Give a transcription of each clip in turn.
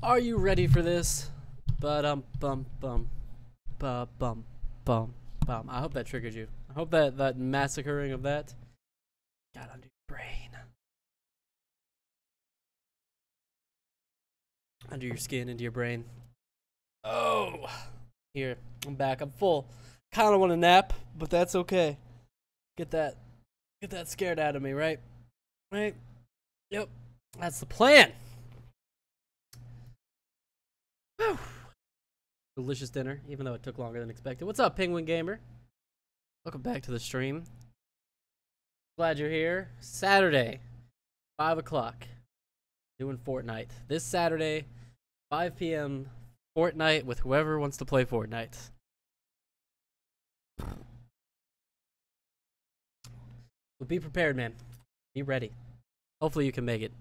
Are you ready for this? Bum bum bum bum bum bum bum. I hope that triggered you. I hope that massacring of that got under your brain, under your skin, into your brain. Oh, here I'm back. I'm full. Kind of want to nap, but that's okay. Get that scared out of me, right? Right? Yep. That's the plan. Whew. Delicious dinner, even though it took longer than expected. What's up, Penguin Gamer? Welcome back to the stream. Glad you're here. Saturday, 5 o'clock. Doing Fortnite. This Saturday, 5 p.m. Fortnite with whoever wants to play Fortnite. But be prepared, man. Be ready. Hopefully you can make it.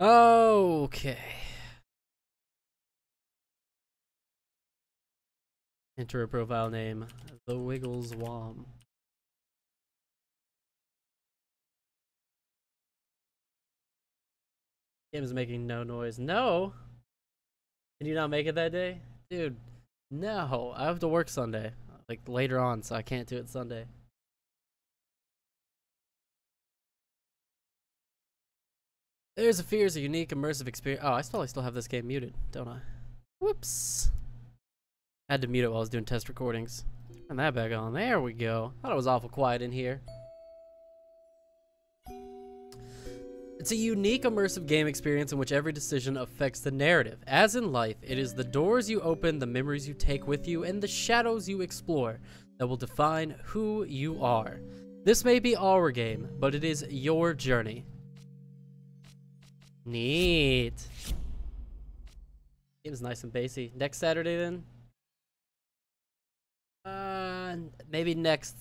Okay. Enter a profile name. The WigWam. Game is making no noise. No? Can you not make it that day? Dude, no. I have to work Sunday. Like later on, so I can't do it Sunday. There's a Fear is a unique, immersive experience. Oh, I probably still have this game muted, don't I? Whoops. I had to mute it while I was doing test recordings. Turn that back on. There we go. Thought it was awful quiet in here. It's a unique, immersive game experience in which every decision affects the narrative. As in life, it is the doors you open, the memories you take with you, and the shadows you explore that will define who you are. This may be our game, but it is your journey. Neat. Game's nice and bassy. Next Saturday then? Maybe next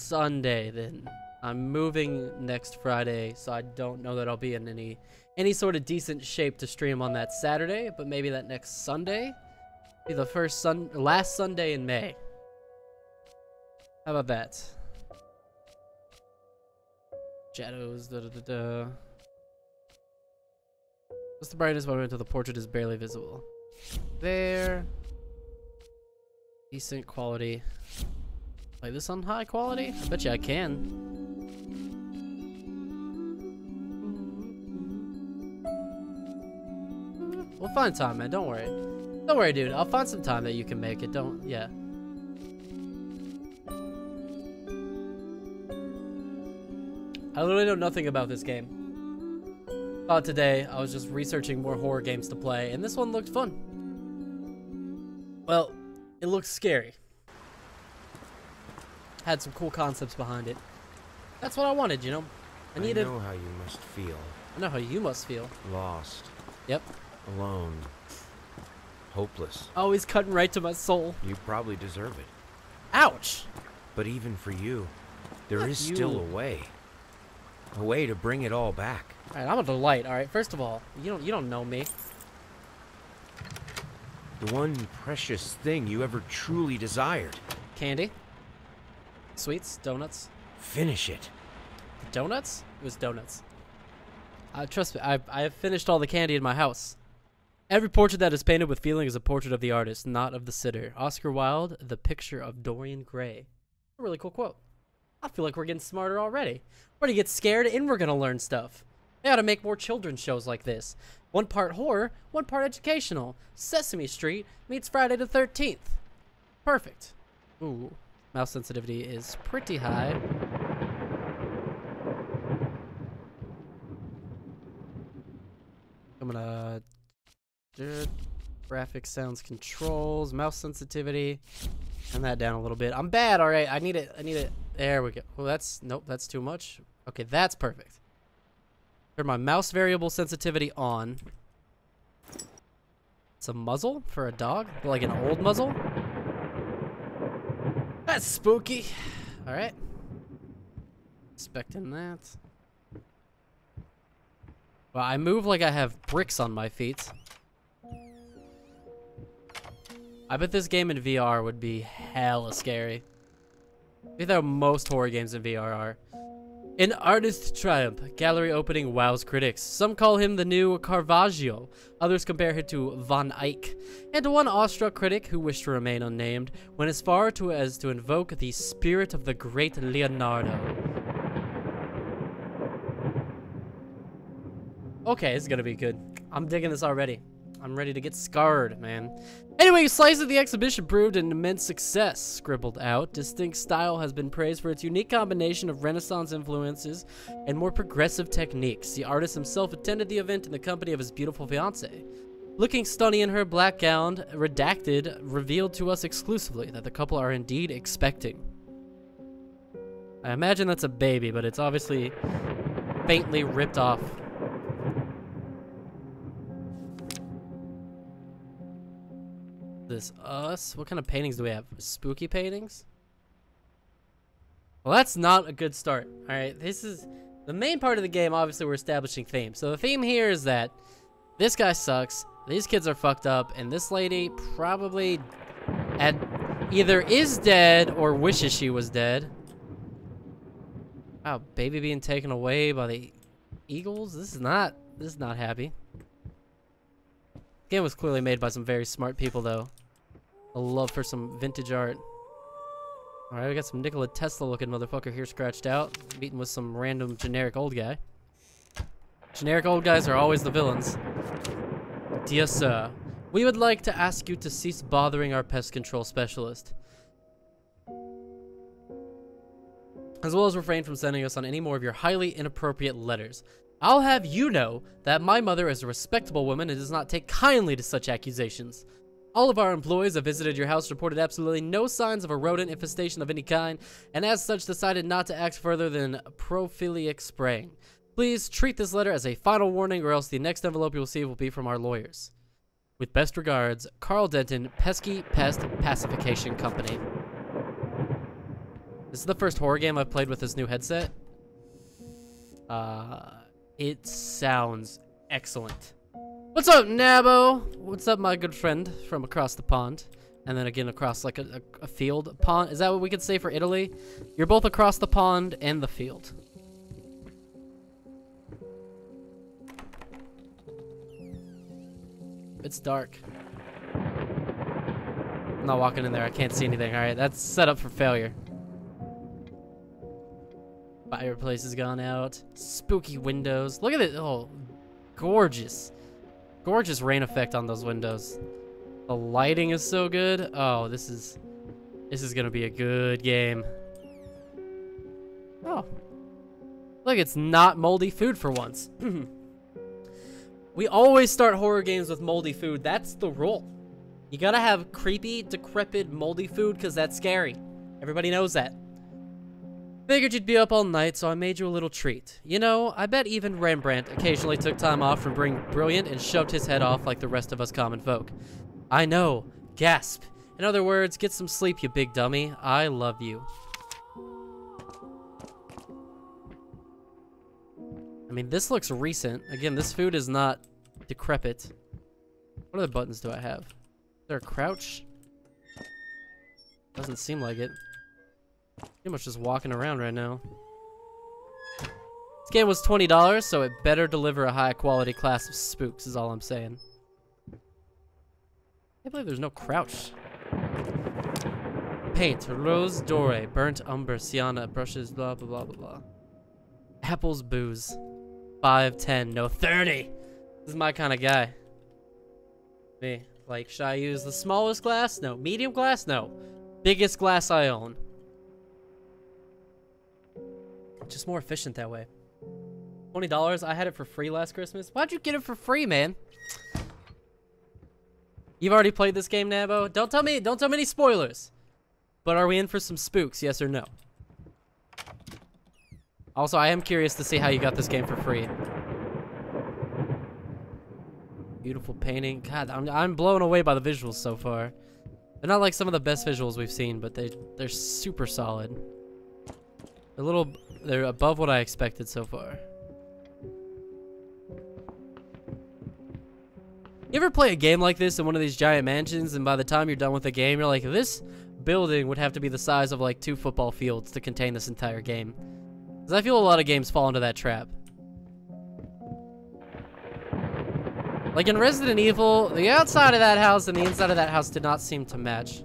Sunday then. I'm moving next Friday, so I don't know that I'll be in any sort of decent shape to stream on that Saturday, but maybe that next Sunday be the last Sunday in May. How about that? Shadows, What's the brightest moment until the portrait is barely visible? There. Decent quality. Play this on high quality? I bet you I can. We'll find time, man. Don't worry. Don't worry, dude. I'll find some time that you can make it. Yeah. I literally know nothing about this game. Thought today I was just researching more horror games to play, and this one looked fun. Well, it looked scary. Had some cool concepts behind it. That's what I wanted, you know? I know how you must feel. I know how you must feel. Lost. Yep. Alone. Hopeless. Always cutting right to my soul. You probably deserve it. Ouch! But even for you, there is still a way. A way to bring it all back. Alright, I'm a delight, alright? First of all, you don't know me. The one precious thing you ever truly desired. Candy. Sweets. Donuts. Finish it. Donuts? It was donuts. Trust me, I have finished all the candy in my house. Every portrait that is painted with feeling is a portrait of the artist, not of the sitter. Oscar Wilde, The Picture of Dorian Gray. A really cool quote. I feel like we're getting smarter already. We're gonna get scared and we're gonna learn stuff. They ought to make more children's shows like this. One part horror, one part educational. Sesame Street meets Friday the 13th. Perfect. Ooh, mouse sensitivity is pretty high. I'm gonna graphics, sounds, controls, mouse sensitivity. Turn that down a little bit. I'm bad, all right. I need it. There we go. Well, nope, that's too much. Okay, that's perfect. Turn my mouse variable sensitivity on. It's a muzzle for a dog, like an old muzzle. That's spooky. All right. Expecting that. Well, I move like I have bricks on my feet. I bet this game in VR would be hella scary. I think that most horror games in VR are. An artist's triumph. Gallery opening wows critics. Some call him the new Caravaggio. Others compare him to Van Eyck. And one awestruck critic, who wished to remain unnamed, went as far as to invoke the spirit of the great Leonardo. Okay, it's gonna be good. I'm digging this already. I'm ready to get scarred, man. Anyway, Slice of the exhibition proved an immense success, scribbled out. Distinct style has been praised for its unique combination of Renaissance influences and more progressive techniques. The artist himself attended the event in the company of his beautiful fiancée. Looking stunning in her black gown, Redacted revealed to us exclusively that the couple are indeed expecting. I imagine that's a baby, but it's obviously faintly ripped off. This us? What kind of paintings do we have? Spooky paintings? Well, that's not a good start. Alright, this is the main part of the game. Obviously, we're establishing theme. So the theme here is that this guy sucks, these kids are fucked up, and this lady probably either is dead or wishes she was dead. Wow, baby being taken away by the eagles? This is not happy. Game was clearly made by some very smart people, though. A love for some vintage art. Alright, we got some Nikola Tesla looking motherfucker here scratched out, beaten with some random generic old guy. Generic old guys are always the villains. Dear sir, we would like to ask you to cease bothering our pest control specialist, as well as refrain from sending us on any more of your highly inappropriate letters. I'll have you know that my mother is a respectable woman and does not take kindly to such accusations. All of our employees have visited your house, reported absolutely no signs of a rodent infestation of any kind, and as such decided not to act further than prophylactic spraying. Please treat this letter as a final warning, or else the next envelope you'll receive will be from our lawyers. With best regards, Carl Denton, Pesky Pest Pacification Company. This is the first horror game I've played with this new headset. It sounds excellent. What's up, Nabo? What's up, my good friend from across the pond? And then again across like a field. Pond, is that what we could say for Italy? You're both across the pond and the field. It's dark. I'm not walking in there. I can't see anything. All right, that's set up for failure. Fireplace has gone out. Spooky windows. Look at it. Oh, gorgeous. Gorgeous rain effect on those windows. The lighting is so good. Oh, this is gonna be a good game. Oh, look, it's not moldy food for once. We always start horror games with moldy food. That's the rule. You gotta have creepy, decrepit, moldy food because that's scary. Everybody knows that. Figured you'd be up all night, so I made you a little treat. You know, I bet even Rembrandt occasionally took time off from being brilliant and shoved his head off like the rest of us common folk. I know. Gasp. In other words, get some sleep, you big dummy. I love you. I mean, this looks recent. Again, this food is not decrepit. What other buttons do I have? Is there a crouch? Doesn't seem like it. Pretty much just walking around right now. This game was $20, so it better deliver a high quality class of spooks, is all I'm saying. I can't believe there's no crouch. Paint, rose doré, burnt umber, sienna, brushes, blah, blah, blah, blah, blah. Apples, booze. 5, 10, no 30. This is my kind of guy. Me. Like, should I use the smallest glass? No. Medium glass? No. Biggest glass I own. Just more efficient that way. $20. I had it for free last Christmas. Why'd you get it for free, man? You've already played this game, Nabo? Don't tell me any spoilers. But are we in for some spooks, yes or no? Also, I am curious to see how you got this game for free. Beautiful painting. God, I'm blown away by the visuals so far. They're not like some of the best visuals we've seen, but they're super solid. They're above what I expected so far. You ever play a game like this in one of these giant mansions, and by the time you're done with the game, you're like, this building would have to be the size of like 2 football fields to contain this entire game. Because I feel a lot of games fall into that trap. Like in Resident Evil, the outside of that house and the inside of that house did not seem to match.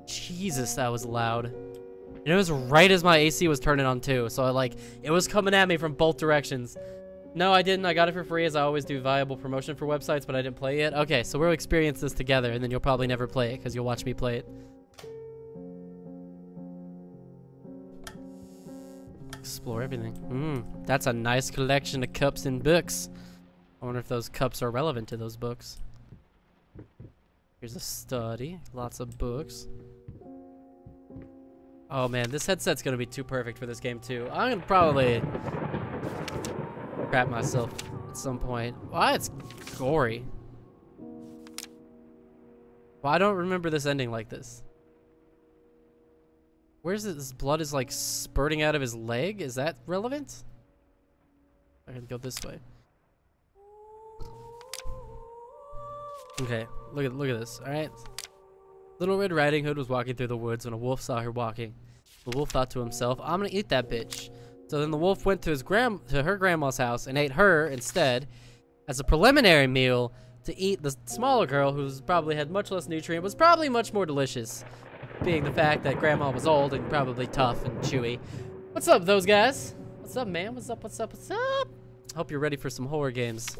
Jesus, that was loud. And it was right as my AC was turning on too, so it was coming at me from both directions. No, I didn't. I got it for free, as I always do viable promotion for websites, but I didn't play it. Okay, so we'll experience this together, and then you'll probably never play it, because you'll watch me play it. Explore everything. That's a nice collection of cups and books. I wonder if those cups are relevant to those books. Here's a study. Lots of books. Oh man, this headset's gonna be too perfect for this game too. I'm gonna probably crap myself at some point. Why it's gory. Well, I don't remember this ending like this. Where's it? This blood is like spurting out of his leg? Is that relevant? I can go this way. Okay, look at this, alright? Little Red Riding Hood was walking through the woods when a wolf saw her walking. The wolf thought to himself, I'm gonna eat that bitch. So then the wolf went to her grandma's house and ate her instead as a preliminary meal to eat the smaller girl, who's probably had much less nutrient, was probably much more delicious, being the fact that grandma was old and probably tough and chewy. What's up, those guys? What's up, man? What's up, what's up, what's up? Hope you're ready for some horror games.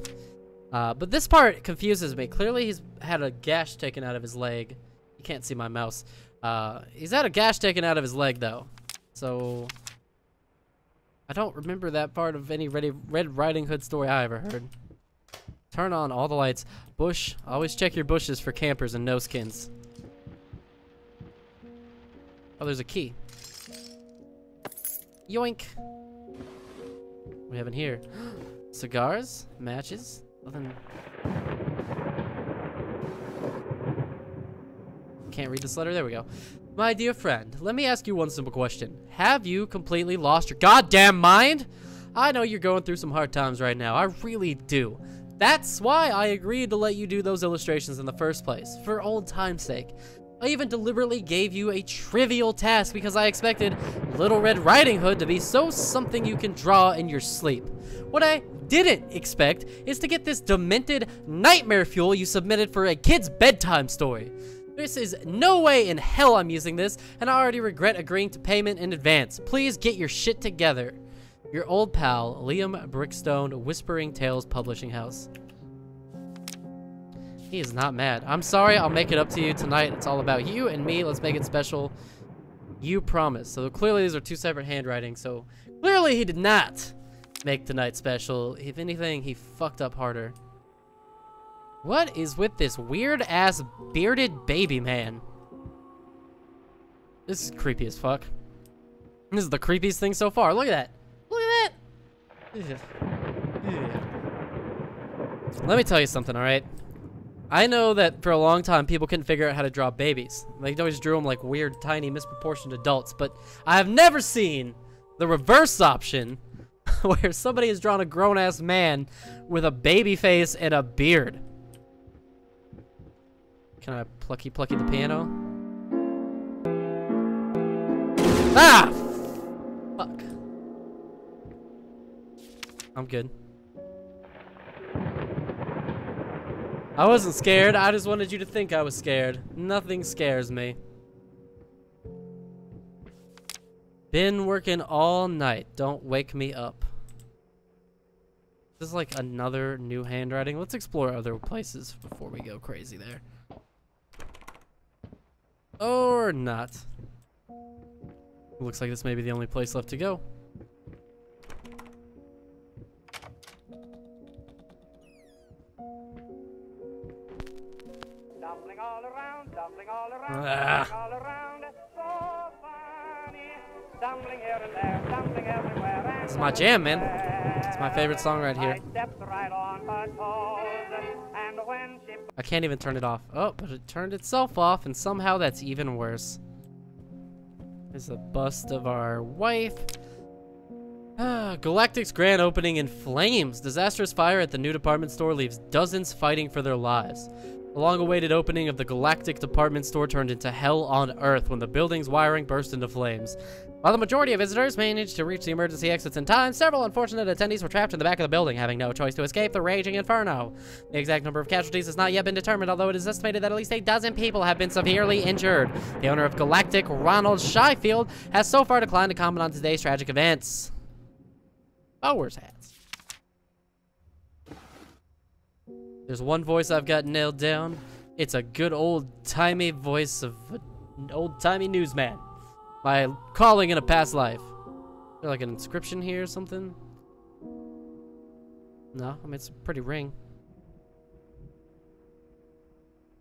But this part confuses me. Clearly he's had a gash taken out of his leg. You can't see my mouse. He's had a gash taken out of his leg, though. So I don't remember that part of any Red Riding Hood story I ever heard. Turn on all the lights. Bush. Always check your bushes for campers and no-skins. Oh, there's a key. Yoink. What we have in here? Cigars? Matches? Nothing. Can't read this letter. There we go. My dear friend, let me ask you one simple question. Have you completely lost your goddamn mind? I know you're going through some hard times right now. I really do. That's why I agreed to let you do those illustrations in the first place, for old time's sake. I even deliberately gave you a trivial task because I expected Little Red Riding Hood to be so something you can draw in your sleep. What I didn't expect is to get this demented nightmare fuel you submitted for a kid's bedtime story. This is no way in hell I'm using this, and I already regret agreeing to payment in advance. Please get your shit together. Your old pal, Liam Brickstone, Whispering Tales Publishing House. He is not mad. I'm sorry, I'll make it up to you tonight. It's all about you and me. Let's make it special. You promise. So clearly these are two separate handwritings, so clearly he did not make tonight special. If anything, he fucked up harder. What is with this weird-ass bearded baby man? This is creepy as fuck. This is the creepiest thing so far. Look at that. Look at that. Let me tell you something, alright? I know that for a long time people couldn't figure out how to draw babies. They always drew them like weird, tiny, misproportioned adults, but I have never seen the reverse option where somebody has drawn a grown-ass man with a baby face and a beard. Can I plucky the piano? Ah! Fuck. I'm good. I wasn't scared. I just wanted you to think I was scared. Nothing scares me. Been working all night. Don't wake me up. This is like another new handwriting. Let's explore other places before we go crazy there. Or not. Looks like this may be the only place left to go. Dumpling all around, dumpling all around, dumpling all around, so funny. Dumpling here and there, dumpling everywhere. It's my jam, man. It's my favorite song right here. I stepped right on her toes, and when she... I can't even turn it off. Oh, but it turned itself off, and somehow that's even worse. There's a bust of our wife. Galactic's grand opening in flames. Disastrous fire at the new department store leaves dozens fighting for their lives. The long-awaited opening of the Galactic department store turned into hell on Earth when the building's wiring burst into flames. While the majority of visitors managed to reach the emergency exits in time, several unfortunate attendees were trapped in the back of the building, having no choice to escape the raging inferno. The exact number of casualties has not yet been determined, although it is estimated that at least 12 people have been severely injured. The owner of Galactic, Ronald Shyfield, has so far declined to comment on today's tragic events. Bowers hats. There's one voice I've got nailed down. It's a good old-timey voice of an old-timey newsman. My calling in a past life. Is there like an inscription here or something? No, I mean, it's a pretty ring.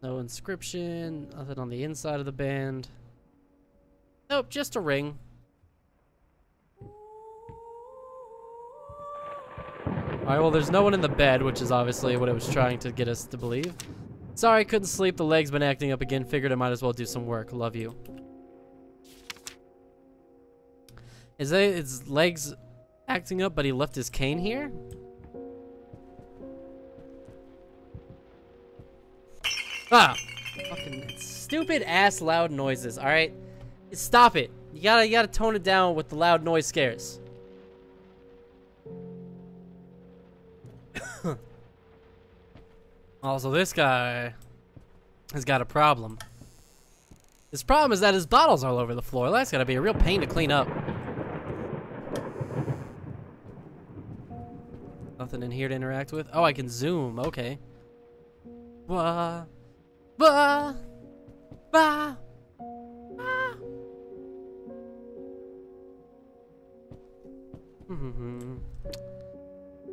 No inscription, nothing on the inside of the band. Nope, just a ring. Alright, well, there's no one in the bed, which is obviously what it was trying to get us to believe. Sorry, couldn't sleep. The leg's been acting up again. Figured I might as well do some work. Love you. Is his legs acting up, but he left his cane here? Ah! Fucking stupid ass loud noises, alright? Stop it. You gotta tone it down with the loud noise scares. Also, this guy has got a problem. His problem is that his bottles are all over the floor. That's gotta be a real pain to clean up. Nothing in here to interact with. Oh, I can zoom. Okay. Wah, wah, wah, wah.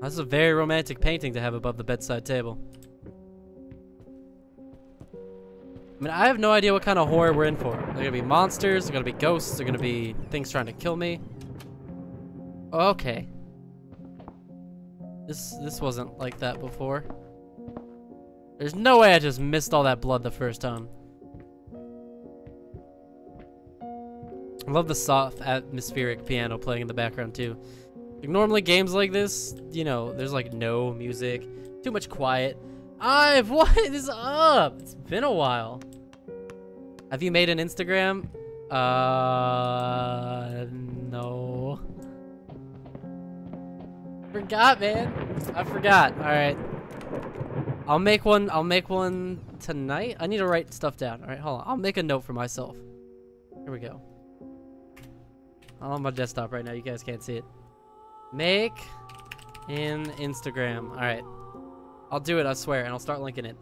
That's a very romantic painting to have above the bedside table. I mean, I have no idea what kind of horror we're in for. There are gonna be monsters, there are gonna be ghosts, there are gonna be things trying to kill me. Okay. This wasn't like that before. There's no way I just missed all that blood the first time. I love the soft atmospheric piano playing in the background too. Like normally games like this, you know, there's like no music, too much quiet. What is up? It's been a while. Have you made an Instagram? No. Forgot, man. I forgot. All right. I'll make one tonight. I need to write stuff down. All right, hold on. I'll make a note for myself. Here we go. I'm on my desktop right now. You guys can't see it. Make an Instagram. All right. I'll do it, I swear, and I'll start linking it.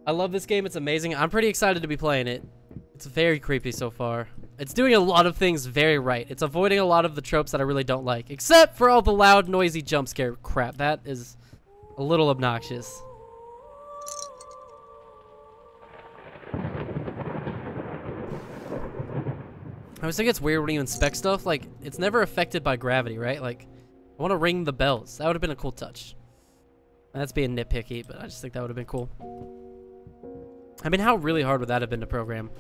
I love this game. It's amazing. I'm pretty excited to be playing it. It's very creepy so far. It's doing a lot of things very right. It's avoiding a lot of the tropes that I really don't like, except for all the loud, noisy jump scare crap. That is a little obnoxious. I always think it's weird when you inspect stuff. Like, it's never affected by gravity, right? Like, I want to ring the bells. That would have been a cool touch. That's being nitpicky, but I just think that would have been cool. I mean, how really hard would that have been to program?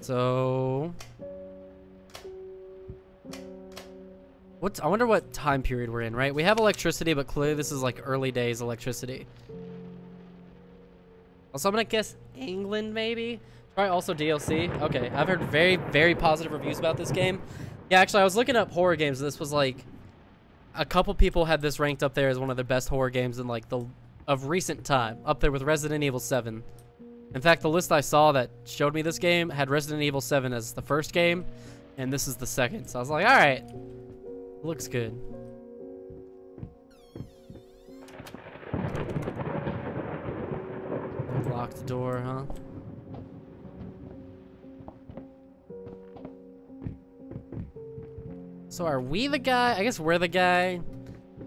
So... I wonder what time period we're in, right? We have electricity, but clearly this is like early days electricity. Also, I'm gonna guess England, maybe? Try also DLC. Okay, I've heard very, very positive reviews about this game. Yeah, actually, I was looking up horror games, and this was like... A couple people had this ranked up there as one of the best horror games in like of recent time, up there with Resident Evil 7. In fact, the list I saw that showed me this game had Resident Evil 7 as the first game, and this is the second. So I was like, all right, looks good. Locked door, huh? So are we the guy? I guess we're the guy.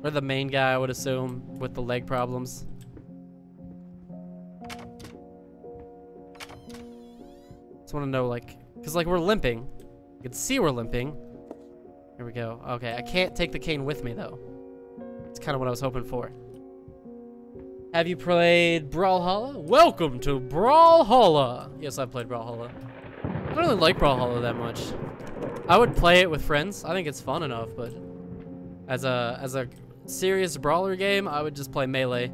We're the main guy, I would assume, with the leg problems. Just want to know, like, because, like, we're limping. You can see we're limping. Here we go. Okay, I can't take the cane with me, though. It's kind of what I was hoping for. Have you played Brawlhalla? Welcome to Brawlhalla. Yes, I've played Brawlhalla. I don't really like Brawlhalla that much. I would play it with friends. I think it's fun enough, but as a serious brawler game, I would just play Melee.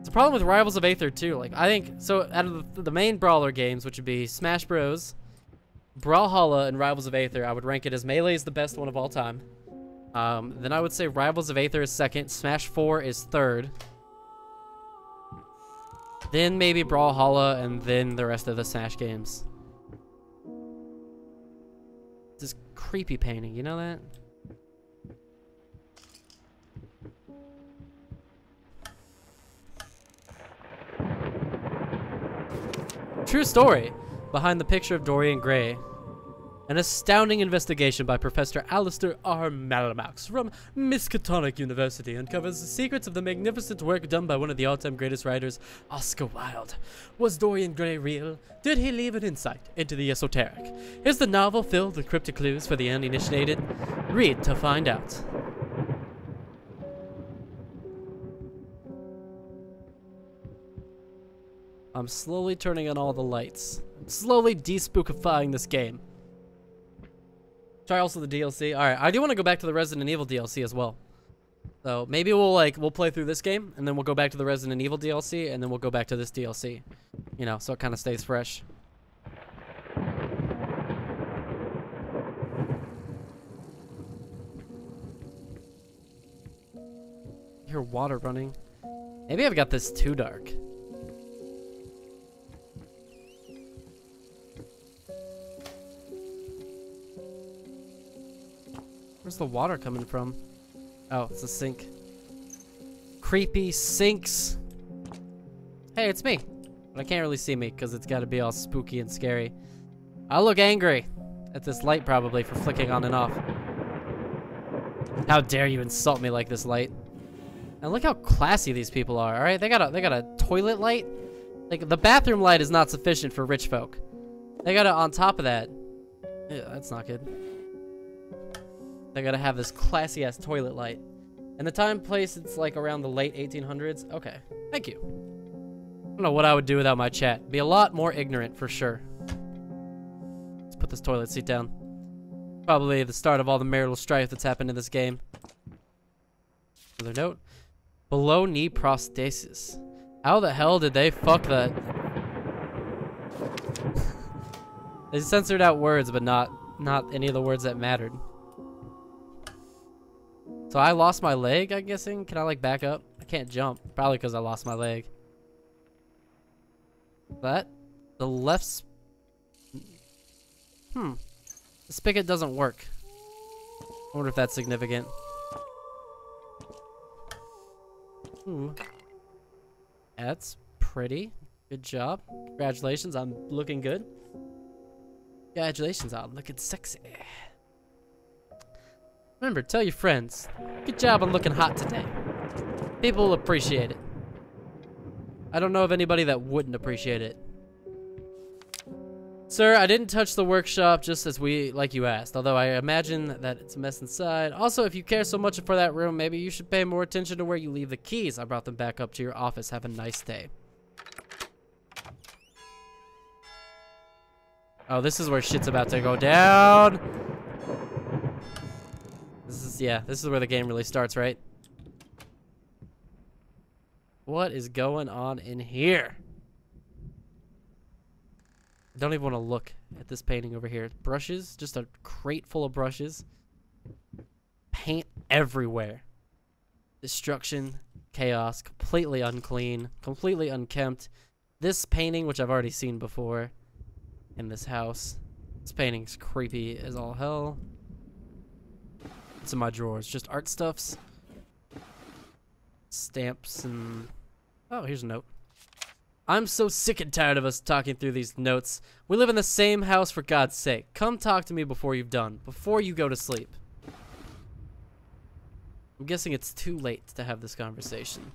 It's a problem with Rivals of Aether too. Like, I think so. Out of the main brawler games, which would be Smash Bros, Brawlhalla and Rivals of Aether, I would rank it as Melee is the best one of all time. Then I would say Rivals of Aether is second. Smash 4 is third. Then maybe Brawlhalla, and then the rest of the Smash games. This creepy painting, you know that? True story behind the picture of Dorian Gray. An astounding investigation by Professor Alistair R. Malamax from Miskatonic University uncovers the secrets of the magnificent work done by one of the all-time greatest writers, Oscar Wilde. Was Dorian Gray real? Did he leave an insight into the esoteric? Is the novel filled with cryptic clues for the uninitiated? Read to find out. I'm slowly turning on all the lights. I'm slowly de-spookifying this game. Try also the DLC. All right, I do want to go back to the Resident Evil DLC as well. So maybe we'll play through this game, and then we'll go back to the Resident Evil DLC, and then we'll go back to this DLC. You know, so it kind of stays fresh. I hear water running. Maybe I've got this too dark. Where's the water coming from? Oh, it's a sink. Creepy sinks. Hey, it's me. But I can't really see me because it's got to be all spooky and scary. I look angry at this light probably for flicking on and off. How dare you insult me like this, light? And look how classy these people are. All right, they got a toilet light. Like the bathroom light is not sufficient for rich folk. They got it on top of that. Yeah, that's not good. They gotta have this classy ass toilet light. And the time place, it's like around the late 1800s. Okay, thank you. I don't know what I would do without my chat. Be a lot more ignorant for sure. Let's put this toilet seat down. Probably the start of all the marital strife that's happened in this game. Another note. Below knee prosthesis. How the hell did they fuck that? They censored out words, but not any of the words that mattered. So I lost my leg, I'm guessing? Can I like back up? I can't jump. Probably because I lost my leg. That? The left... The spigot doesn't work. I wonder if that's significant. Ooh. That's pretty. Good job. Congratulations, I'm looking good. Congratulations, I'm looking sexy. Remember, tell your friends. Good job on looking hot today. People will appreciate it. I don't know of anybody that wouldn't appreciate it. Sir, I didn't touch the workshop just as like you asked, although I imagine that it's a mess inside. Also, if you care so much for that room, maybe you should pay more attention to where you leave the keys. I brought them back up to your office. Have a nice day. Oh, this is where shit's about to go down. This is where the game really starts, right? What is going on in here? I don't even want to look at this painting over here. Brushes, just a crate full of brushes. Paint everywhere. Destruction, chaos, completely unclean, completely unkempt. This painting, which I've already seen before in this house. This painting's creepy as all hell. What's in my drawers? Just art stuffs. Stamps and... Oh, here's a note. I'm so sick and tired of us talking through these notes. We live in the same house, for God's sake. Come talk to me before you've done. Before you go to sleep. I'm guessing it's too late to have this conversation.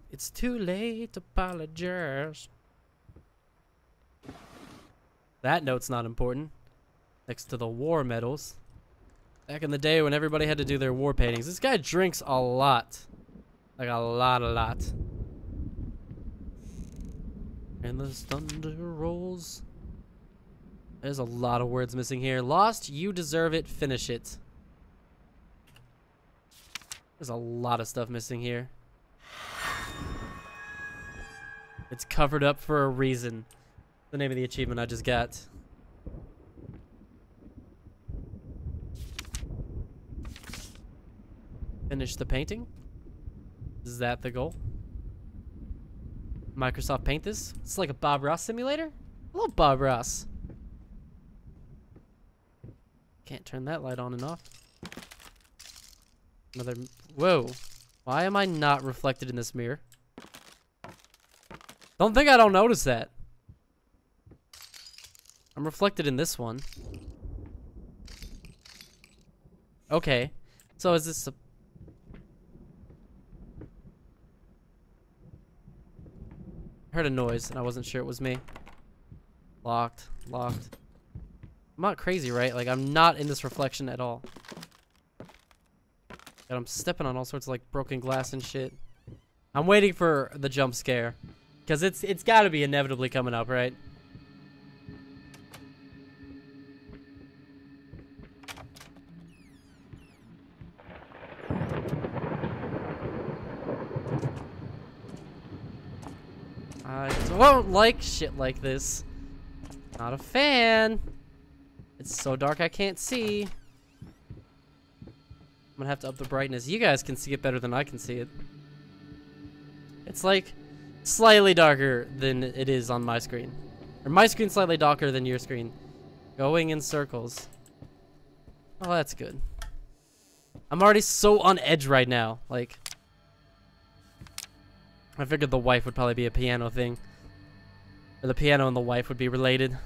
It's too late to apologize. That note's not important. Next to the war medals. Back in the day when everybody had to do their war paintings. This guy drinks a lot. Like a lot. And the thunder rolls. There's a lot of words missing here. Lost, you deserve it, finish it. There's a lot of stuff missing here. It's covered up for a reason. The name of the achievement I just got. finish the painting. Is that the goal? Microsoft Paint this? It's like a Bob Ross simulator? Hello, Bob Ross. Can't turn that light on and off. Another... Whoa. Why am I not reflected in this mirror? Don't think I don't notice that. I'm reflected in this one. Okay. So is this a... I heard a noise and I wasn't sure it was me. Locked. Locked. I'm not crazy, right? Like, I'm not in this reflection at all. And I'm stepping on all sorts of, like, broken glass and shit. I'm waiting for the jump scare. Because it's got to be inevitably coming up, right? I don't like shit like this. Not a fan. It's so dark I can't see. I'm gonna have to up the brightness. You guys can see it better than I can see it. It's like slightly darker than it is on my screen. Or my screen slightly darker than your screen. Going in circles. Oh, that's good. I'm already so on edge right now. Like, I figured the wife would probably be a piano thing. Or the piano and the wife would be related.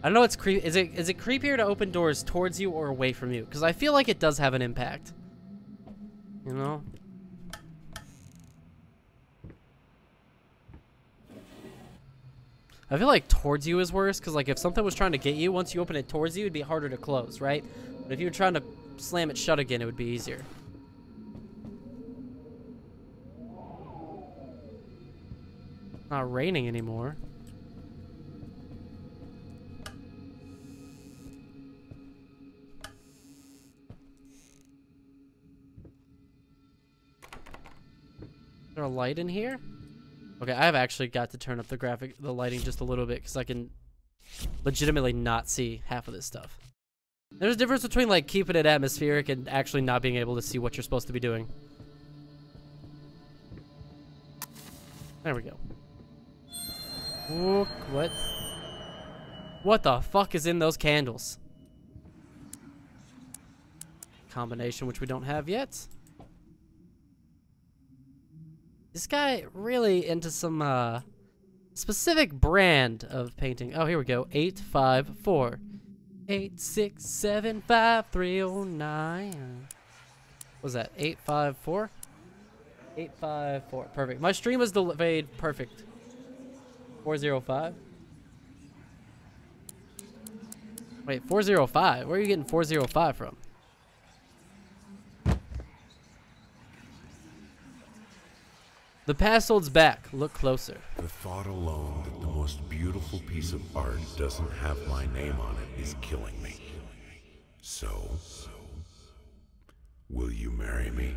I don't know. It's creepy. Is it creepier to open doors towards you or away from you? Because I feel like it does have an impact. You know. I feel like towards you is worse because, like, if something was trying to get you, once you open it towards you, it'd be harder to close, right? But if you were trying to slam it shut again, it would be easier. It's not raining anymore. Is there a light in here? Okay, I've actually got to turn up the lighting just a little bit because I can legitimately not see half of this stuff. There's a difference between, like, keeping it atmospheric and actually not being able to see what you're supposed to be doing. There we go. Ooh, what? What the fuck is in those candles? Combination which we don't have yet. This guy really into some specific brand of painting. Oh, here we go. 854 867 309. What was that? 854? 854. Perfect. My stream was delayed. Perfect. 405. Wait, 405? Where are you getting 405 from? The past holds back. Look closer. The thought alone that the most beautiful piece of art doesn't have my name on it is killing me. So, will you marry me?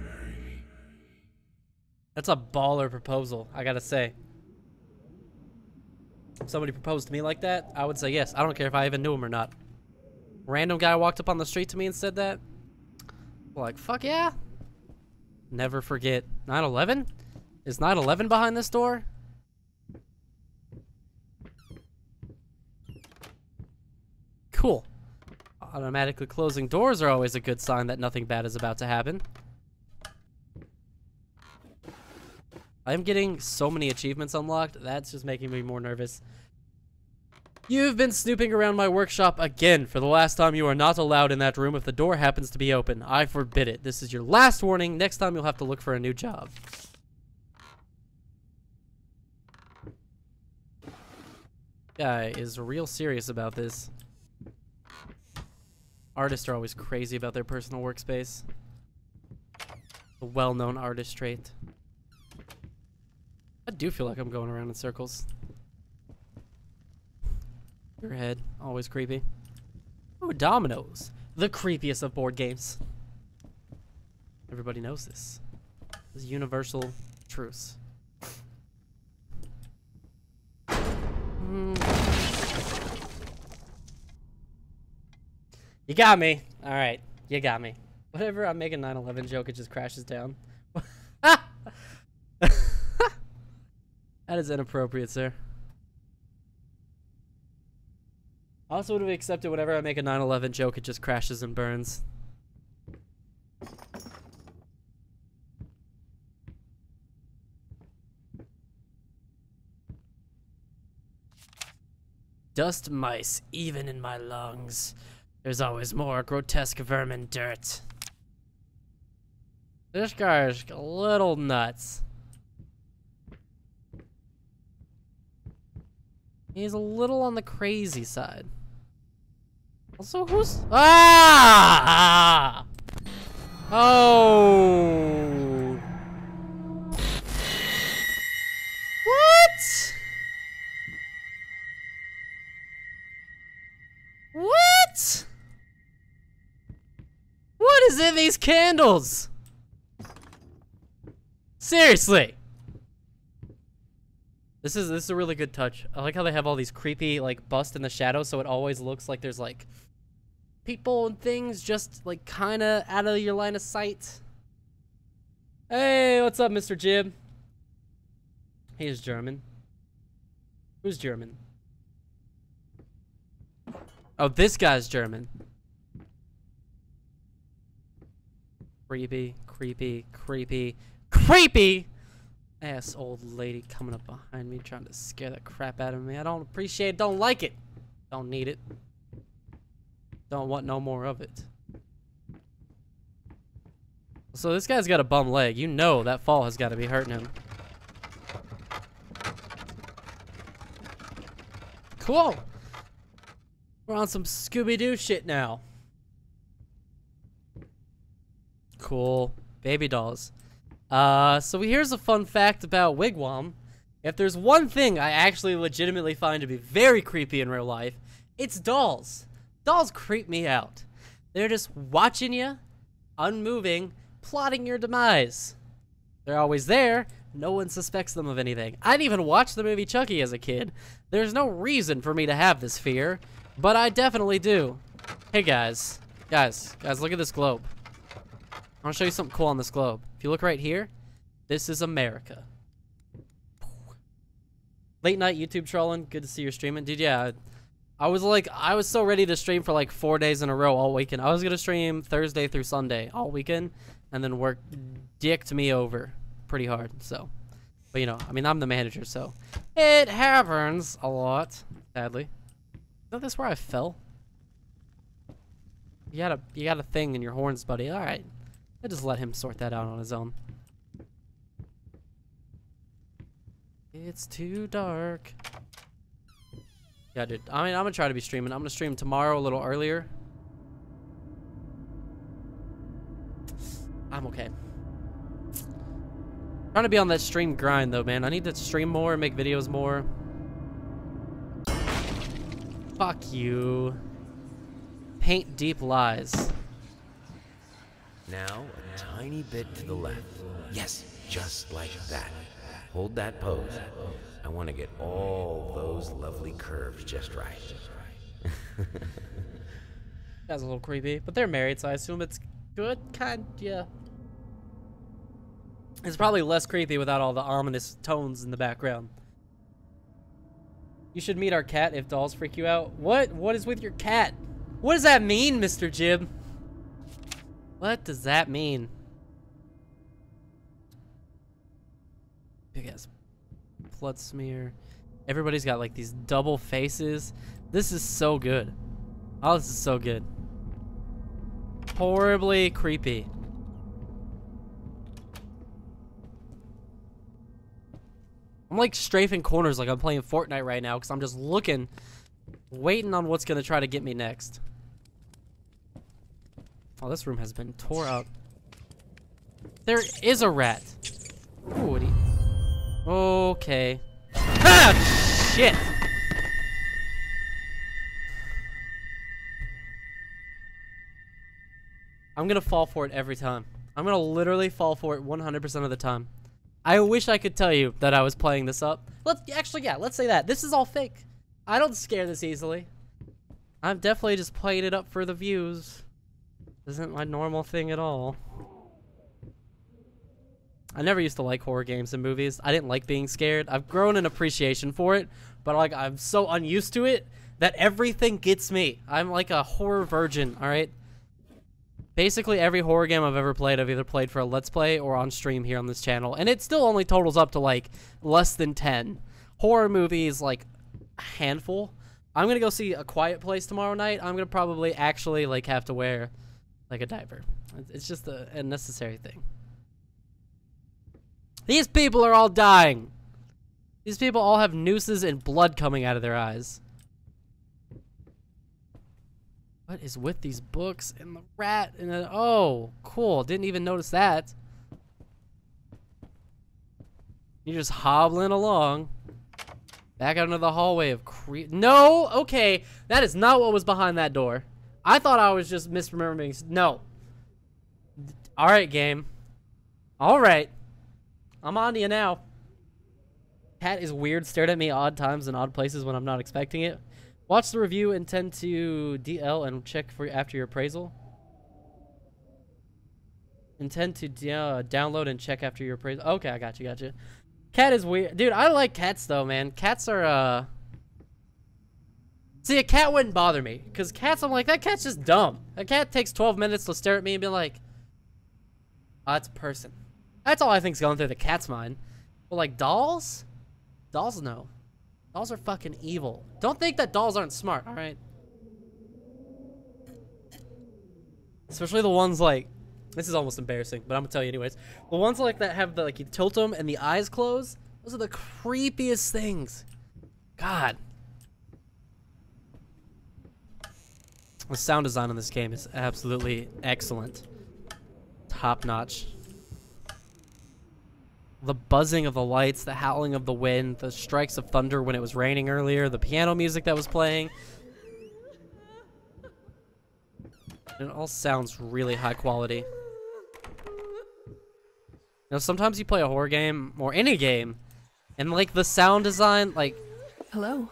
That's a baller proposal, I gotta say. If somebody proposed to me like that, I would say yes. I don't care if I even knew him or not. Random guy walked up on the street to me and said that. Like, fuck yeah. Never forget. 9/11? Is 9/11 behind this door? Cool. Automatically closing doors are always a good sign that nothing bad is about to happen. I'm getting so many achievements unlocked. That's just making me more nervous. You've been snooping around my workshop again. For the last time, you are not allowed in that room if the door happens to be open. I forbid it. This is your last warning. Next time, you'll have to look for a new job. Guy is real serious about this. Artists are always crazy about their personal workspace. A well-known artist trait. I do feel like I'm going around in circles. Your head, always creepy. Oh, dominoes. The creepiest of board games. Everybody knows this. This is universal truth. You got me. All right, you got me. Whatever I make a 9/11 joke, it just crashes down. That is inappropriate, sir. Also would have accepted whenever I make a 9/11 joke, it just crashes and burns. Dust mice, even in my lungs. There's always more grotesque vermin dirt. This guy is a little nuts. He's a little on the crazy side. Also, who's... Ah! Oh! What? What? What is in these candles? Seriously. This is a really good touch. I like how they have all these creepy like busts in the shadows, so it always looks like there's like people and things just like kind of out of your line of sight. Hey, what's up, Mr. Jib? He's German. Who's German? Oh, this guy's German. Creepy, creepy, creepy, creepy! Ass old lady coming up behind me trying to scare the crap out of me. I don't appreciate it, don't like it. Don't need it. Don't want no more of it. So this guy's got a bum leg. You know that fall has got to be hurting him. Cool. We're on some Scooby-Doo shit now. Cool. Baby dolls. So here's a fun fact about WigWam. If there's one thing I actually legitimately find to be very creepy in real life, it's dolls. Dolls creep me out. They're just watching you, unmoving, plotting your demise. They're always there. No one suspects them of anything. I didn't even watch the movie Chucky as a kid. There's no reason for me to have this fear, but I definitely do. Hey guys. Guys, look at this globe. I want to show you something cool on this globe. If you look right here, this is America. Late night YouTube trolling. Good to see you're streaming. Dude, yeah. I was so ready to stream for like 4 days in a row all weekend. I was going to stream Thursday through Sunday all weekend and then work dicked me over pretty hard. So, but you know, I mean, I'm the manager, so it happens a lot, sadly. Is this where I fell? You got a thing in your horns, buddy. All right. I just let him sort that out on his own. It's too dark. Yeah, dude. I mean, I'm gonna try to be streaming. I'm gonna stream tomorrow a little earlier. I'm okay. Trying to be on that stream grind though, man. I need to stream more, make videos more. Fuck you. Paint deep lies. Now, a tiny bit to the left. Yes, just like that. Hold that pose. I want to get all those lovely curves just right. That's a little creepy, but they're married, so I assume it's good. Yeah. It's probably less creepy without all the ominous tones in the background. You should meet our cat if dolls freak you out. What? What is with your cat? What does that mean, Mr. Jib? What does that mean? Big ass blood smear. Everybody's got like these double faces. This is so good. Oh, this is so good. Horribly creepy. I'm like strafing corners like I'm playing Fortnite right now because I'm just looking, waiting on what's going to try to get me next. Oh, this room has been tore up. There is a rat. Ooh, what do you... Okay. Ah, shit! I'm gonna fall for it every time. I'm gonna literally fall for it 100% of the time. I wish I could tell you that I was playing this up. Let's say that. This is all fake. I don't scare this easily. I'm definitely just playing it up for the views. Isn't my normal thing at all. I never used to like horror games and movies. I didn't like being scared. I've grown an appreciation for it, but like I'm so unused to it that everything gets me. I'm like a horror virgin, all right? Basically every horror game I've ever played, I've either played for a Let's Play or on stream here on this channel, and it still only totals up to like less than 10. Horror movies, like a handful. I'm gonna go see A Quiet Place tomorrow night. I'm gonna probably actually like have to wear like a diaper. It's just a necessary thing. These people are all dying. These people all have nooses and blood coming out of their eyes. What is with these books and the rat and the, oh, cool. Didn't even notice that. You're just hobbling along. Back out into the hallway of no, okay. That is not what was behind that door. I thought I was just misremembering. No. All right, game. All right. I'm on to you now. Cat is weird, stared at me odd times in odd places when I'm not expecting it. Watch the review, intend to DL and check for after your appraisal. Intend to download and check after your appraisal. Okay, I got you. Cat is weird. Dude, I like cats though, man. Cats are, see, a cat wouldn't bother me. Because cats, I'm like, that cat's just dumb. A cat takes 12 minutes to stare at me and be like, oh, that's a person. That's all I think's going through the cat's mind. But like dolls? Dolls, no. Dolls are fucking evil. Don't think that dolls aren't smart, alright? Especially the ones like, this is almost embarrassing, but I'm gonna tell you anyways. The ones like that have the, like, you tilt them and the eyes close. Those are the creepiest things. God. The sound design on this game is absolutely excellent. Top notch. The buzzing of the lights, the howling of the wind, the strikes of thunder when it was raining earlier, the piano music that was playing. It all sounds really high quality. You know, sometimes you play a horror game, or any game, and like the sound design, like... Hello.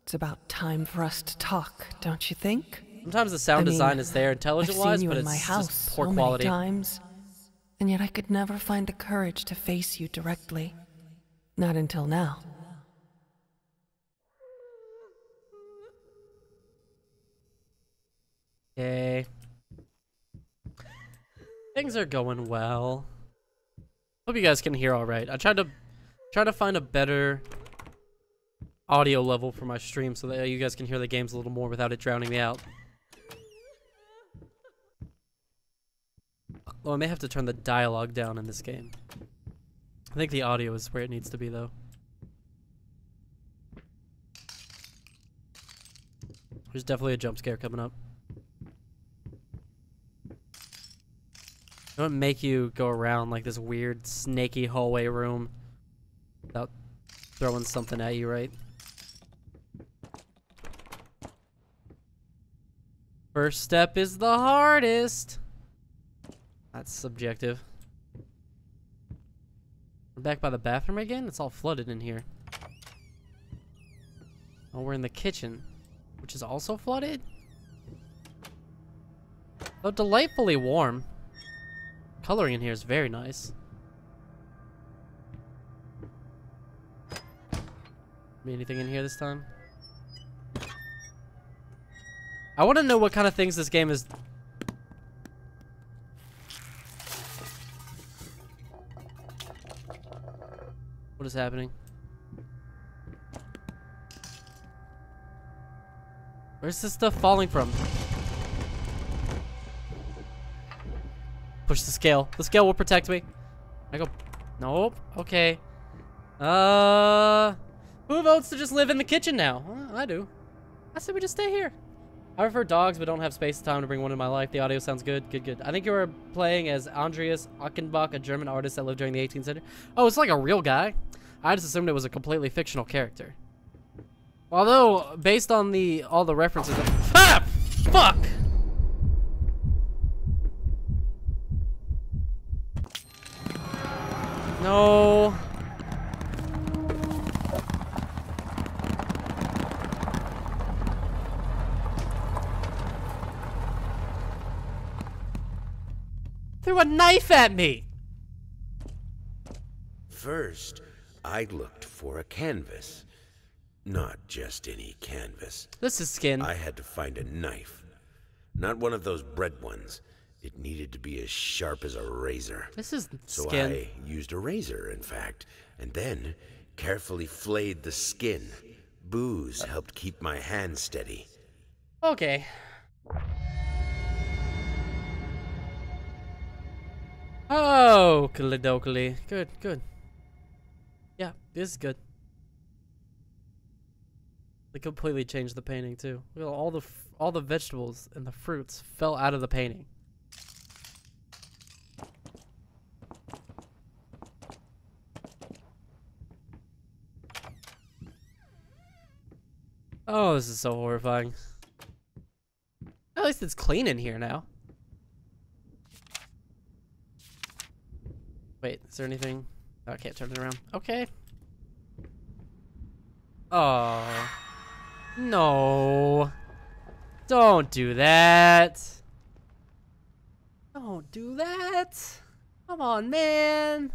It's about time for us to talk, don't you think? Sometimes the sound design is there intelligent-wise, but it's just poor quality. So many times. And yet I could never find the courage to face you directly. Not until now. Okay. Things are going well. Hope you guys can hear all right. I tried to find a better audio level for my stream so that you guys can hear the games a little more without it drowning me out. Well, I may have to turn the dialogue down in this game. I think the audio is where it needs to be, though. There's definitely a jump scare coming up. Don't make you go around like this weird, snaky hallway room without throwing something at you, right? First step is the hardest. That's subjective. We're back by the bathroom again? It's all flooded in here. Oh, we're in the kitchen, which is also flooded? Oh, delightfully warm. Coloring in here is very nice. Anything in here this time? I want to know what kind of things this game is. What is happening? Where's this stuff falling from? Push the scale. The scale will protect me. I go. Nope. Okay. Who votes to just live in the kitchen now? I do. I said we just stay here. I prefer dogs, but don't have space and time to bring one in my life. The audio sounds good. Good. I think you were playing as Andreas Achenbach, a German artist that lived during the 18th century. Oh, it's like a real guy? I just assumed it was a completely fictional character. Although, based on all the references... Ah! Fuck! No... threw a knife at me. First, I looked for a canvas. Not just any canvas. This is skin. I had to find a knife. Not one of those bread ones. It needed to be as sharp as a razor. This is So skin. I used a razor, in fact, and then carefully flayed the skin. Booze helped keep my hand steady. Okay. Oh, Kalidokali. Good, good. Yeah, this is good. They completely changed the painting too. Look at all the vegetables and the fruits fell out of the painting. Oh, this is so horrifying. At least it's clean in here now. Wait, is there anything? Oh, I can't turn it around. Okay. Oh. No. Don't do that. Don't do that. Come on, man.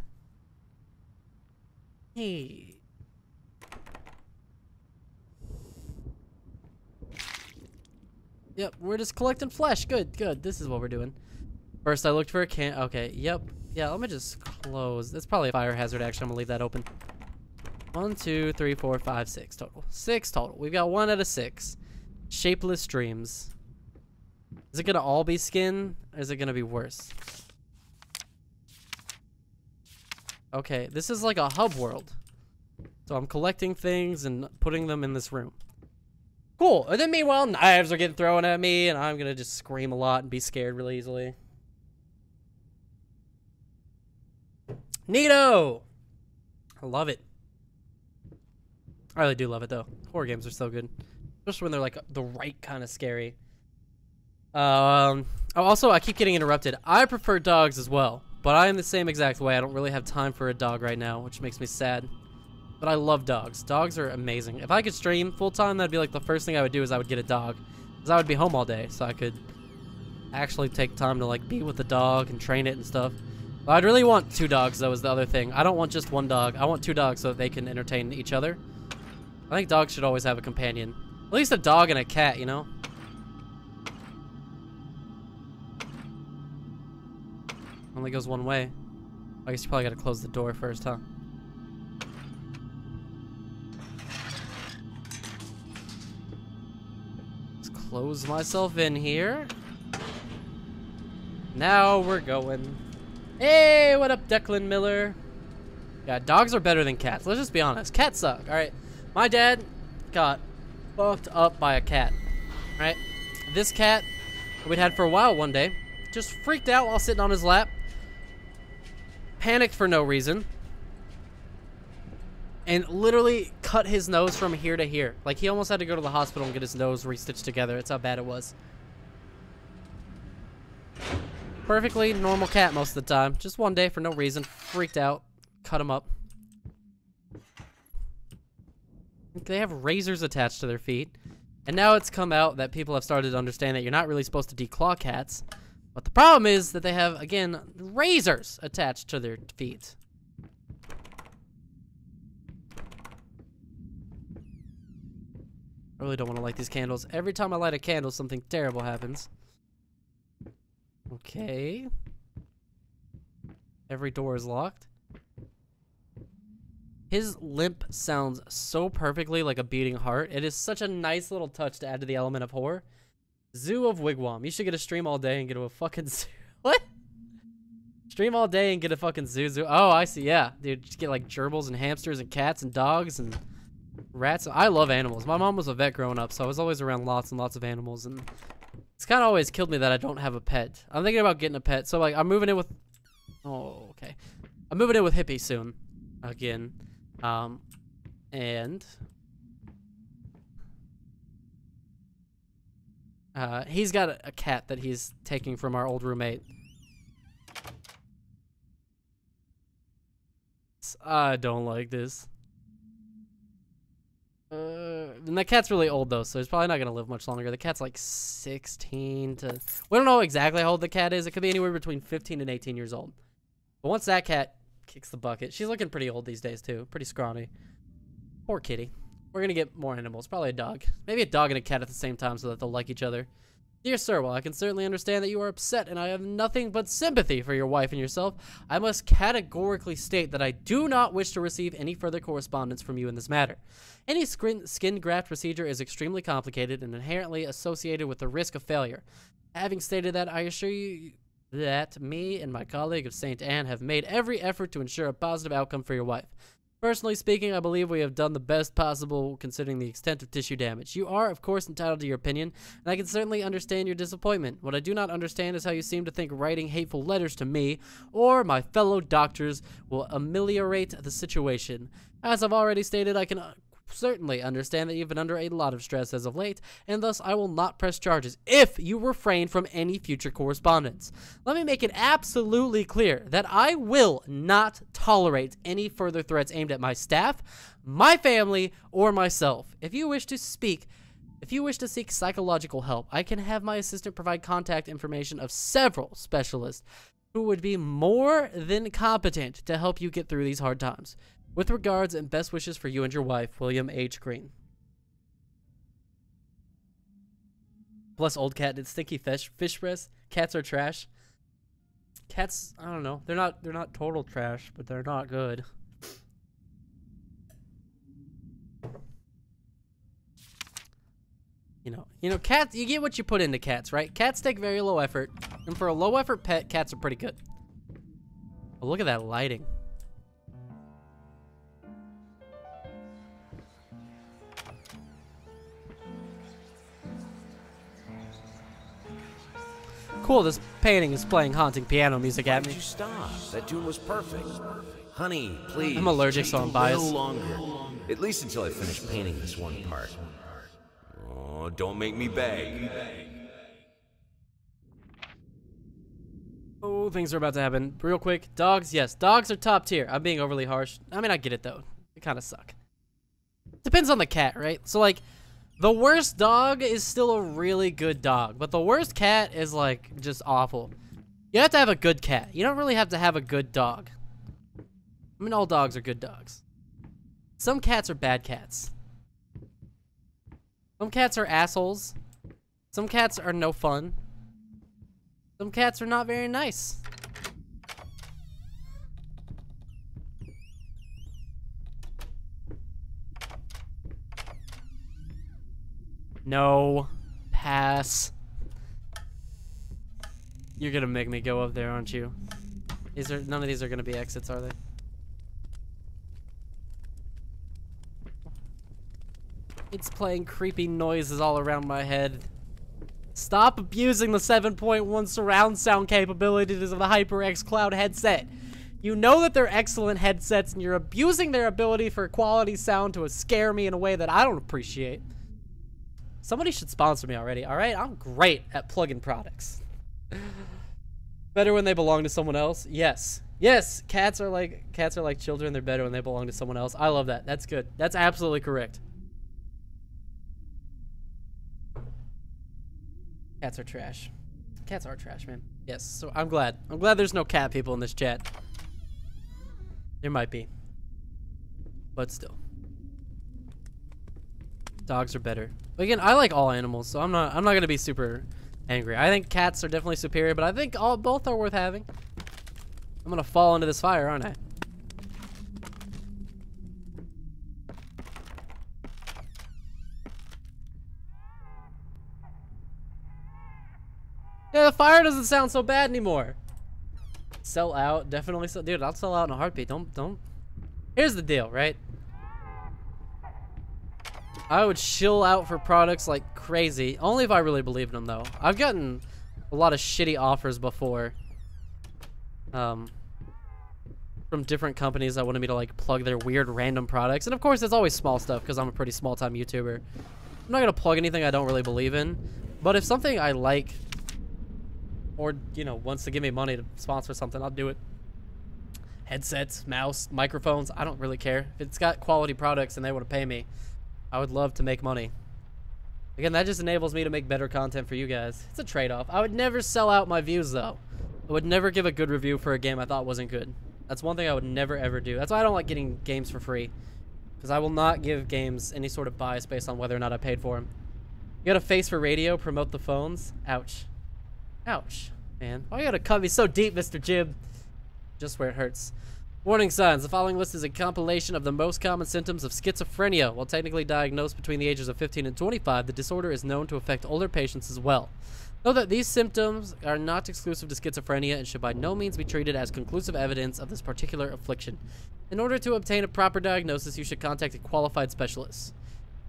Hey. Yep, we're just collecting flesh. Good, good. This is what we're doing. First, I looked for a can. Okay, yep. Yeah, let me just close. That's probably a fire hazard, actually. I'm gonna leave that open. 1, 2, 3, 4, 5, 6 total. 6 total. We've got 1 out of 6. Shapeless dreams. Is it gonna all be skin, or is it gonna be worse? Okay, this is like a hub world. So I'm collecting things and putting them in this room. Cool. And then meanwhile, knives are getting thrown at me, and I'm gonna just scream a lot and be scared really easily. Neato! I love it. I really do love it, though. Horror games are so good. Especially when they're, like, the right kind of scary. Also, I keep getting interrupted. I prefer dogs as well, but I am the same exact way. I don't really have time for a dog right now, which makes me sad. But I love dogs. Dogs are amazing. If I could stream full-time, that'd be, like, the first thing I would do is I would get a dog. Because I would be home all day, so I could actually take time to, like, be with the dog and train it and stuff. But I'd really want 2 dogs, though, is the other thing. I don't want just 1 dog. I want 2 dogs so that they can entertain each other. I think dogs should always have a companion. At least a dog and a cat, you know? Only goes one way. I guess you probably gotta close the door first, huh? Let's close myself in here. Now we're going. Hey, what up, Declan Miller? Yeah, dogs are better than cats. Let's just be honest. Cats suck, alright? My dad got fucked up by a cat, right? This cat we'd had for a while one day just freaked out while sitting on his lap, panicked for no reason, and literally cut his nose from here to here. Like, he almost had to go to the hospital and get his nose restitched together. That's how bad it was. Perfectly normal cat most of the time. Just one day for no reason, freaked out, cut him up. They have razors attached to their feet. And now it's come out that people have started to understand that you're not really supposed to declaw cats. But the problem is that they have, again, razors attached to their feet. I really don't want to light these candles. Every time I light a candle, something terrible happens. Okay. Every door is locked. His limp sounds so perfectly like a beating heart. It is such a nice little touch to add to the element of horror. Zoo of Wigwam. You should get a stream all day and get a fucking zoo. What? Stream all day and get a fucking zoo. Oh, I see. Yeah, dude. Just get like gerbils and hamsters and cats and dogs and rats. I love animals. My mom was a vet growing up, so I was always around lots and lots of animals. And it's kind of always killed me that I don't have a pet. I'm thinking about getting a pet. So like, I'm moving in with. Oh, okay. I'm moving in with Hippie soon. Again. And he's got a cat that he's taking from our old roommate. I don't like this. And the cat's really old, though, so he's probably not going to live much longer. The cat's like 16 to... We don't know exactly how old the cat is. It could be anywhere between 15 and 18 years old. But once that cat kicks the bucket... She's looking pretty old these days, too. Pretty scrawny. Poor kitty. We're going to get more animals. Probably a dog. Maybe a dog and a cat at the same time so that they'll like each other. Dear sir, while I can certainly understand that you are upset and I have nothing but sympathy for your wife and yourself, I must categorically state that I do not wish to receive any further correspondence from you in this matter. Any skin graft procedure is extremely complicated and inherently associated with the risk of failure. Having stated that, I assure you that me and my colleague of St. Anne have made every effort to ensure a positive outcome for your wife. Personally speaking, I believe we have done the best possible considering the extent of tissue damage. You are, of course, entitled to your opinion, and I can certainly understand your disappointment. What I do not understand is how you seem to think writing hateful letters to me or my fellow doctors will ameliorate the situation. As I've already stated, I can certainly understand that you've been under a lot of stress as of late, and thus I will not press charges if you refrain from any future correspondence. Let me make it absolutely clear that I will not tolerate any further threats aimed at my staff, my family, or myself. If you wish to seek psychological help, I can have my assistant provide contact information of several specialists who would be more than competent to help you get through these hard times. With regards and best wishes for you and your wife, William H. Green. Plus, old cat did stinky fish breath. Cats are trash. Cats, I don't know. They're not total trash, but they're not good. You know, cats. You get what you put into cats, right? Cats take very low effort, and for a low effort pet, cats are pretty good. Oh, look at that lighting. Cool, this painting is playing haunting piano music at Why me. did you stop? That tune was perfect. Honey, please. I'm allergic, so I'm biased. No longer. At least until I finish painting this one part. Oh, don't make me beg. Oh, things are about to happen. Real quick, dogs, yes. Dogs are top tier. I'm being overly harsh. I mean, I get it, though. They kind of suck. Depends on the cat, right? So, like, the worst dog is still a really good dog, but the worst cat is, like, just awful. You have to have a good cat. You don't really have to have a good dog. I mean, all dogs are good dogs. Some cats are bad cats. Some cats are assholes. Some cats are no fun. Some cats are not very nice. No. Pass. You're gonna make me go up there, aren't you? None of these are gonna be exits, are they? It's playing creepy noises all around my head. Stop abusing the 7.1 surround sound capabilities of the HyperX Cloud headset. You know that they're excellent headsets and you're abusing their ability for quality sound to scare me in a way that I don't appreciate. Somebody should sponsor me already, alright? I'm great at plug-in products. Better when they belong to someone else? Yes. Yes, cats are like children. They're better when they belong to someone else. I love that. That's good. That's absolutely correct. Cats are trash. Cats are trash, man. Yes, so I'm glad. I'm glad there's no cat people in this chat. There might be. But still. Dogs are better. But again, I like all animals, so I'm not gonna be super angry. I think cats are definitely superior, but I think both are worth having. I'm gonna fall into this fire, aren't I? Yeah, the fire doesn't sound so bad anymore. Sell out, definitely sell. Dude, I'll sell out in a heartbeat. Don't. Here's the deal, right? I would shill out for products like crazy. Only if I really believe in them, though. I've gotten a lot of shitty offers before. From different companies that wanted me to, like, plug their weird random products. And, of course, it's always small stuff because I'm a pretty small-time YouTuber. I'm not going to plug anything I don't really believe in. But if something I like or, you know, wants to give me money to sponsor something, I'll do it. Headsets, mouse, microphones, I don't really care. If it's got quality products and they want to pay me, I would love to make money. Again, that just enables me to make better content for you guys. It's a trade-off. I would never sell out my views, though. I would never give a good review for a game I thought wasn't good. That's one thing I would never, ever do. That's why I don't like getting games for free. Because I will not give games any sort of bias based on whether or not I paid for them. You got a face for radio, promote the phones. Ouch. Ouch, man. Why you gotta cut me so deep, Mr. Jib? Just where it hurts. Warning signs. The following list is a compilation of the most common symptoms of schizophrenia. While technically diagnosed between the ages of 15 and 25, the disorder is known to affect older patients as well. Know that these symptoms are not exclusive to schizophrenia and should by no means be treated as conclusive evidence of this particular affliction. In order to obtain a proper diagnosis, you should contact a qualified specialist.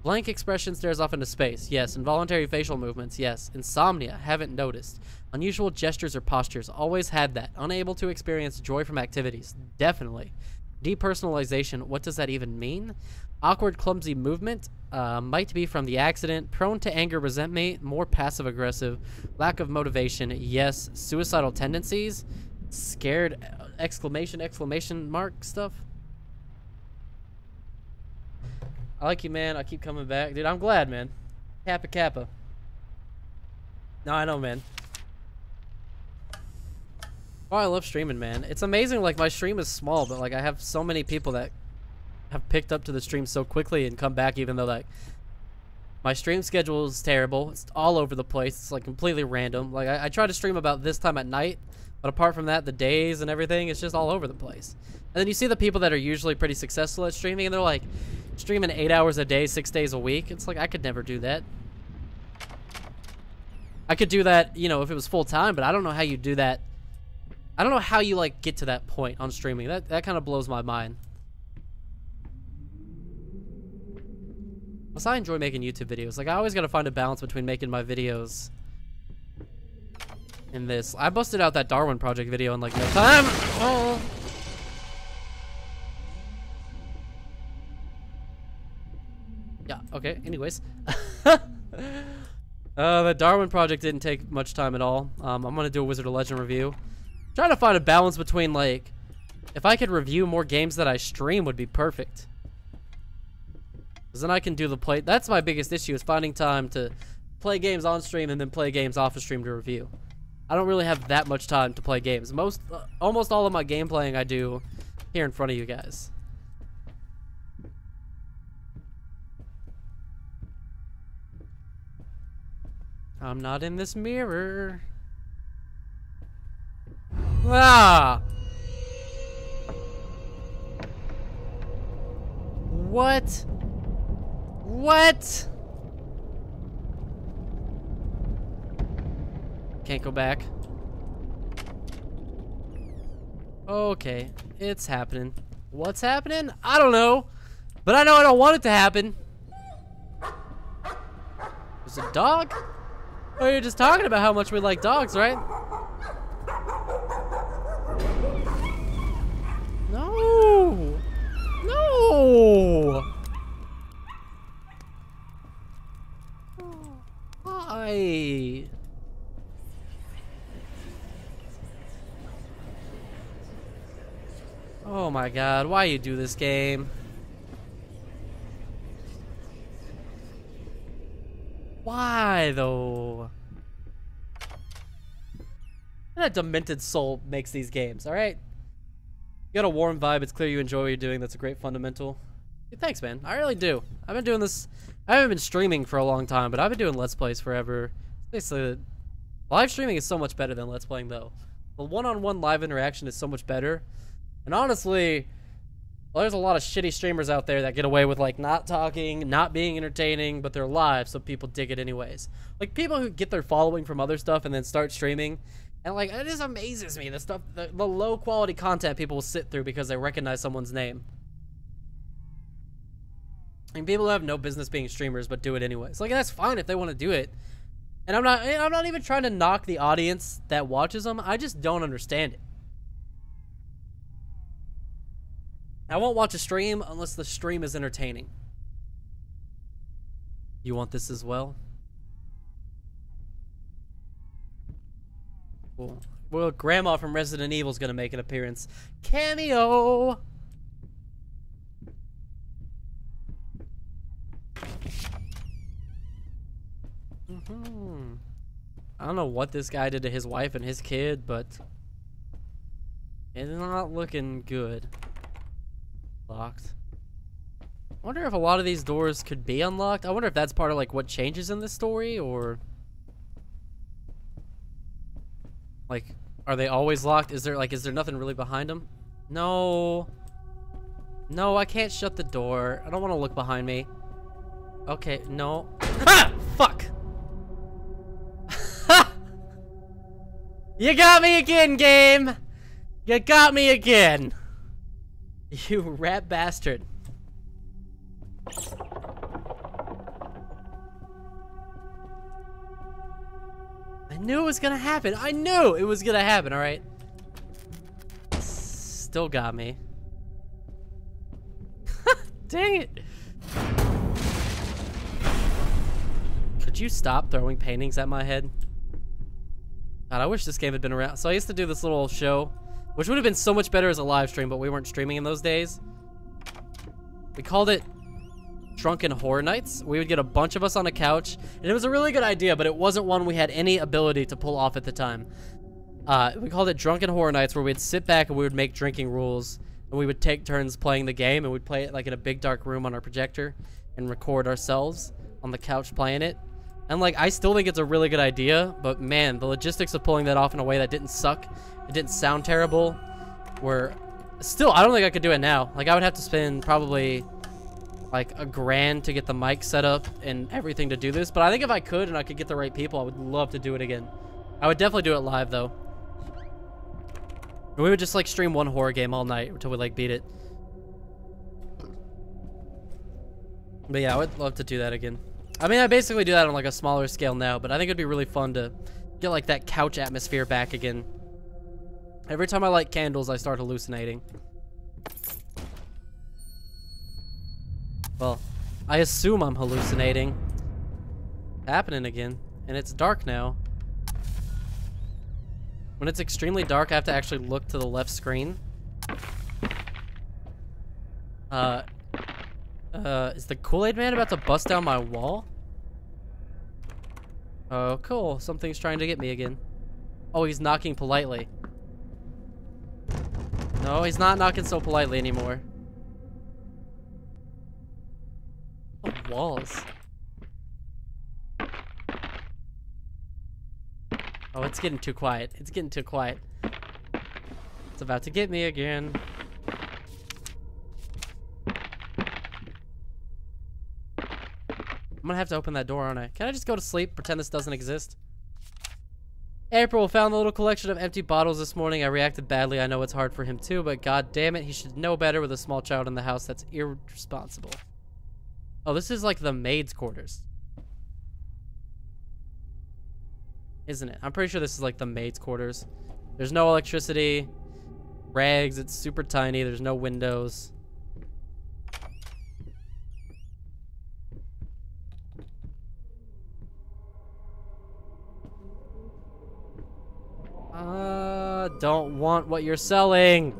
Blank expression stares off into space. Yes. Involuntary facial movements. Yes. Insomnia. Haven't noticed. Unusual gestures or postures. Always had that. Unable to experience joy from activities. Definitely. Depersonalization. What does that even mean? Awkward, clumsy movement. Might be from the accident. Prone to anger, resentment. More passive aggressive. Lack of motivation. Yes. Suicidal tendencies. Scared. Exclamation mark stuff. I like you, man. I keep coming back. Dude, I'm glad, man. Kappa Kappa. No, I know, man. Oh, I love streaming, man. It's amazing, like, my stream is small, but, like, I have so many people that have picked up to the stream so quickly and come back, even though, like, my stream schedule is terrible. It's all over the place. It's, like, completely random. Like, I try to stream about this time at night, but apart from that, the days and everything, it's just all over the place. And then you see the people that are usually pretty successful at streaming, and they're, like, streaming 8 hours a day, 6 days a week. It's like, I could never do that. I could do that, you know, if it was full time, but I don't know how you do that. I don't know how you, like, get to that point on streaming. That kind of blows my mind. Plus, I enjoy making YouTube videos. Like, I always got to find a balance between making my videos and this. I busted out that Darwin Project video in, like, no time. Oh. Yeah, okay, anyways. The Darwin Project didn't take much time at all. I'm gonna do a Wizard of Legend review. Trying to find a balance between, like, if I could review more games that I stream would be perfect. Because then I can do the play. That's my biggest issue, is finding time to play games on stream and then play games off of stream to review. I don't really have that much time to play games. Almost all of my game playing I do here in front of you guys. I'm not in this mirror. Ah! What? What? Can't go back. Okay, it's happening. What's happening? I don't know. But I know I don't want it to happen. There's a dog? Oh, you're just talking about how much we like dogs, right? No! No! Why? Oh my god, why you do this game? Why, though? That demented soul makes these games, alright? You got a warm vibe, it's clear you enjoy what you're doing, that's a great fundamental. Hey, thanks, man, I really do. I've been doing this, I haven't been streaming for a long time, but I've been doing Let's Plays forever. Basically, live streaming is so much better than Let's Playing, though. The one-on-one live interaction is so much better. And honestly, well, there's a lot of shitty streamers out there that get away with, like, not talking, not being entertaining, but they're live, so people dig it anyways. Like, people who get their following from other stuff and then start streaming, and, like, it just amazes me, the stuff, the low-quality content people will sit through because they recognize someone's name. And people who have no business being streamers but do it anyways. Like, that's fine if they want to do it. And I'm not even trying to knock the audience that watches them, I just don't understand it. I won't watch a stream unless the stream is entertaining. You want this as well? Cool. Well, Grandma from Resident Evil is going to make an appearance. Cameo! I don't know what this guy did to his wife and his kid, but it's not looking good. Locked. I wonder if a lot of these doors could be unlocked. I wonder if that's part of like what changes in this story, or like, are they always locked? Is there nothing really behind them? No. No, I can't shut the door. I don't want to look behind me. Okay, no. Ah! Fuck! You got me again, game! You got me again! You rat bastard. I knew it was gonna happen. I knew it was gonna happen, alright? Still got me. Dang it! Could you stop throwing paintings at my head? God, I wish this game had been around. So I used to do this little show, which would have been so much better as a live stream, but we weren't streaming in those days. We called it Drunken Horror Nights. We would get a bunch of us on a couch, and it was a really good idea, but it wasn't one we had any ability to pull off at the time. We called it Drunken Horror Nights, where we'd sit back and we would make drinking rules, and we would take turns playing the game, and we'd play it like in a big dark room on our projector and record ourselves on the couch playing it. And like, I still think it's a really good idea, but man, the logistics of pulling that off in a way that didn't suck, it didn't sound terrible, were still, I don't think I could do it now. Like, I would have to spend probably like $1,000 to get the mic set up and everything to do this, but I think if I could and I could get the right people, I would love to do it again. I would definitely do it live though. We would just like stream one horror game all night until we like beat it. But yeah, I would love to do that again. I mean, I basically do that on like a smaller scale now, but I think it'd be really fun to get like that couch atmosphere back again. Every time I light candles, I start hallucinating. Well, I assume I'm hallucinating. It's happening again, and it's dark now. When it's extremely dark, I have to actually look to the left screen. Is the Kool-Aid Man about to bust down my wall? Oh, cool. Something's trying to get me again. Oh, he's knocking politely. No, he's not knocking so politely anymore. Oh, walls. Oh, it's getting too quiet. It's getting too quiet. It's about to get me again. I'm gonna have to open that door, aren't I? Can I just go to sleep, pretend this doesn't exist? April found the little collection of empty bottles this morning. I reacted badly. I know it's hard for him too, but god damn it, he should know better with a small child in the house. That's irresponsible. Oh, this is like the maid's quarters. Isn't it? I'm pretty sure this is like the maid's quarters. There's no electricity. Rags, it's super tiny. There's no windows. Don't want what you're selling.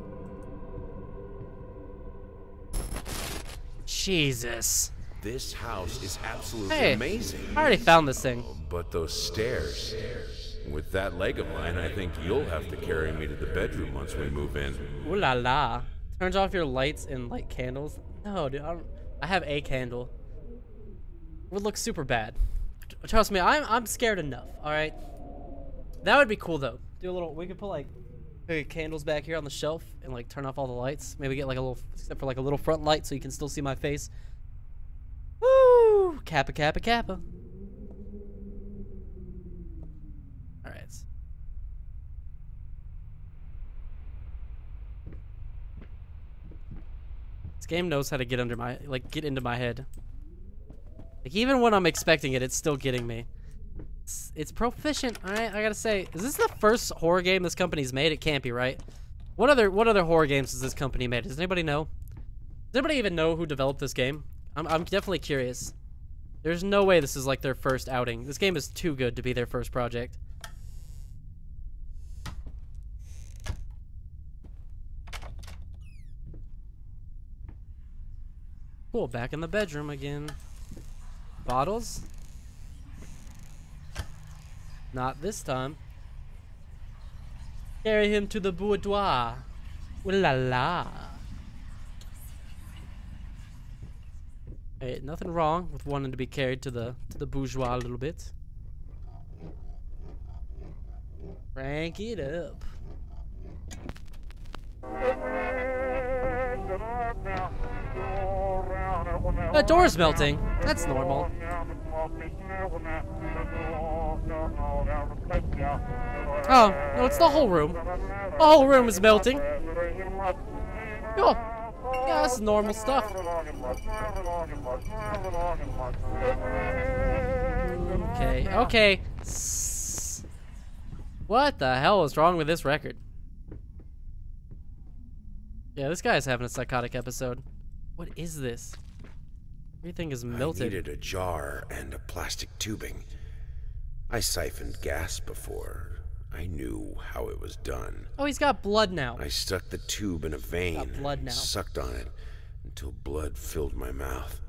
Jesus. This house is absolutely amazing. I already found this thing. But those stairs. With that leg of mine, I think you'll have to carry me to the bedroom once we move in. Ooh la la. Turns off your lights and light candles. No, dude, I have a candle. It would look super bad. Trust me, I'm scared enough, alright? That would be cool though. Do a little, we could put like candles back here on the shelf and like turn off all the lights. Maybe get like a little, except for like a little front light so you can still see my face. Woo! Kappa, kappa, kappa. Alright. This game knows how to get under my, like, get into my head. Like, even when I'm expecting it, it's still getting me. It's proficient, alright? I gotta say, is this the first horror game this company's made? It can't be, right? What other horror games has this company made? Does anybody know? Does anybody even know who developed this game? I'm definitely curious. There's no way this is like their first outing. This game is too good to be their first project. Cool, back in the bedroom again. Bottles? Not this time. Carry him to the boudoir. Ooh la la. Hey, nothing wrong with wanting to be carried to the bourgeois a little bit. Crank it up. The door's melting. That's normal. Oh, no, it's the whole room. The whole room is melting. Oh, yeah, that's normal stuff. Okay, okay. What the hell is wrong with this record? Yeah, this guy's having a psychotic episode. What is this? Everything is melted. I needed a jar and a plastic tubing. I siphoned gas before. I knew how it was done. Oh, he's got blood now. I stuck the tube in a vein blood now. and sucked on it until blood filled my mouth.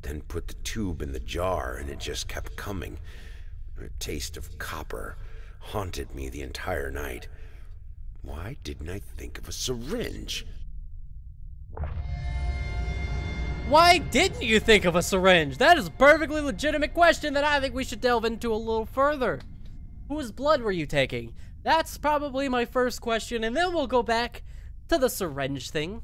Then put the tube in the jar and it just kept coming. A taste of copper haunted me the entire night. Why didn't I think of a syringe? Why didn't you think of a syringe? That is a perfectly legitimate question that I think we should delve into a little further. Whose blood were you taking? That's probably my first question, and then we'll go back to the syringe thing.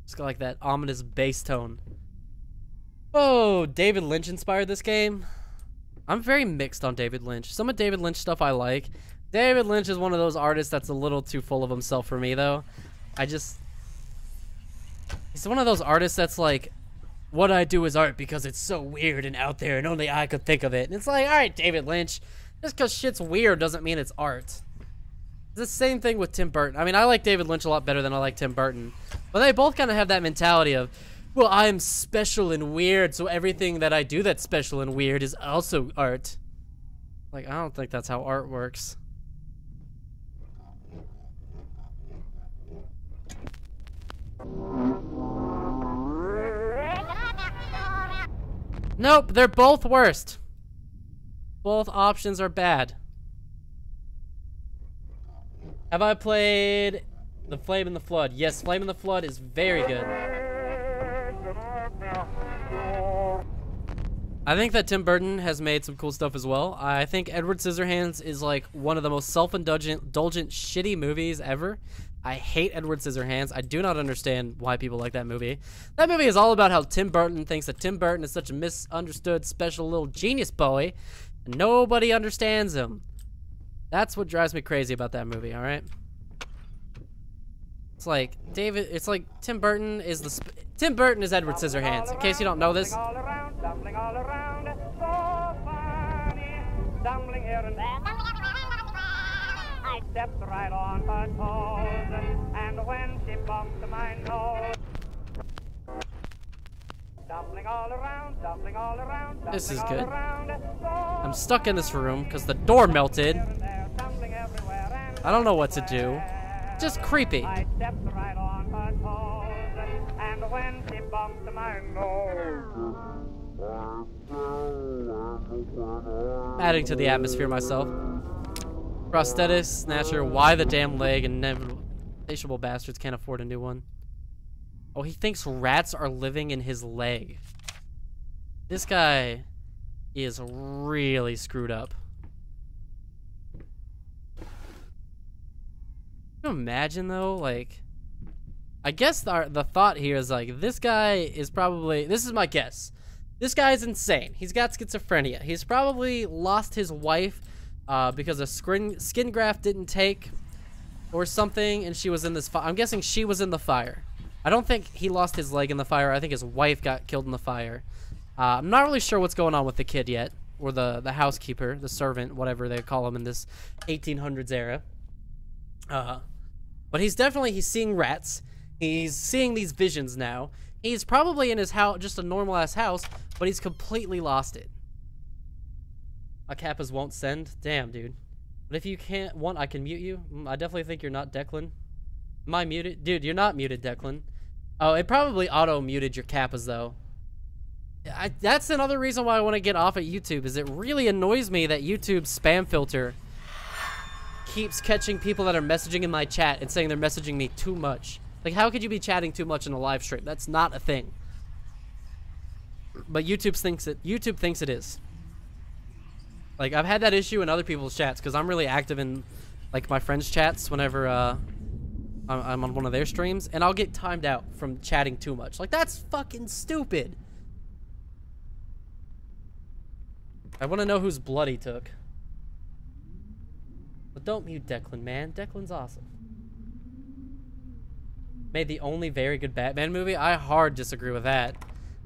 Just got like that ominous bass tone. Oh, David Lynch inspired this game. I'm very mixed on David Lynch. Some of David Lynch stuff I like. David Lynch is one of those artists that's a little too full of himself for me, though. He's one of those artists that's like, what I do is art because it's so weird and out there and only I could think of it. And it's like, all right, David Lynch, just because shit's weird doesn't mean it's art. It's the same thing with Tim Burton. I mean, I like David Lynch a lot better than I like Tim Burton. But they both kind of have that mentality of, well, I'm special and weird, so everything that I do that's special and weird is also art. Like, I don't think that's how art works. Nope, they're both worst. Both options are bad. Have I played The Flame in the Flood? Yes, Flame in the Flood is very good. I think that Tim Burton has made some cool stuff as well. I think Edward Scissorhands is like one of the most self-indulgent, shitty movies ever. I hate Edward Scissorhands. I do not understand why people like that movie. That movie is all about how Tim Burton thinks that Tim Burton is such a misunderstood, special little genius boy, and nobody understands him. That's what drives me crazy about that movie, all right? It's like Tim Burton is Tim Burton is Edward Scissorhands. In case you don't know this. Stumbling all around, so funny, stumbling here and there. I stepped right on her toes, and when she bumped my nose, stumbling all around, stumbling all around. This is good. I'm stuck in this room because the door melted. I don't know what to do. Just creepy. I stepped right on her toes, and when she bumped my nose. Adding to the atmosphere myself. Prosthetics, snatcher, why the damn leg, and insatiable bastards can't afford a new one. Oh, he thinks rats are living in his leg. This guy is really screwed up. Can you imagine though, like, I guess the thought here is like, this guy is probably, this is my guess. This guy is insane. He's got schizophrenia. He's probably lost his wife because a skin graft didn't take or something, and she was in this fire. I'm guessing she was in the fire. I don't think he lost his leg in the fire. I think his wife got killed in the fire. I'm not really sure what's going on with the kid yet, or the housekeeper, the servant, whatever they call him in this 1800s era. But he's seeing rats. He's seeing these visions now. He's probably in his house, just a normal ass house, but he's completely lost it. Kappas won't send? Damn, dude. But if you can't, I can mute you. I definitely think you're not Declan. Am I muted? Dude, you're not muted, Declan. Oh, it probably auto-muted your Kappas, though. That's another reason why I want to get off of YouTube, is it really annoys me that YouTube's spam filter keeps catching people that are messaging in my chat and saying they're messaging me too much. Like, how could you be chatting too much in a live stream? That's not a thing. But YouTube thinks it is. Like, I've had that issue in other people's chats because I'm really active in, like, my friends' chats whenever I'm on one of their streams, and I'll get timed out from chatting too much. Like, that's fucking stupid. I want to know whose blood he took. But don't mute Declan, man. Declan's awesome. Made the only very good Batman movie? I hard disagree with that.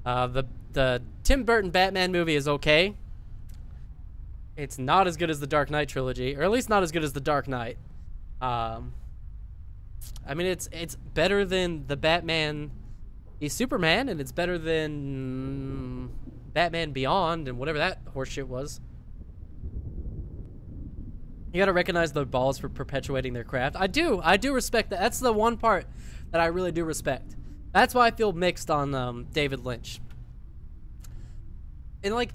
The Tim Burton Batman movie is okay. It's not as good as the Dark Knight trilogy, or at least not as good as the Dark Knight. I mean, it's better than the Batman v Superman, and it's better than Batman Beyond and whatever that horseshit was. You gotta recognize the balls for perpetuating their craft. I do respect that. That's the one part that I really do respect. That's why I feel mixed on David Lynch. And like,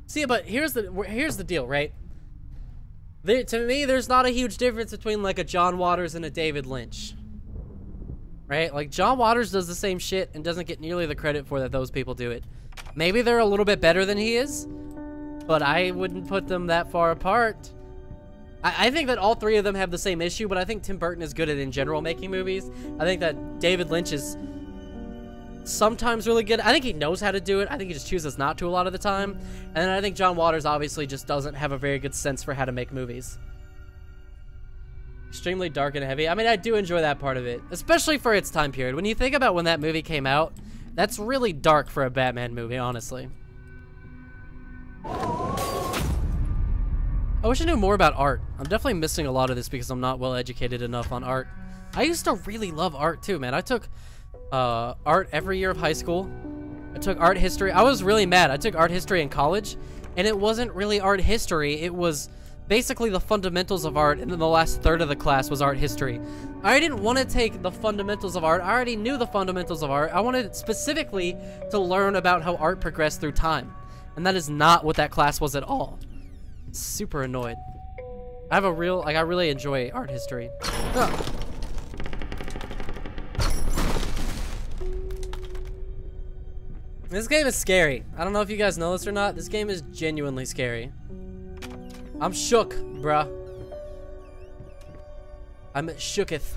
see, but here's the deal, right? To me, there's not a huge difference between like a John Waters and a David Lynch. Right? Like, John Waters does the same shit and doesn't get nearly the credit for that those people do it. Maybe they're a little bit better than he is, but I wouldn't put them that far apart. I think that all three of them have the same issue, but I think Tim Burton is good at, in general, making movies. I think that David Lynch is sometimes really good. I think he knows how to do it. I think he just chooses not to a lot of the time. And then I think John Waters obviously just doesn't have a very good sense for how to make movies. Extremely dark and heavy. I mean, I do enjoy that part of it, especially for its time period. When you think about when that movie came out, that's really dark for a Batman movie, honestly. I wish I knew more about art. I'm definitely missing a lot of this because I'm not well educated enough on art. I used to really love art too, man. I took art every year of high school. I took art history. I was really mad. I took art history in college, and it wasn't really art history. It was basically the fundamentals of art, and then the last third of the class was art history. I didn't want to take the fundamentals of art. I already knew the fundamentals of art. I wanted specifically to learn about how art progressed through time, and that is not what that class was at all. Super annoyed. I really enjoy art history. Ugh. This game is scary. I don't know if you guys know this or not. This game is genuinely scary. I'm shook, bruh. I'm shooketh.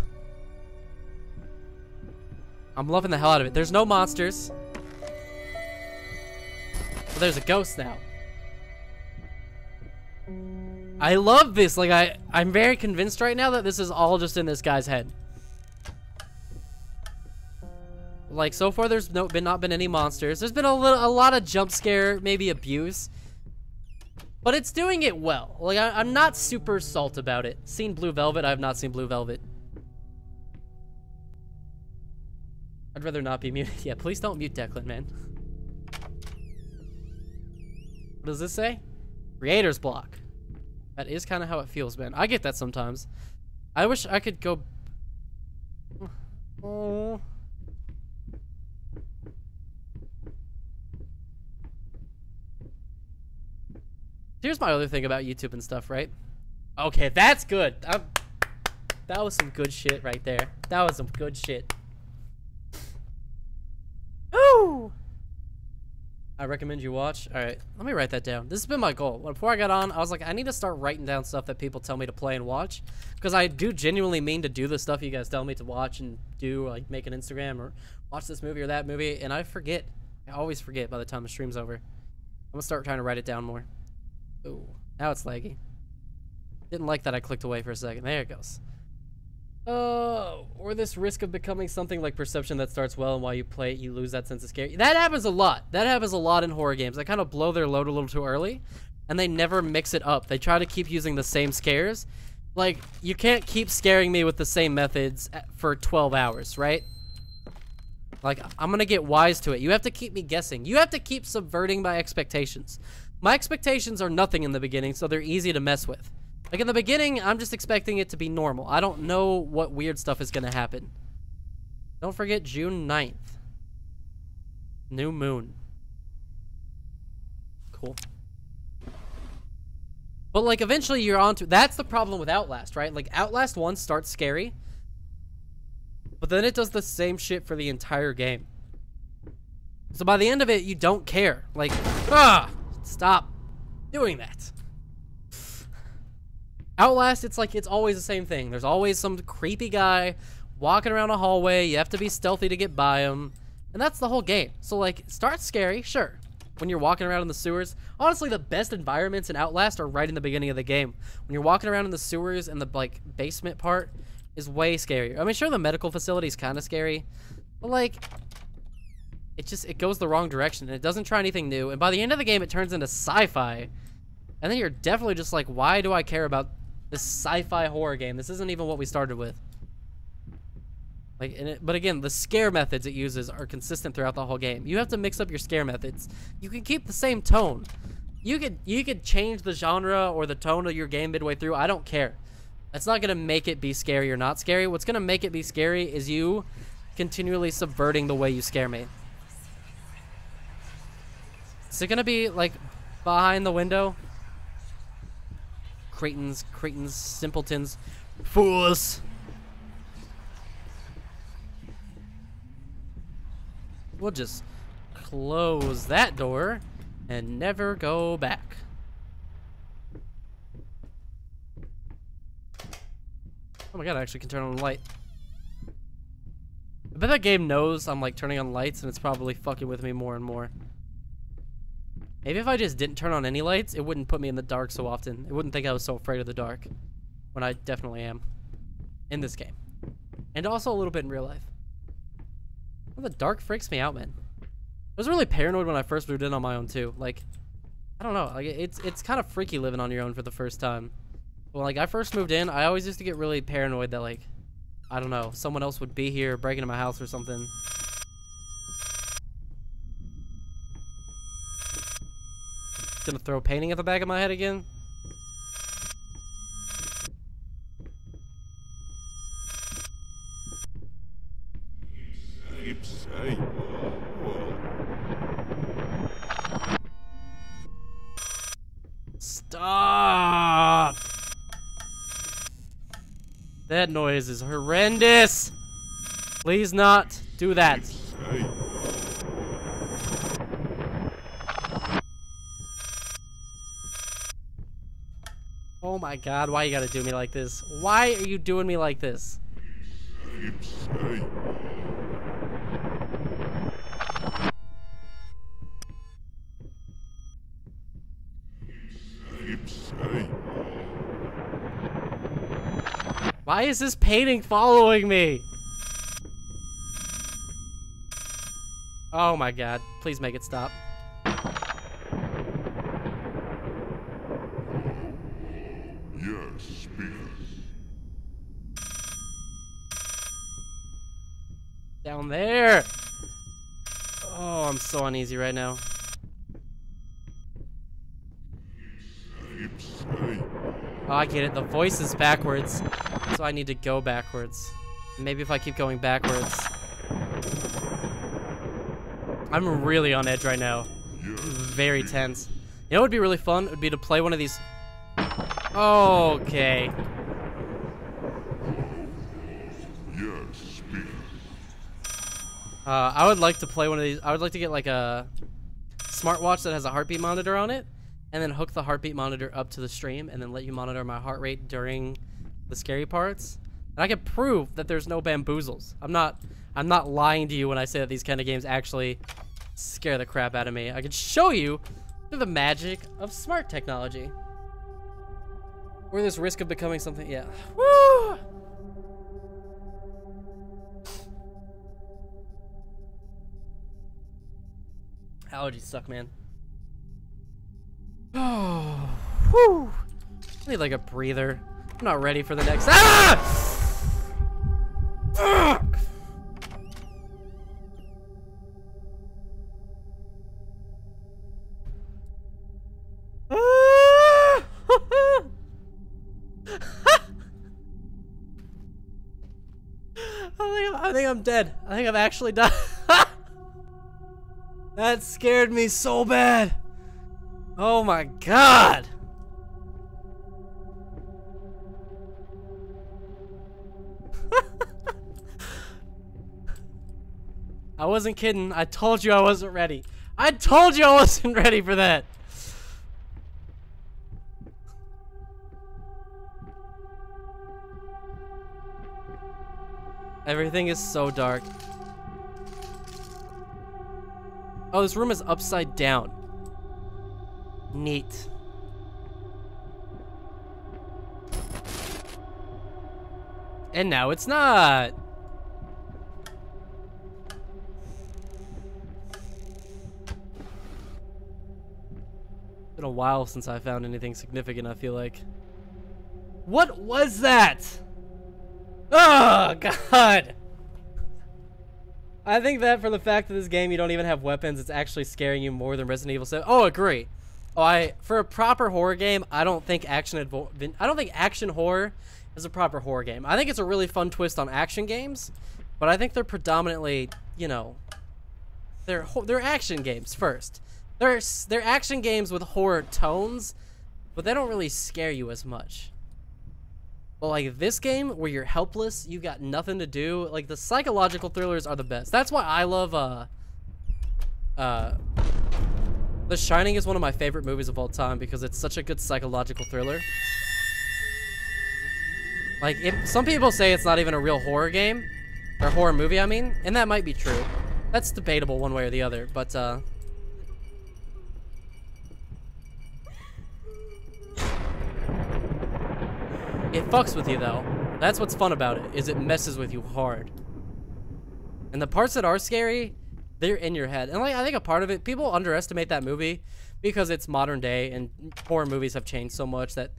I'm loving the hell out of it. There's no monsters. But there's a ghost now. I love this. Like, I'm very convinced right now that this is all just in this guy's head. Like, so far there's not been any monsters. There's been a lot of jump scare, maybe abuse. But it's doing it well. Like, I'm not super salt about it. Seen Blue Velvet? I have not seen Blue Velvet. I'd rather not be muted. Yeah, please don't mute Declan, man. What does this say? Creator's block. That is kind of how it feels, man. I get that sometimes. I wish I could go... Oh... Here's my other thing about YouTube and stuff, right? Okay, that's good. That was some good shit right there. That was some good shit. Ooh! I recommend you watch. All right, let me write that down. This has been my goal. Before I got on, I was like, I need to start writing down stuff that people tell me to play and watch, because I do genuinely mean to do the stuff you guys tell me to watch and do, like make an Instagram or watch this movie or that movie, and I forget. I always forget by the time the stream's over. I'm gonna start trying to write it down more. Ooh, now it's laggy. Didn't like that I clicked away for a second. There it goes. Oh, or this risk of becoming something like Perception that starts well, and while you play it, you lose that sense of scare. That happens a lot. That happens a lot in horror games. They kind of blow their load a little too early, and they never mix it up. They try to keep using the same scares. Like, you can't keep scaring me with the same methods for 12 hours, right? Like, I'm gonna get wise to it. You have to keep me guessing. You have to keep subverting my expectations. My expectations are nothing in the beginning, so they're easy to mess with. Like, in the beginning, I'm just expecting it to be normal. I don't know what weird stuff is going to happen. Don't forget June 9th. New moon. cool. But like eventually you're onto, that's the problem with Outlast, right? Like Outlast 1 starts scary, but then it does the same shit for the entire game. So by the end of it, you don't care. Like, stop doing that. Outlast, it's like, it's always the same thing. There's always some creepy guy walking around a hallway. You have to be stealthy to get by him. And that's the whole game. So like, it starts scary, sure. When you're walking around in the sewers. Honestly, the best environments in Outlast are right in the beginning of the game. When you're walking around in the sewers and the like basement part is way scarier. I mean, sure, the medical facility is kind of scary, but like, it goes the wrong direction and it doesn't try anything new. And by the end of the game, it turns into sci-fi. And then you're definitely just like, why do I care about this sci-fi horror game? This isn't even what we started with. Like, but again, the scare methods it uses are consistent throughout the whole game. You have to mix up your scare methods. You can keep the same tone. You could change the genre or the tone of your game midway through. I don't care. That's not gonna make it be scary or not scary. What's gonna make it be scary is you continually subverting the way you scare me. Is it gonna be like behind the window? Cretins, simpletons, fools. We'll just close that door and never go back. Oh my god, I actually can turn on the light. I bet that game knows I'm like turning on lights and it's probably fucking with me more and more. Maybe if I just didn't turn on any lights, it wouldn't put me in the dark so often. It wouldn't think I was so afraid of the dark. When I definitely am. In this game. And also a little bit in real life. Well, the dark freaks me out, man. I was really paranoid when I first moved in on my own too. Like, I don't know. Like, it's kind of freaky living on your own for the first time. When like I first moved in, I always used to get really paranoid that like, I don't know, someone else would be here breaking into my house or something. Gonna throw a painting at the back of my head again. Stop! That noise is horrendous. Please not do that. Oh my god, why you gotta do me like this? Why are you doing me like this? Why is this painting following me? Oh my god, please make it stop. Yes, speak. Down there. Oh, I'm so uneasy right now. Oh, I get it. The voice is backwards, so I need to go backwards. Maybe if I keep going backwards. I'm really on edge right now. Very tense. You know what would be really fun? It would be to play one of these. Okay. Yes, speak. I would like to play one of these. I would like to get like a smartwatch that has a heartbeat monitor on it, and then hook the heartbeat monitor up to the stream, and then let you monitor my heart rate during the scary parts. And I can prove that there's no bamboozles. I'm not lying to you when I say that these kind of games actually scare the crap out of me. I can show you through the magic of smart technology. Or this risk of becoming something, yeah. Woo! Allergies suck, man. Oh, whew. I need like a breather. I'm not ready for the next. Ah! Fuck! Ah! I think I'm dead. I think I've actually died. That scared me so bad. Oh my god! I wasn't kidding. I told you I wasn't ready. I told you I wasn't ready for that. Everything is so dark. Oh, this room is upside down. Neat. And now it's not. It's been a while since I found anything significant, I feel like. What was that? Oh, God. I think that for the fact that this game you don't even have weapons, it's actually scaring you more than Resident Evil 7. Oh, agree. Oh, for a proper horror game, I don't think action horror is a proper horror game. I think it's a really fun twist on action games, but I think they're predominantly, you know, they're action games first. They're action games with horror tones, but they don't really scare you as much. But like this game where you're helpless, you got nothing to do, like the psychological thrillers are the best. That's why I love The Shining is one of my favorite movies of all time because it's such a good psychological thriller. Like, some people say it's not even a real horror game, or horror movie, I mean, and that might be true. That's debatable one way or the other, but it fucks with you though. That's what's fun about it, is it messes with you hard. And the parts that are scary, they're in your head. And like, I think a part of it, people underestimate that movie because it's modern day and horror movies have changed so much that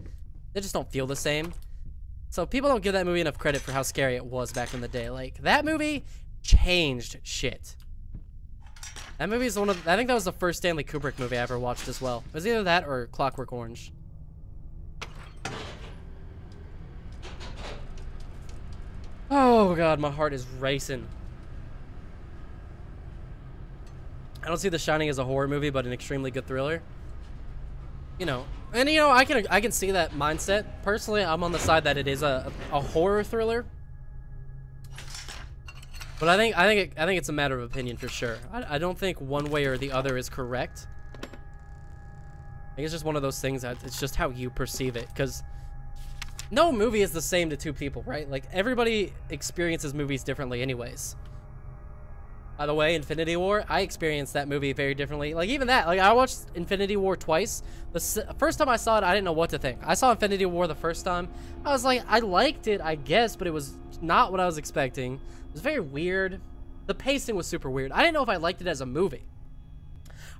they just don't feel the same. So people don't give that movie enough credit for how scary it was back in the day. Like, that movie changed shit. That movie is I think that was the first Stanley Kubrick movie I ever watched as well. It was either that or Clockwork Orange. Oh god, my heart is racing. I don't see The Shining as a horror movie, but an extremely good thriller. You know, and you know, I can see that mindset. Personally, I'm on the side that it is a horror thriller. But I think it's a matter of opinion for sure. I don't think one way or the other is correct. I think it's just one of those things that it's just how you perceive it, because no movie is the same to two people, right? Like, everybody experiences movies differently anyways. By the way, Infinity War, I experienced that movie very differently. Like, even that, like, I watched Infinity War twice. The first time I saw it, I didn't know what to think. I saw Infinity War the first time. I was like, I liked it, I guess, but it was not what I was expecting. It was very weird. The pacing was super weird. I didn't know if I liked it as a movie.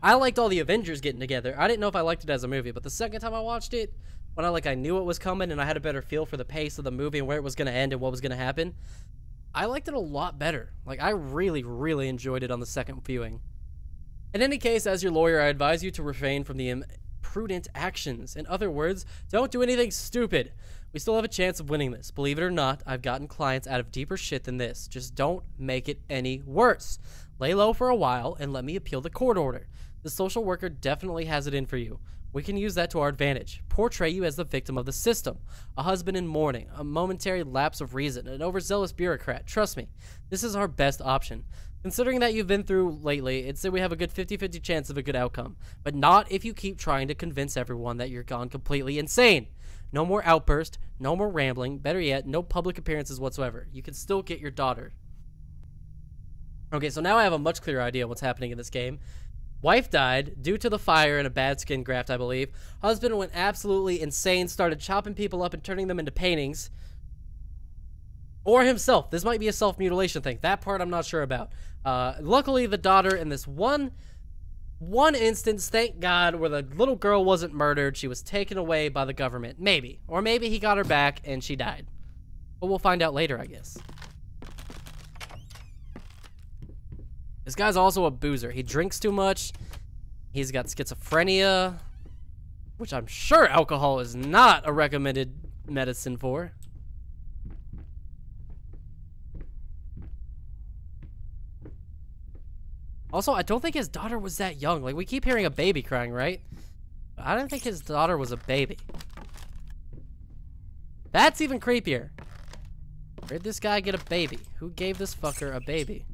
I liked all the Avengers getting together. I didn't know if I liked it as a movie, but the second time I watched it, when I knew what was coming and I had a better feel for the pace of the movie and where it was going to end and what was going to happen, I liked it a lot better. Like, I really, really enjoyed it on the second viewing. In any case, as your lawyer, I advise you to refrain from the imprudent actions. In other words, don't do anything stupid. We still have a chance of winning this. Believe it or not, I've gotten clients out of deeper shit than this. Just don't make it any worse. Lay low for a while and let me appeal the court order. The social worker definitely has it in for you. We can use that to our advantage. Portray you as the victim of the system, a husband in mourning, a momentary lapse of reason, an overzealous bureaucrat. Trust me, this is our best option. Considering that you've been through lately, I'd say we have a good 50-50 chance of a good outcome, but not if you keep trying to convince everyone that you're gone completely insane. No more outburst, no more rambling, better yet, no public appearances whatsoever. You can still get your daughter. Okay, so now I have a much clearer idea of what's happening in this game. Wife died due to the fire and a bad skin graft, I believe. Husband went absolutely insane, started chopping people up and turning them into paintings. Or himself. This might be a self-mutilation thing. That part I'm not sure about. Luckily, the daughter in this one instance, thank God, where the little girl wasn't murdered. She was taken away by the government. Maybe. Or maybe he got her back and she died. But we'll find out later, I guess. This guy's also a boozer. He drinks too much. He's got schizophrenia, which I'm sure alcohol is not a recommended medicine for. Also, I don't think his daughter was that young. Like, we keep hearing a baby crying, right? I didn't think his daughter was a baby. That's even creepier. Where'd this guy get a baby? Who gave this fucker a baby?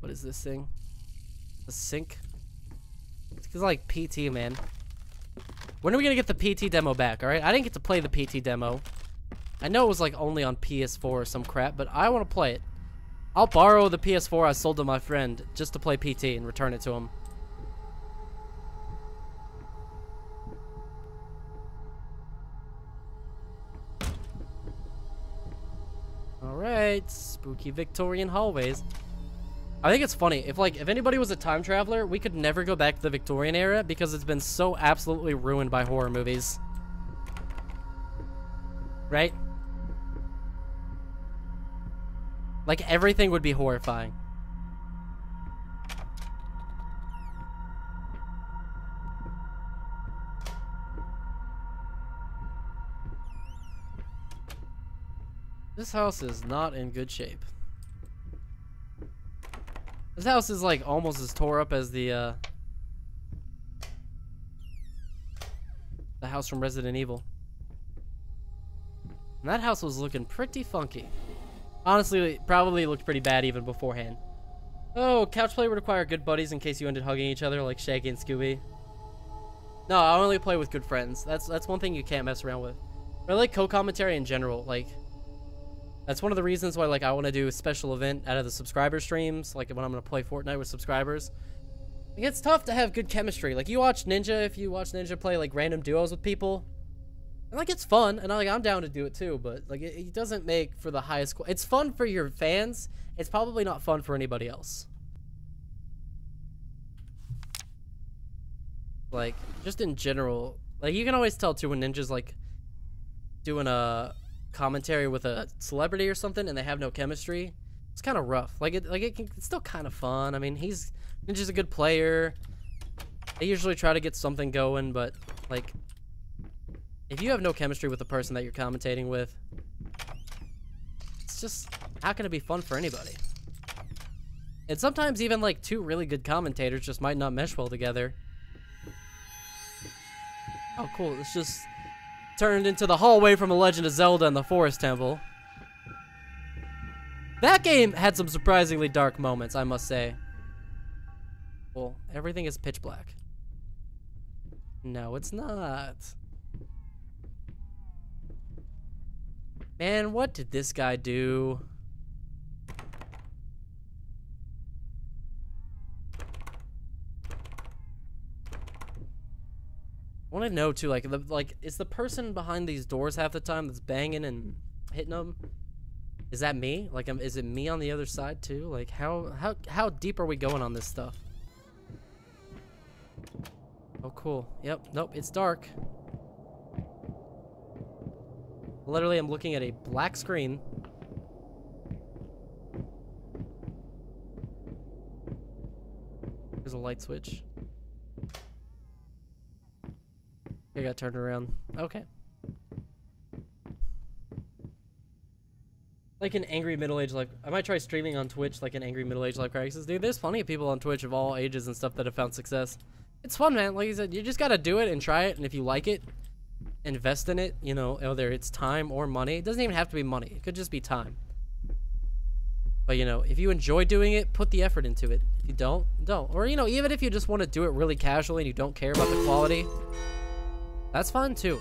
What is this thing? A sink? It's like PT, man. When are we gonna get the PT demo back, alright? I didn't get to play the PT demo. I know it was like only on PS4 or some crap, but I want to play it. I'll borrow the PS4 I sold to my friend just to play PT and return it to him. Alright, spooky Victorian hallways. I think it's funny, if anybody was a time traveler, we could never go back to the Victorian era because it's been so absolutely ruined by horror movies. Right? Like, everything would be horrifying. This house is not in good shape. This house is like almost as tore up as the house from Resident Evil. And that house was looking pretty funky. Honestly, it probably looked pretty bad even beforehand. Oh, couch play would require good buddies in case you ended hugging each other like Shaggy and Scooby. No, I only play with good friends. That's one thing you can't mess around with. But I like co-commentary in general. Like, that's one of the reasons why, like, I want to do a special event out of the subscriber streams, like when I'm going to play Fortnite with subscribers. Like, it's tough to have good chemistry. Like, you watch Ninja, if you watch Ninja play, like, random duos with people. And, like, it's fun, and, like, I'm down to do it, too, but, like, it doesn't make for the highest... It's fun for your fans. It's probably not fun for anybody else. Like, just in general, like, you can always tell, too, when Ninja's, like, doing a commentary with a celebrity or something and they have no chemistry. It's kind of rough. It's still kind of fun. I mean, Ninja's a good player. They usually try to get something going, but like, if you have no chemistry with the person that you're commentating with, it's just not gonna be fun for anybody. And sometimes even like two really good commentators just might not mesh well together. Oh, cool. It's just turned into the hallway from The Legend of Zelda and the Forest Temple. That game had some surprisingly dark moments, I must say. Well, everything is pitch black. No, it's not. Man, what did this guy do? I want to know too, like, is the person behind these doors half the time that's banging and hitting them? Is that me? Like, is it me on the other side too? Like, how deep are we going on this stuff? Oh, cool. Yep. Nope. It's dark. Literally, I'm looking at a black screen. There's a light switch. I got turned around. Okay. Like an angry middle-aged life. I might try streaming on Twitch like an angry middle-aged life crisis. Dude, there's plenty of people on Twitch of all ages and stuff that have found success. It's fun, man. Like I said, you just gotta do it and try it. And if you like it, invest in it. You know, whether it's time or money. It doesn't even have to be money. It could just be time. But, you know, if you enjoy doing it, put the effort into it. If you don't, don't. Or, you know, even if you just want to do it really casually and you don't care about the quality, that's fine too.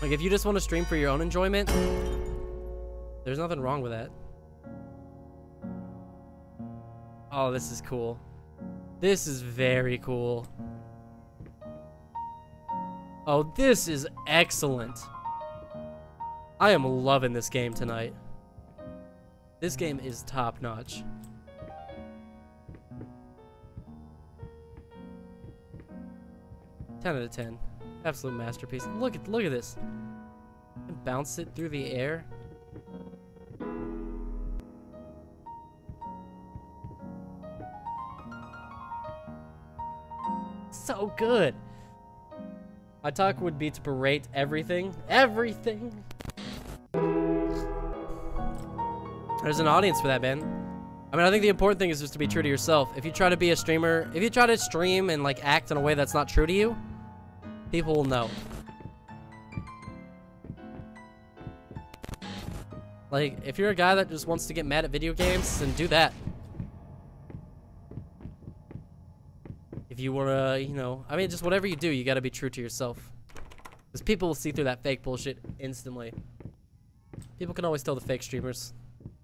Like, if you just want to stream for your own enjoyment, there's nothing wrong with that. Oh, this is cool. This is very cool. Oh, this is excellent. I am loving this game tonight. This game is top notch. 10 out of 10. Absolute masterpiece. Look at this. And bounce it through the air. So good. My talk would be to berate everything. Everything. There's an audience for that, man. I mean, I think the important thing is just to be true to yourself. If you try to be a streamer, if you try to stream and like act in a way that's not true to you, people will know. Like, if you're a guy that just wants to get mad at video games, then do that. If you wanna, you know, I mean, just whatever you do, you gotta be true to yourself. Because people will see through that fake bullshit instantly. People can always tell the fake streamers.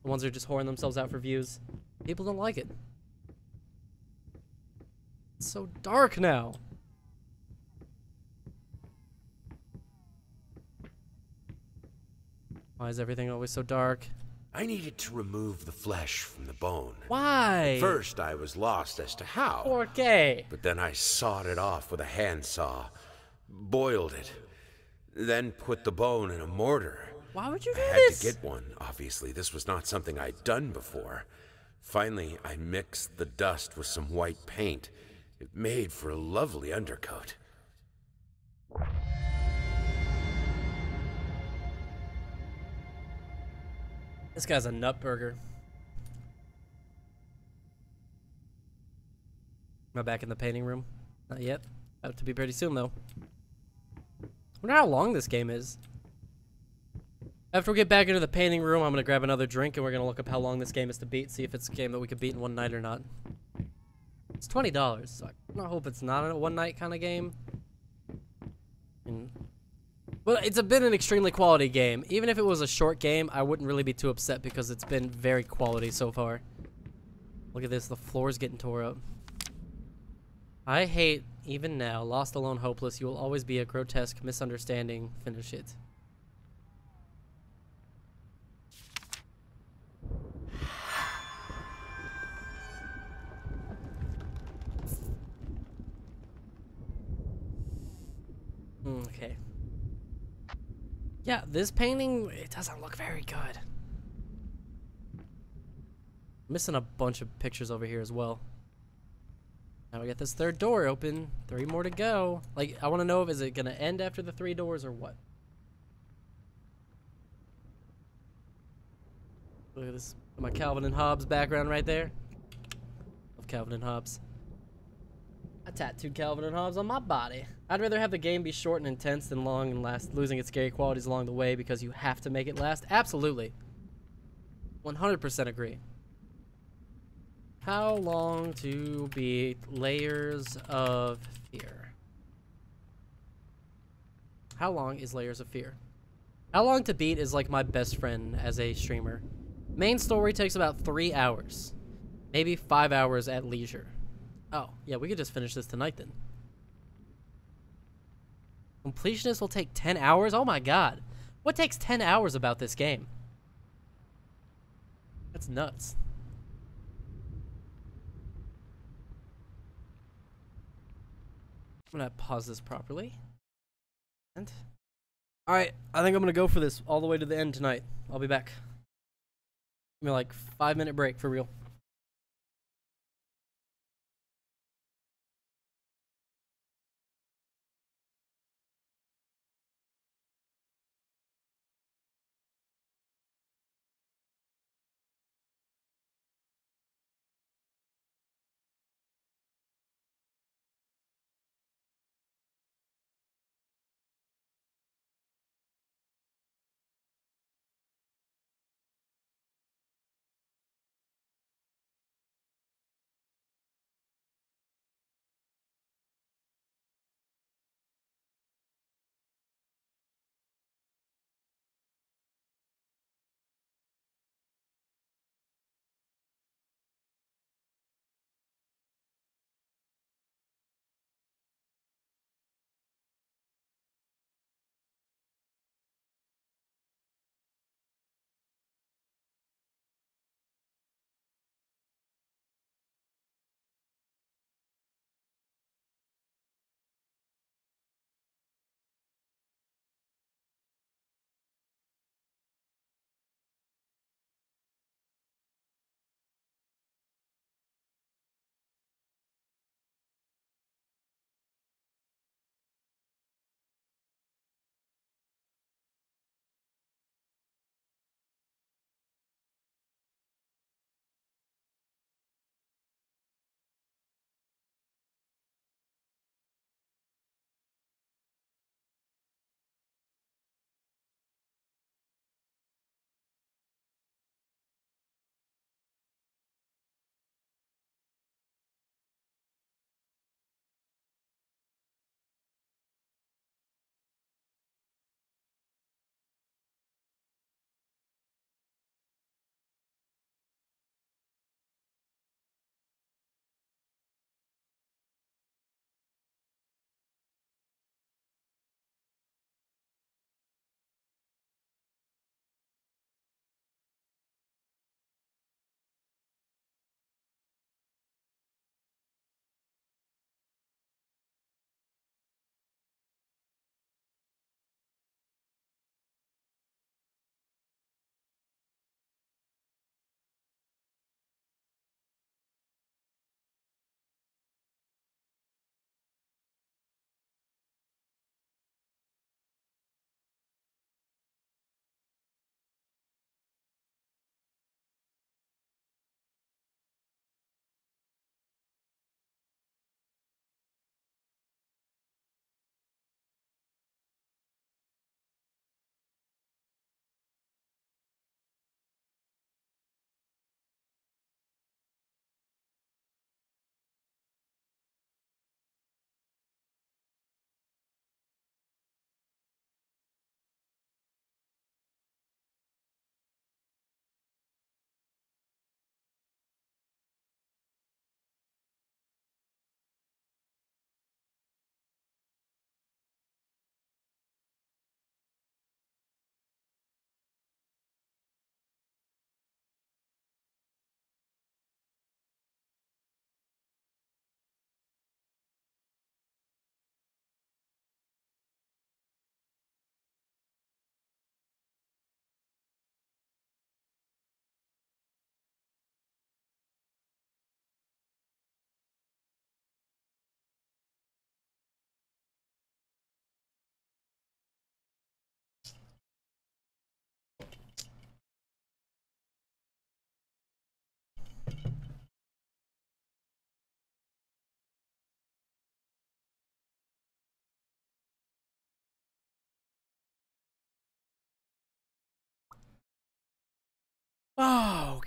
The ones that are just whoring themselves out for views. People don't like it. It's so dark now. Why is everything always so dark? I needed to remove the flesh from the bone. Why? First, I was lost as to how. 4K. But then I sawed it off with a handsaw, boiled it, then put the bone in a mortar. Why would you do I had this? to get one, obviously. This was not something I'd done before. Finally, I mixed the dust with some white paint. It made for a lovely undercoat. This guy's a nut burger. Am I back in the painting room? Not yet. About to be pretty soon, though. Wonder how long this game is. After we get back into the painting room, I'm gonna grab another drink and we're gonna look up how long this game is to beat, see if it's a game that we could beat in one night or not. It's $20, so I hope it's not a one night kind of game. Well, it's been an extremely quality game. Even if it was a short game, I wouldn't really be too upset because it's been very quality so far. Look at this, the floor's getting tore up. I hate, even now, lost, alone, hopeless, you will always be a grotesque misunderstanding. Finish it. Okay. Yeah, this painting, it doesn't look very good. Missing a bunch of pictures over here as well. Now we got this third door open. 3 more to go. Like, I want to know if is it going to end after the 3 doors or what? Look at this. My Calvin and Hobbes background right there. Love Calvin and Hobbes. I tattooed Calvin and Hobbes on my body. I'd rather have the game be short and intense than long and last, losing its scary qualities along the way because you have to make it last. Absolutely. 100% agree. How long to beat Layers of Fear? How long is Layers of Fear? How long to beat is like my best friend as a streamer. Main story takes about 3 hours. Maybe 5 hours at leisure. Oh, yeah, we could just finish this tonight then. Completionist will take 10 hours? Oh my god. What takes 10 hours about this game? That's nuts. I'm gonna pause this properly. And alright, I think I'm gonna go for this all the way to the end tonight. I'll be back. Give me like 5-minute break for real.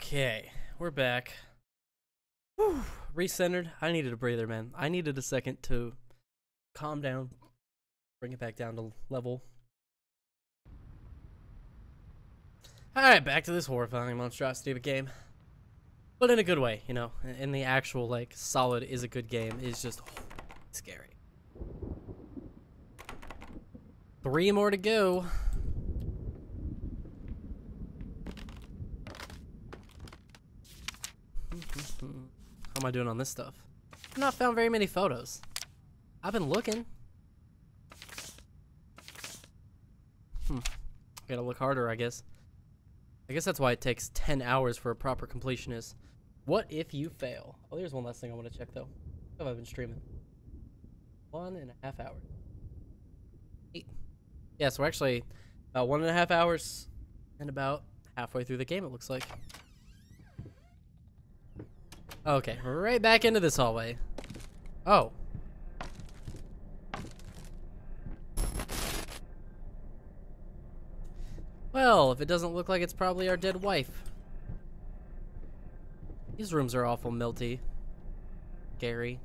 Okay, we're back. Whew, recentered. I needed a breather, man. I needed a second to calm down, bring it back down to level. Alright, back to this horrifying monstrosity of a game. But in a good way, you know. In the actual, like, solid is a good game. It's just scary. 3 more to go. How am I doing on this stuff? I've not found very many photos. I've been looking. Gotta look harder, I guess. I guess that's why it takes 10 hours for a proper completionist. What if you fail? Oh, there's one last thing I want to check, though. How have I been streaming? 1.5 hours. 8. Yeah, so we're actually about 1.5 hours and about halfway through the game, it looks like. Okay, right back into this hallway. Oh. Well, if it doesn't look like it's probably our dead wife. These rooms are awful milty. Scary.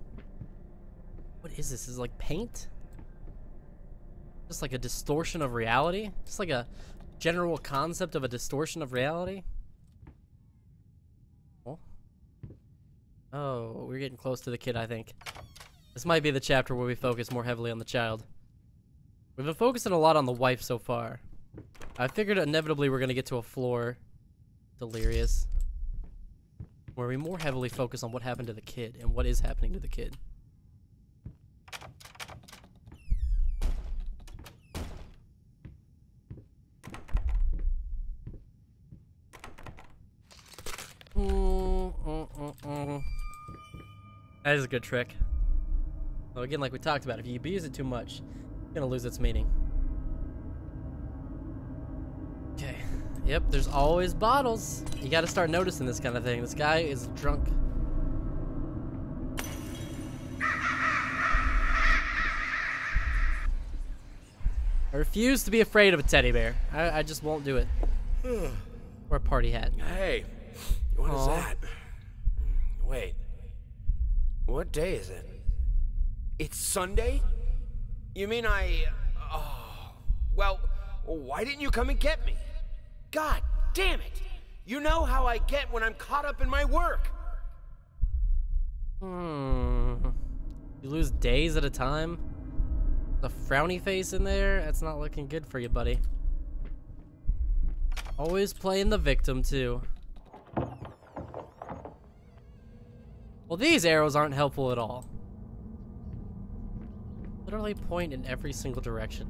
What is this? Is it like paint? Just like a distortion of reality? Just like a general concept of a distortion of reality? Oh, we're getting close to the kid, I think. This might be the chapter where we focus more heavily on the child. We've been focusing a lot on the wife so far. I figured inevitably we're going to get to a floor, Delirious, where we more heavily focus on what happened to the kid and what is happening to the kid. That is a good trick. Well, again, like we talked about, if you abuse it too much, it's gonna lose its meaning. Okay. Yep, there's always bottles. You gotta start noticing this kind of thing. This guy is drunk. I refuse to be afraid of a teddy bear. I just won't do it. Or a party hat. Hey, what is that? Wait. What day is it? It's Sunday? You mean oh, well, why didn't you come and get me? God damn it! You know how I get when I'm caught up in my work. You lose days at a time? The frowny face in there? That's not looking good for you, buddy. Always playing the victim, too. Well, these arrows aren't helpful at all. Literally point in every single direction.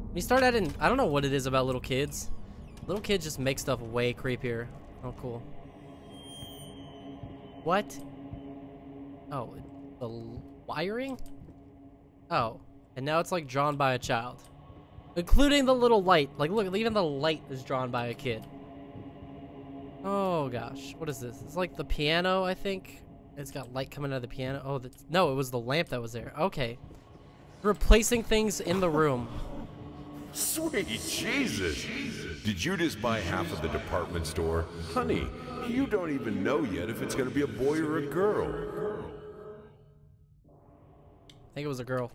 When you start adding, I don't know what it is about little kids. Little kids just make stuff way creepier. Oh, cool. What? Oh, the wiring? Oh, and now it's like drawn by a child. Including the little light. Like, look, even the light is drawn by a kid. Oh gosh, what is this? It's like the piano, I think. It's got light coming out of the piano. Oh, no, it was the lamp that was there. Okay. Replacing things in the room. Sweet Jesus! Did you just buy half of the department store? Honey, you don't even know yet if it's gonna be a boy or a girl. I think it was a girl.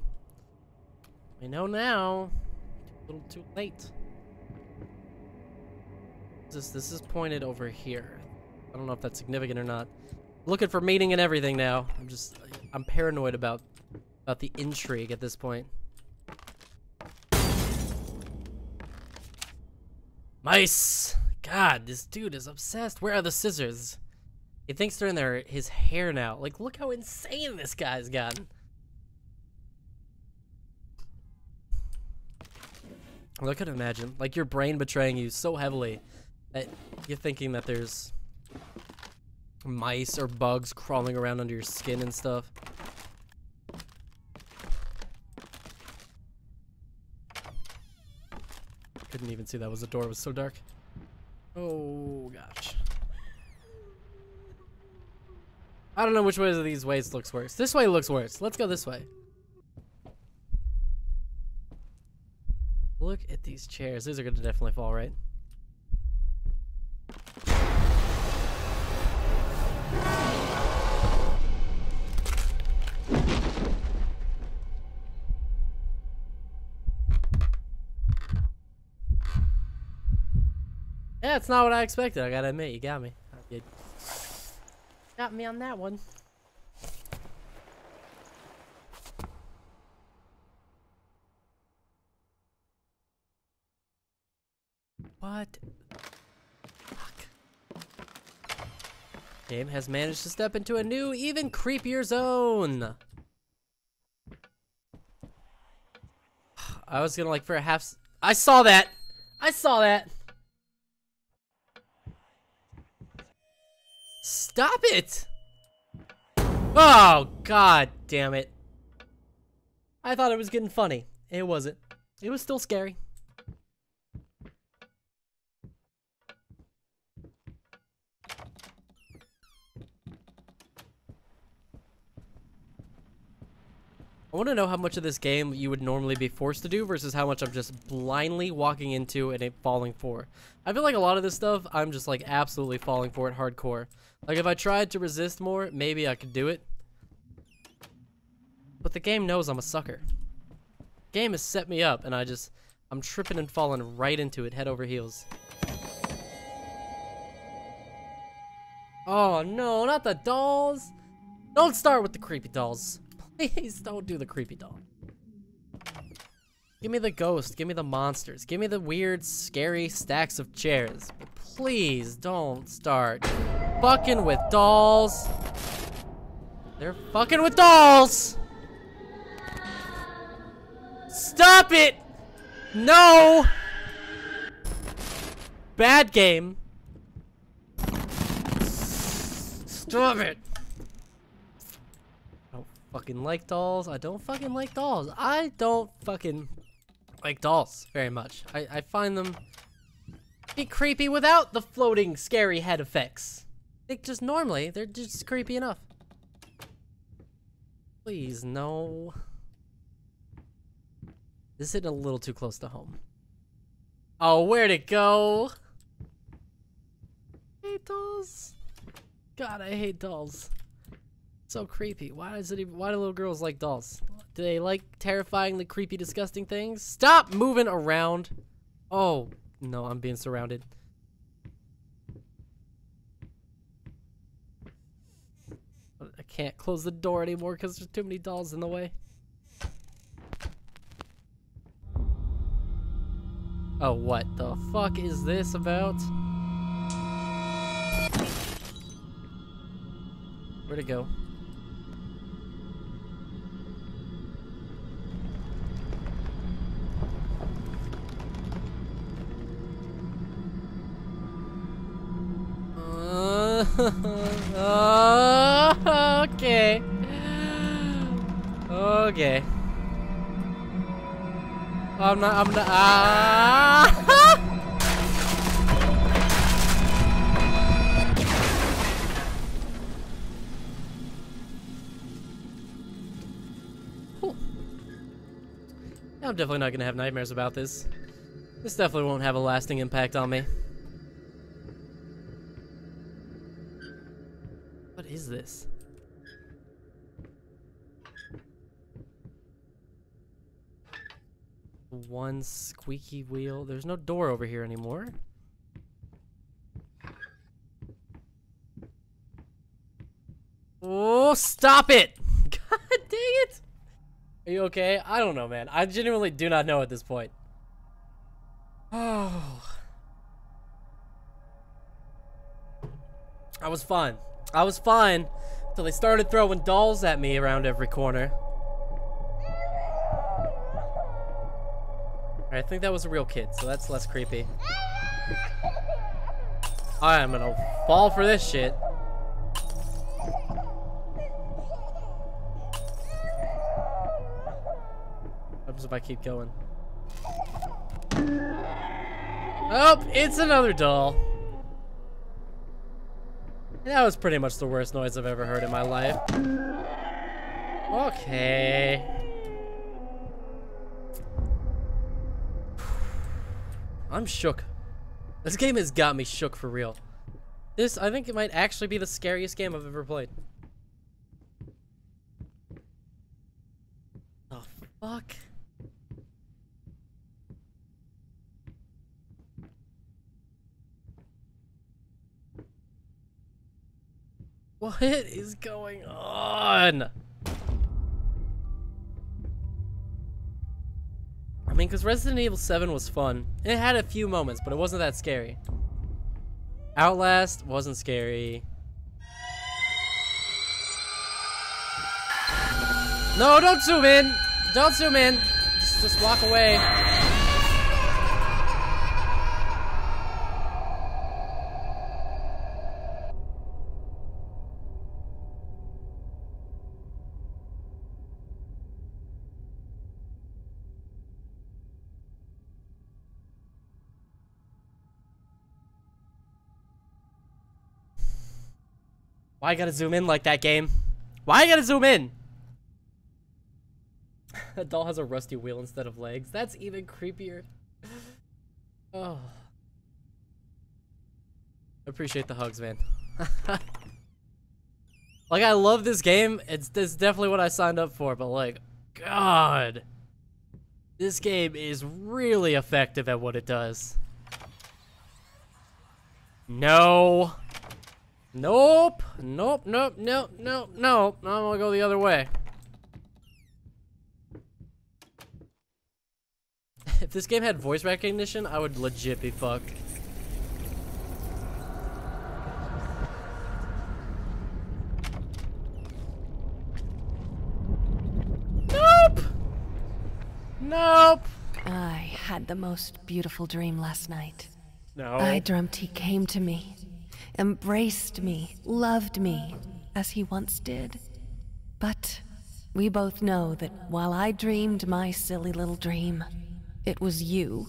We know now. A little too late. This is pointed over here. I don't know if that's significant or not. Looking for meaning and everything now. I'm paranoid about the intrigue at this point. Mice! God, this dude is obsessed. Where are the scissors? He thinks they're in his hair now. Like, look how insane this guy's gotten. Well, I could imagine. Like, your brain betraying you so heavily that you're thinking that there's mice or bugs crawling around under your skin and stuff. Couldn't even see that was a door. It was so dark. Oh, gosh. I don't know which way of these ways looks worse. This way looks worse. Let's go this way. Look at these chairs. These are going to definitely fall, right? Yeah, it's not what I expected. I gotta admit, you got me. You got me on that one. What? Fuck. Game has managed to step into a new, even creepier zone. I was gonna like for a half. I saw that. I saw that. Stop it! Oh, god damn it. I thought it was getting funny. It wasn't. It was still scary. I want to know how much of this game you would normally be forced to do versus how much I'm just blindly walking into and falling for. I feel like a lot of this stuff, I'm just like absolutely falling for it hardcore. Like if I tried to resist more, maybe I could do it. But the game knows I'm a sucker. The game has set me up and I'm tripping and falling right into it, head over heels. Oh no, not the dolls. Don't start with the creepy dolls. Please don't do the creepy doll. Give me the ghost, give me the monsters, give me the weird, scary stacks of chairs. But please don't start fucking with dolls. They're fucking with dolls! Stop it! No! Bad game. Stop it! I don't fucking like dolls. I don't fucking like dolls. I don't fucking like dolls very much. I find them be creepy without the floating scary head effects. Like just normally, they're just creepy enough. Please, no. This is hitting a little too close to home. Oh, where'd it go? I hate dolls. God, I hate dolls. So creepy. Why do little girls like dolls? Do they like terrifyingly creepy, disgusting things? Stop moving around. Oh, no, I'm being surrounded. I can't close the door anymore because there's too many dolls in the way. Oh, what the fuck is this about? Where'd it go? Okay. Okay. I'm not, Cool. I'm definitely not gonna have nightmares about this. This definitely won't have a lasting impact on me. What is this? One squeaky wheel. There's no door over here anymore. Oh, stop it! God dang it! Are you okay? I don't know, man. I genuinely do not know at this point. Oh. I was fine. I was fine until they started throwing dolls at me around every corner. I think that was a real kid, so that's less creepy. I am gonna fall for this shit. What happens if I keep going? Oh, it's another doll. That was pretty much the worst noise I've ever heard in my life. Okay. I'm shook. This game has got me shook for real. This, I think it might actually be the scariest game I've ever played. The fuck? What is going on? I mean, because Resident Evil 7 was fun. It had a few moments, but it wasn't that scary. Outlast wasn't scary. No, don't zoom in! Don't zoom in! Just walk away. Why you gotta zoom in like that, game? Why you gotta zoom in? That doll has a rusty wheel instead of legs. That's even creepier. Oh. I appreciate the hugs, man. Like, I love this game. It's definitely what I signed up for, but like, God. This game is really effective at what it does. No. Nope. Nope, nope, nope, nope, nope. I'm gonna go the other way. If this game had voice recognition, I would legit be fucked. Nope! Nope! I had the most beautiful dream last night. No. I dreamt he came to me, embraced me, loved me, as he once did. But we both know that while I dreamed my silly little dream, it was you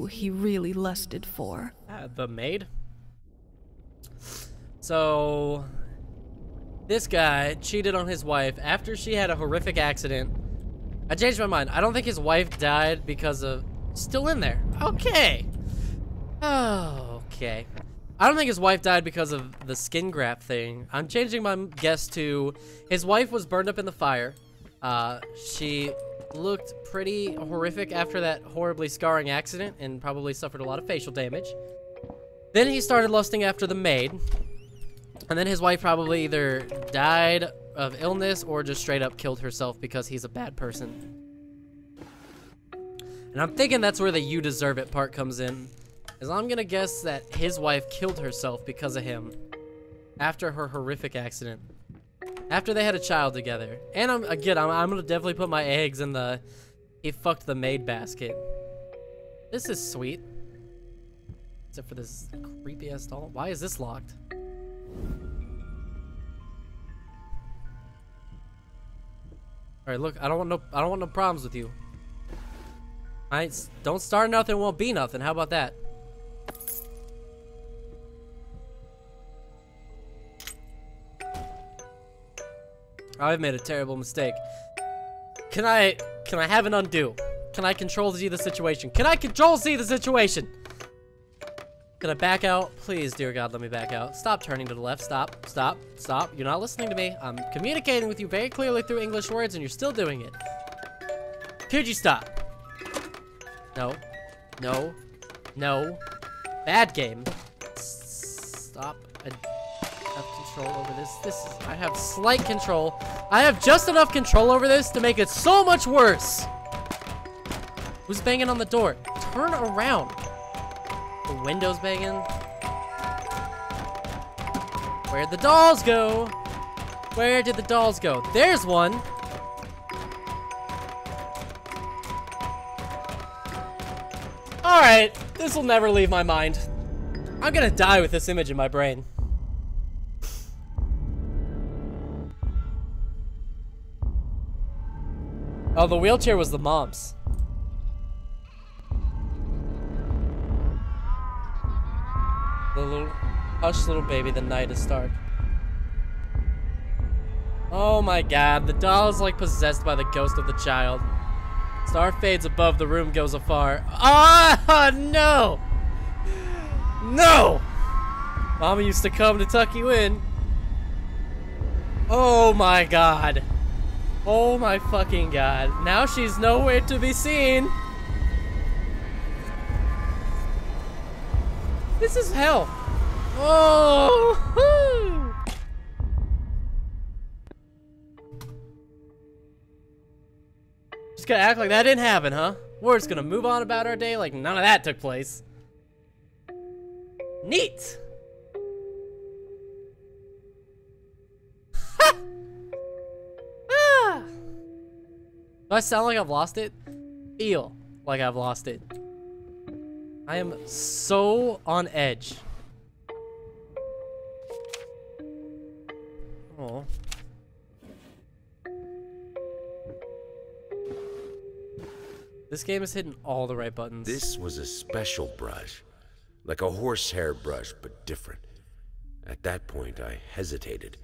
he really lusted for. The maid? So, this guy cheated on his wife after she had a horrific accident. I changed my mind. I don't think his wife died because of... Still in there. Okay. Oh, okay. I don't think his wife died because of the skin graft thing. I'm changing my guess to his wife was burned up in the fire. She looked pretty horrific after that horribly scarring accident and probably suffered a lot of facial damage. Then he started lusting after the maid. And then his wife probably either died of illness or just straight up killed herself because he's a bad person. And I'm thinking that's where the "you deserve it" part comes in. Is I'm gonna guess that his wife killed herself because of him after her horrific accident. After they had a child together. And I'm gonna definitely put my eggs in the he fucked the maid basket. This is sweet. Except for this creepy ass doll. Why is this locked? Alright, look, I don't want no problems with you. Don't start nothing, won't be nothing. How about that? I've made a terrible mistake. Can I have an undo? Can I control Z the situation? Can I control Z the situation? Can I back out? Please, dear God, let me back out. Stop turning to the left. Stop. Stop. Stop. You're not listening to me. I'm communicating with you very clearly through English words, and you're still doing it. Could you stop? No. No. No. Bad game. Stop. I have control over this. I have slight control. I have just enough control over this to make it so much worse. Who's banging on the door? Turn around. The window's banging. Where'd the dolls go? Where did the dolls go? There's one. Alright, this will never leave my mind. I'm gonna die with this image in my brain. Oh, the wheelchair was the mom's. The little, hush little baby, the night is dark. Oh my God, the doll is like possessed by the ghost of the child. Star fades above, the room goes afar. Ah, no! No! Mama used to come to tuck you in. Oh my God. Oh my fucking God. Now she's nowhere to be seen. This is hell. Oh! Just gonna act like that didn't happen, huh? We're just gonna move on about our day like none of that took place. Neat! Ah. Do I sound like I've lost it? Feel like I've lost it. I am so on edge. Oh. This game is hitting all the right buttons. This was a special brush. Like a horsehair brush, but different. At that point, I hesitated.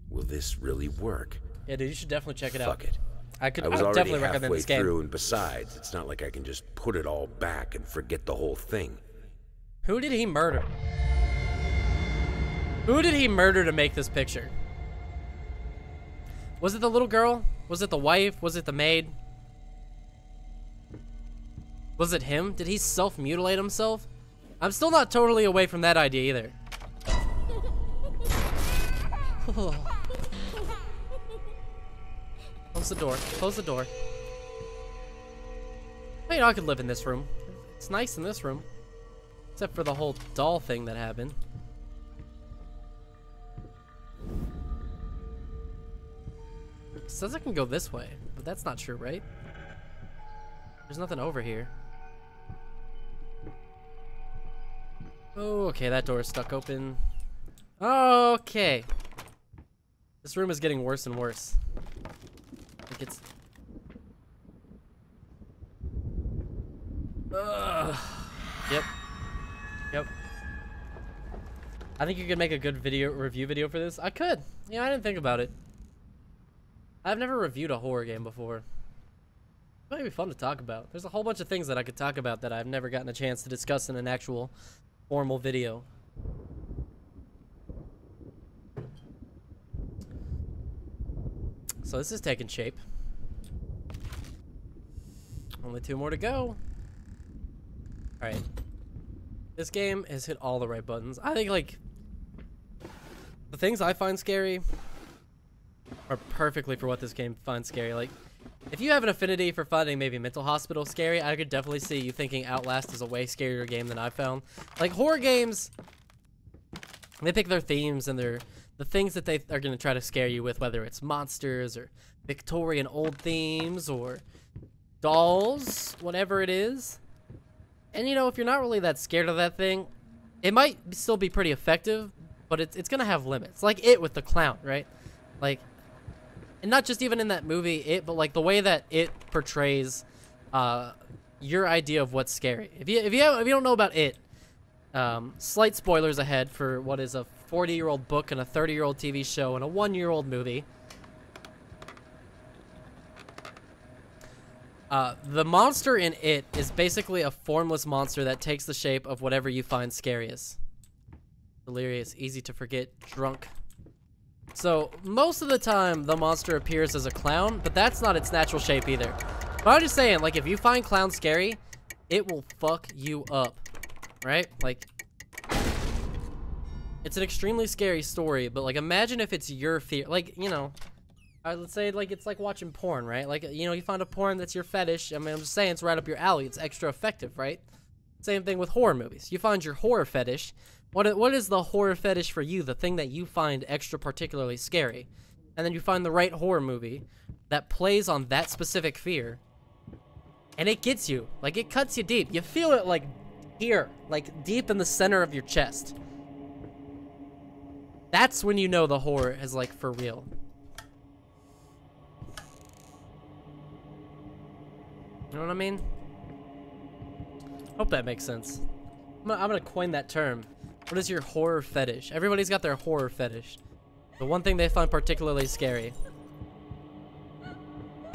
Will this really work? Yeah, dude, you should definitely check it out. Fuck it. I I was would already definitely recommend halfway this game. through, and besides, it's not like I can just put it all back and forget the whole thing. Who did he murder? Who did he murder to make this picture? Was it the little girl? Was it the wife? Was it the maid? Was it him? Did he self-mutilate himself? I'm still not totally away from that idea either. Close the door. Close the door. You know, I could live in this room. It's nice in this room. Except for the whole doll thing that happened. It says I can go this way, but that's not true, right? There's nothing over here. Oh, okay, that door is stuck open. Okay. This room is getting worse and worse. Like it's... Yep. Yep. I think you could make a good review video for this. I could. Yeah, I didn't think about it. I've never reviewed a horror game before. It might be fun to talk about. There's a whole bunch of things that I could talk about that I've never gotten a chance to discuss in an actual formal video. So this is taking shape. Only 2 more to go. Alright. This game has hit all the right buttons. I think, like, the things I find scary are perfectly for what this game finds scary. Like, if you have an affinity for finding maybe mental hospital scary, I could definitely see you thinking Outlast is a way scarier game than I found. Like, horror games, they pick their themes and the things that they are going to try to scare you with, whether it's monsters or Victorian old themes or dolls, whatever it is. And, you know, if you're not really that scared of that thing, it might still be pretty effective, but it's going to have limits. Like It with the clown, right? Like, and not just even in that movie, It, but like the way that It portrays your idea of what's scary. If you don't know about It, slight spoilers ahead for what is a 40-year-old book and a 30-year-old TV show and a 1-year-old movie. The monster in It is basically a formless monster that takes the shape of whatever you find scariest. Delirious, easy to forget, drunk. So, most of the time, the monster appears as a clown, but that's not its natural shape either. But I'm just saying, like, if you find clowns scary, it will fuck you up, right? Like, it's an extremely scary story, but, like, imagine if it's your fear. Like, you know, let's say, like, it's like watching porn, right? Like, you know, you find a porn that's your fetish. I mean, I'm just saying it's right up your alley. It's extra effective, right? Same thing with horror movies. You find your horror fetish. What is the horror fetish for you? The thing that you find extra particularly scary. And then you find the right horror movie that plays on that specific fear. And it gets you. Like, it cuts you deep. You feel it, like, here. Like, deep in the center of your chest. That's when you know the horror is, like, for real. You know what I mean? Hope that makes sense. I'm gonna coin that term. What is your horror fetish? Everybody's got their horror fetish. The one thing they find particularly scary. Yep.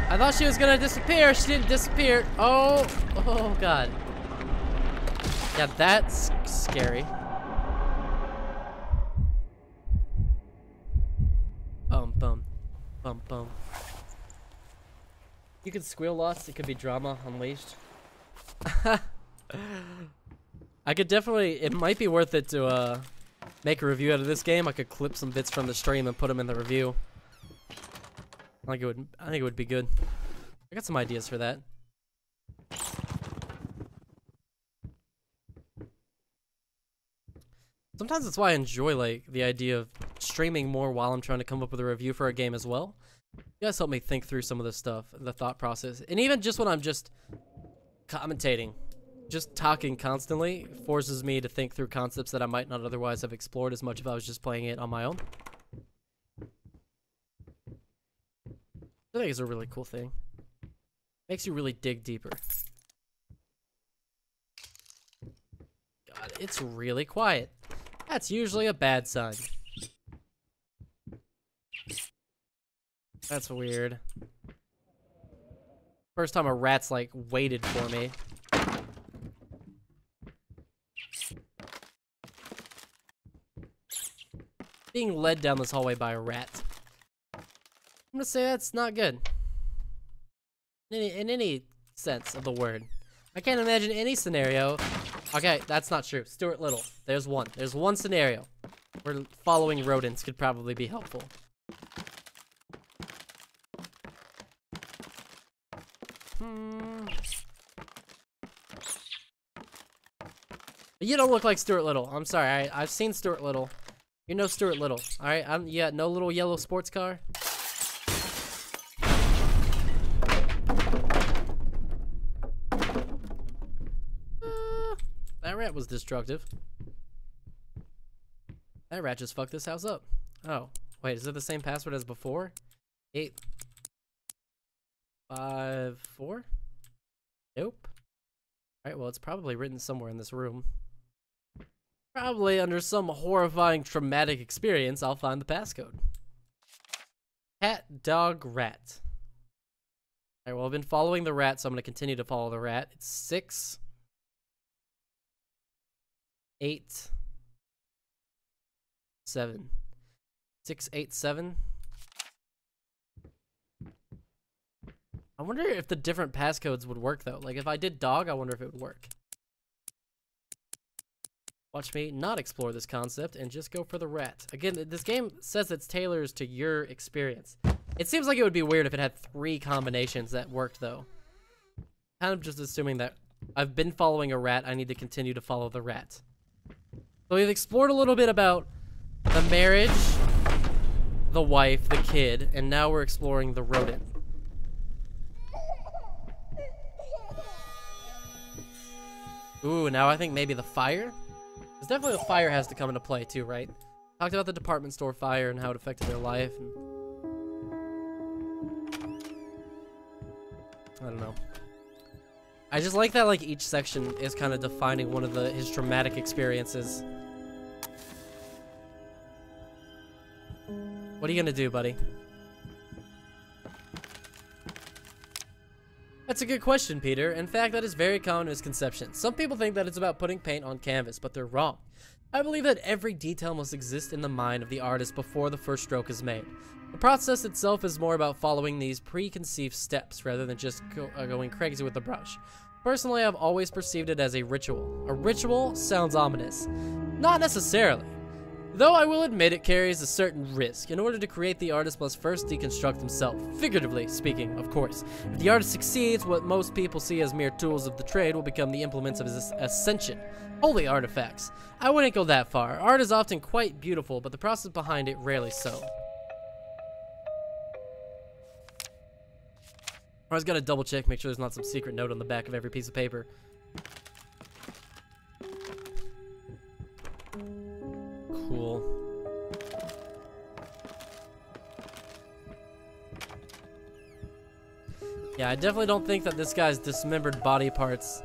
I thought she was gonna disappear. She didn't disappear. Oh God. Yeah, that's scary. Bum. You could squeal lots. It could be drama unleashed. I could definitely. It might be worth it to make a review out of this game, I could clip some bits from the stream and put them in the review. I think it would be good. I got some ideas for that. Sometimes that's why I enjoy like the idea of streaming more while I'm trying to come up with a review for a game as well. You guys help me think through some of this stuff, the thought process, and even just when I'm just commentating, just talking constantly forces me to think through concepts that I might not otherwise have explored as much if I was just playing it on my own. I think it's a really cool thing. Makes you really dig deeper. God, it's really quiet. That's usually a bad sign. That's weird. First time a rat's like waited for me. Being led down this hallway by a rat. I'm gonna say that's not good. In any sense of the word. I can't imagine any scenario. Okay, that's not true. Stuart Little. There's one. There's one scenario where following rodents could probably be helpful. You don't look like Stuart Little. I'm sorry. I've seen Stuart Little. You're no Stuart Little. All right. Yeah. No little yellow sports car. That rat was destructive. That rat just fucked this house up. Oh, wait. Is it the same password as before? 854? Nope. All right. Well, it's probably written somewhere in this room. Probably under some horrifying traumatic experience, I'll find the passcode. Cat, dog, rat. Alright, well, I've been following the rat, so I'm going to continue to follow the rat. It's 6, 8, 7. 6, 8, 7. I wonder if the different passcodes would work, though. Like, if I did dog, I wonder if it would work. Watch me not explore this concept and just go for the rat. Again, this game says it's tailored to your experience. It seems like it would be weird if it had 3 combinations that worked, though. Kind of just assuming that I've been following a rat, I need to continue to follow the rat. So we've explored a little bit about the marriage, the wife, the kid, and now we're exploring the rodent. Ooh, now I think maybe the fire? Because definitely the fire has to come into play too, right? Talked about the department store fire and how it affected their life. And I don't know. I just like that like each section is kind of defining one of his traumatic experiences. What are you gonna do, buddy? That's a good question, Peter. In fact, that is very common misconception. Some people think that it's about putting paint on canvas, but they're wrong. I believe that every detail must exist in the mind of the artist before the first stroke is made. The process itself is more about following these preconceived steps rather than just going crazy with the brush. Personally, I've always perceived it as a ritual. A ritual sounds ominous. Not necessarily. Though I will admit it carries a certain risk. In order to create, the artist must first deconstruct himself, figuratively speaking, of course. If the artist succeeds, what most people see as mere tools of the trade will become the implements of his ascension. Holy artifacts. I wouldn't go that far. Art is often quite beautiful, but the process behind it rarely so. I always gotta double check, make sure there's not some secret note on the back of every piece of paper. Cool. Yeah, I definitely don't think that this guy's dismembered body parts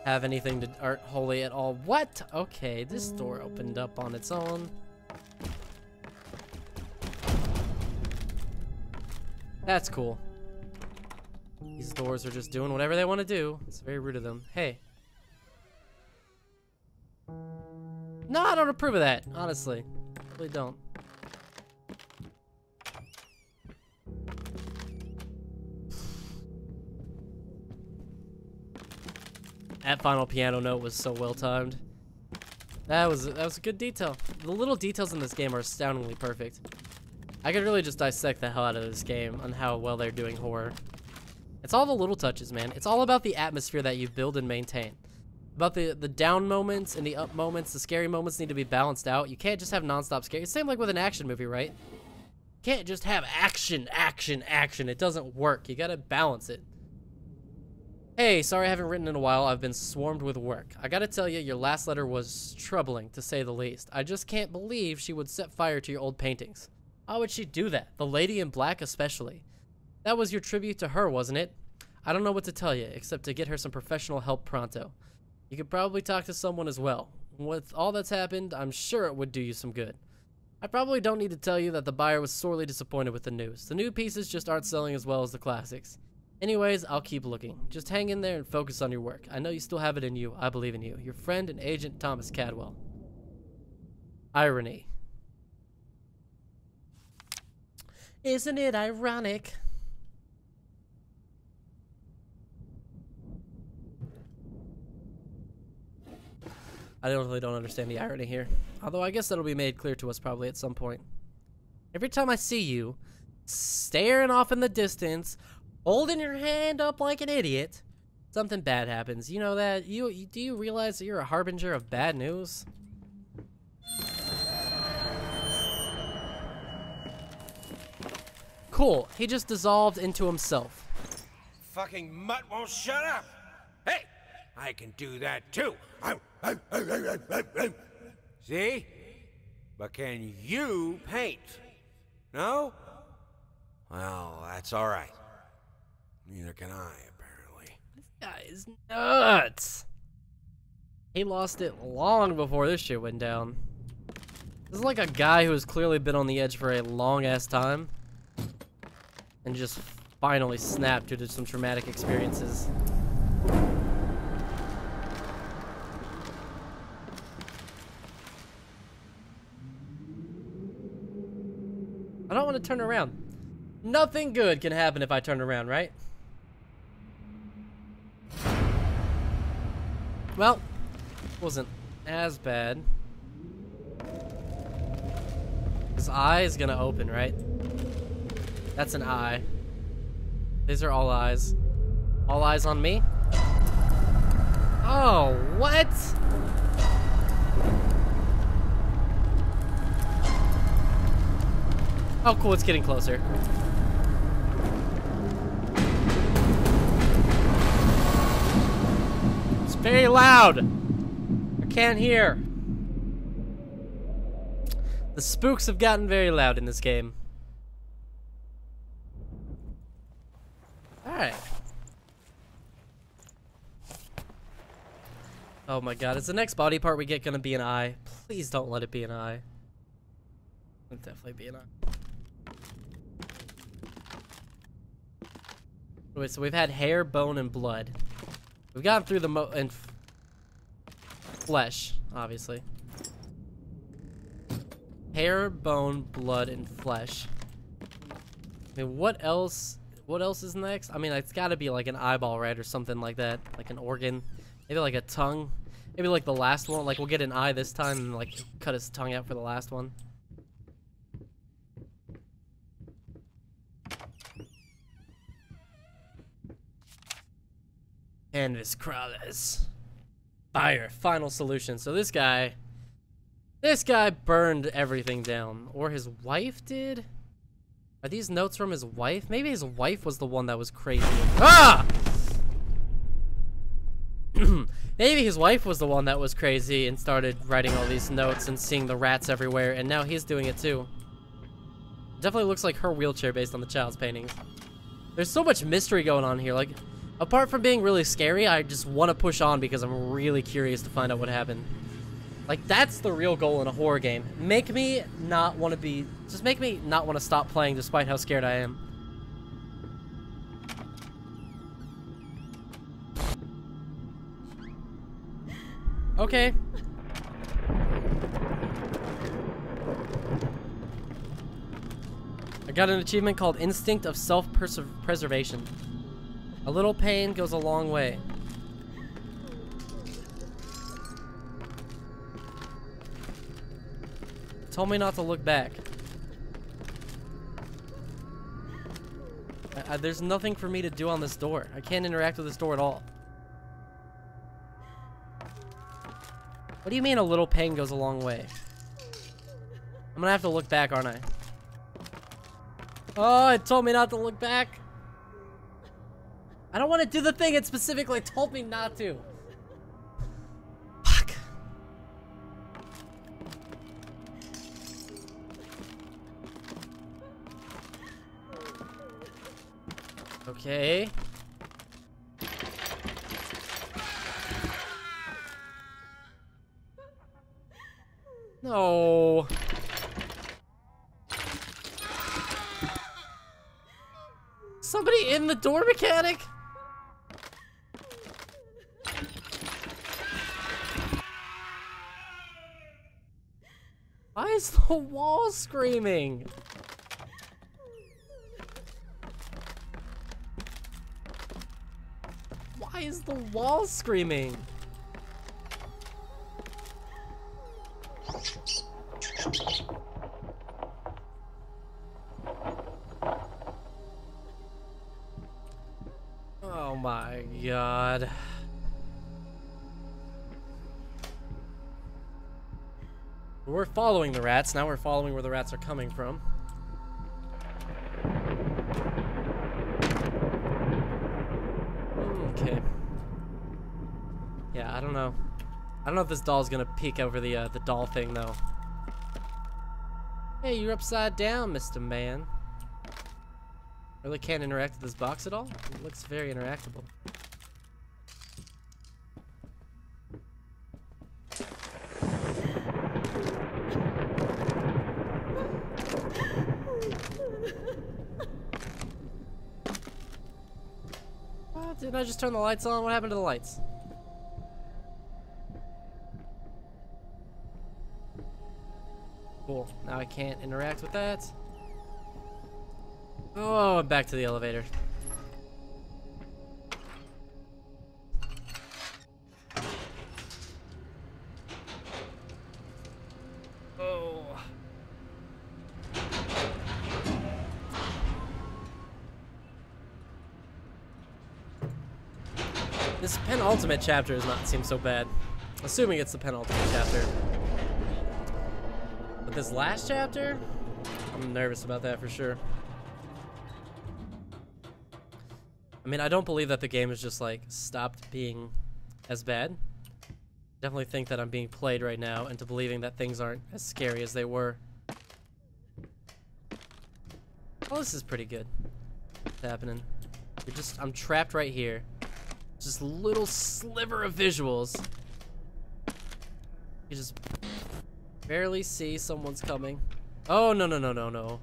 have anything to art holy at all. What? Okay, this door opened up on its own. That's cool. These doors are just doing whatever they want to do. It's very rude of them. Hey. No, I don't approve of that, honestly. I really don't. That final piano note was so well timed. That was a good detail. The little details in this game are astoundingly perfect. I could really just dissect the hell out of this game on how well they're doing horror. It's all the little touches, man. It's all about the atmosphere that you build and maintain. About the down moments and the up moments. The scary moments need to be balanced out. You can't just have nonstop scary. It's same like with an action movie, right? You can't just have action, action, action. It doesn't work. You gotta balance it. Hey, sorry I haven't written in a while. I've been swarmed with work. I gotta tell you, your last letter was troubling, to say the least. I just can't believe she would set fire to your old paintings. How would she do that? The lady in black especially. That was your tribute to her, wasn't it? I don't know what to tell you, except to get her some professional help pronto. You could probably talk to someone as well. With all that's happened, I'm sure it would do you some good. I probably don't need to tell you that the buyer was sorely disappointed with the news. The new pieces just aren't selling as well as the classics. Anyways, I'll keep looking. Just hang in there and focus on your work. I know you still have it in you. I believe in you. Your friend and agent, Thomas Cadwell. Irony. Isn't it ironic? I really don't understand the irony here. Although I guess that'll be made clear to us probably at some point. Every time I see you, staring off in the distance, holding your hand up like an idiot, something bad happens. You know that? Do you realize that you're a harbinger of bad news? Cool. He just dissolved into himself. Fucking mutt won't shut up. Hey, I can do that too. See? But can you paint? No? Well, that's all right. Neither can I, apparently. This guy is nuts. He lost it long before this shit went down. This is like a guy who has clearly been on the edge for a long-ass time and just finally snapped due to some traumatic experiences. I don't want to turn around. Nothing good can happen if I turn around, right? Well, wasn't as bad. His eye is gonna open, right? That's an eye. These are all eyes. All eyes on me? Oh, what? Oh, cool, it's getting closer. It's very loud. I can't hear. The spooks have gotten very loud in this game. Alright. Oh my god, is the next body part we get gonna be an eye? Please don't let it be an eye. It'll definitely be an eye. Wait, so we've had hair, bone, and blood. We've gotten through the and flesh, obviously. Hair, bone, blood, and flesh. I mean, what else? What else is next? I mean, it's got to be like an eyeball, right, or something like that, like an organ. Maybe like a tongue. Maybe like the last one. Like we'll get an eye this time and like cut his tongue out for the last one. Canvas crawlers. Fire. Final solution. So this guy burned everything down. Or his wife did? Are these notes from his wife? Maybe his wife was the one that was crazy. Ah! Maybe his wife was the one that was crazy and started writing all these notes and seeing the rats everywhere, and now he's doing it too. Definitely looks like her wheelchair based on the child's paintings. There's so much mystery going on here. Like, apart from being really scary, I just want to push on because I'm really curious to find out what happened. Like, that's the real goal in a horror game. Make me not want to be... Just make me not want to stop playing despite how scared I am. Okay. I got an achievement called Instinct of Self-Preservation. A little pain goes a long way. told me not to look back. There's nothing for me to do on this door. I can't interact with this door at all. What do you mean a little pain goes a long way? I'm gonna have to look back, aren't I? Oh, it told me not to look back. I don't want to do the thing it specifically told me not to. Fuck. Okay. No. Somebody in the door mechanic? Why is the wall screaming? Why is the wall screaming? Oh my god. We're following the rats. Now we're following where the rats are coming from. Okay. Yeah, I don't know. I don't know if this doll's gonna peek over the doll thing though. Hey, you're upside down, Mr. Man. Really can't interact with this box at all? It looks very interactable. What? Didn't I just turn the lights on? What happened to the lights? Cool. Now I can't interact with that. Oh, I'm back to the elevator. Oh. This penultimate chapter does not seem so bad. Assuming it's the penultimate chapter. But this last chapter, I'm nervous about that for sure. I mean, I don't believe that the game has just like stopped being as bad. Definitely think that I'm being played right now into believing that things aren't as scary as they were. Oh, this is pretty good. What's happening? I'm trapped right here. Just a little sliver of visuals. You just barely see someone's coming. Oh, no, no, no, no, no.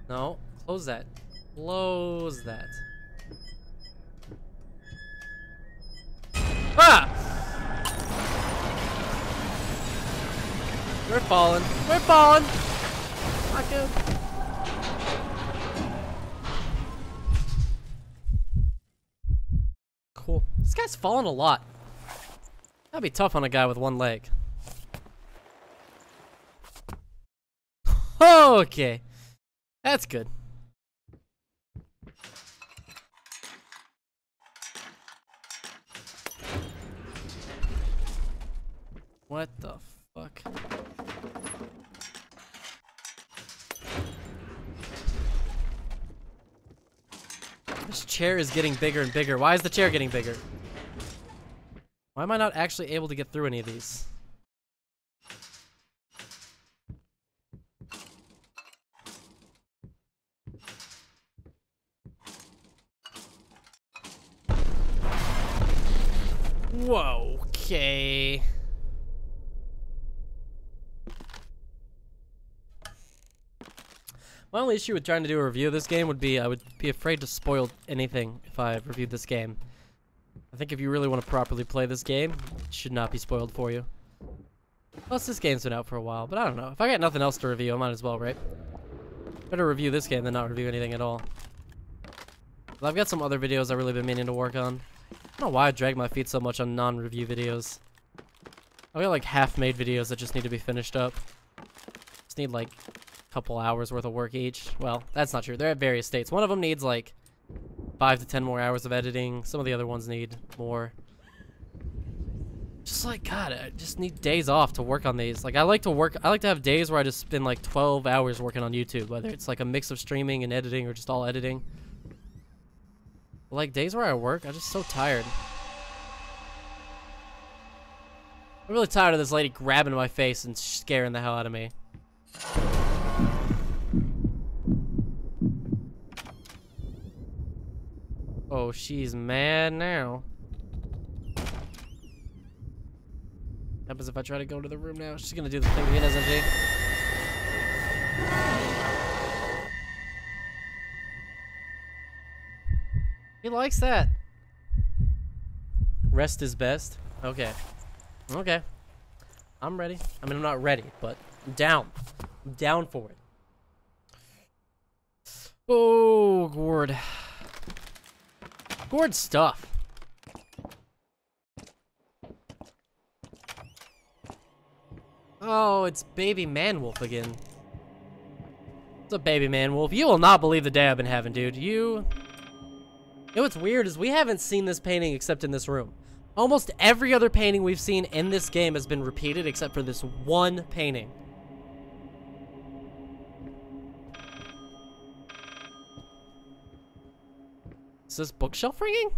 No, close that. Close that. Ah! We're falling. We're falling. Not good. Cool. This guy's falling a lot. That'd be tough on a guy with one leg. Okay. That's good. What the fuck? This chair is getting bigger and bigger. Why is the chair getting bigger? Why am I not actually able to get through any of these? Whoa, okay. My only issue with trying to do a review of this game would be I would be afraid to spoil anything if I reviewed this game. I think if you really want to properly play this game, it should not be spoiled for you. Plus, this game's been out for a while, but I don't know. If I got nothing else to review, I might as well, right? Better review this game than not review anything at all. But I've got some other videos I've really been meaning to work on. I don't know why I drag my feet so much on non-review videos. I got like half-made videos that just need to be finished up. Just need like a couple hours worth of work each. Well, that's not true. They're at various states. One of them needs like 5 to 10 more hours of editing. Some of the other ones need more. Just like, God, I just need days off to work on these. Like, I like to have days where I just spend like 12 hours working on YouTube, whether it's like a mix of streaming and editing or just all editing. But like, days where I work, I'm just so tired. I'm really tired of this lady grabbing my face and scaring the hell out of me. Oh, she's mad now. What happens if I try to go to the room now? She's gonna do the thing again, isn't she? He likes that. Rest is best. Okay. Okay. I'm ready. I mean, I'm not ready, but I'm down. I'm down for it. Oh, Gord. Gord stuff. Oh, it's baby man wolf again. What's up, baby man wolf? You will not believe the day I've been having, dude. You know what's weird is we haven't seen this painting except in this room. Almost every other painting we've seen in this game has been repeated except for this one painting. Is this bookshelf ringing?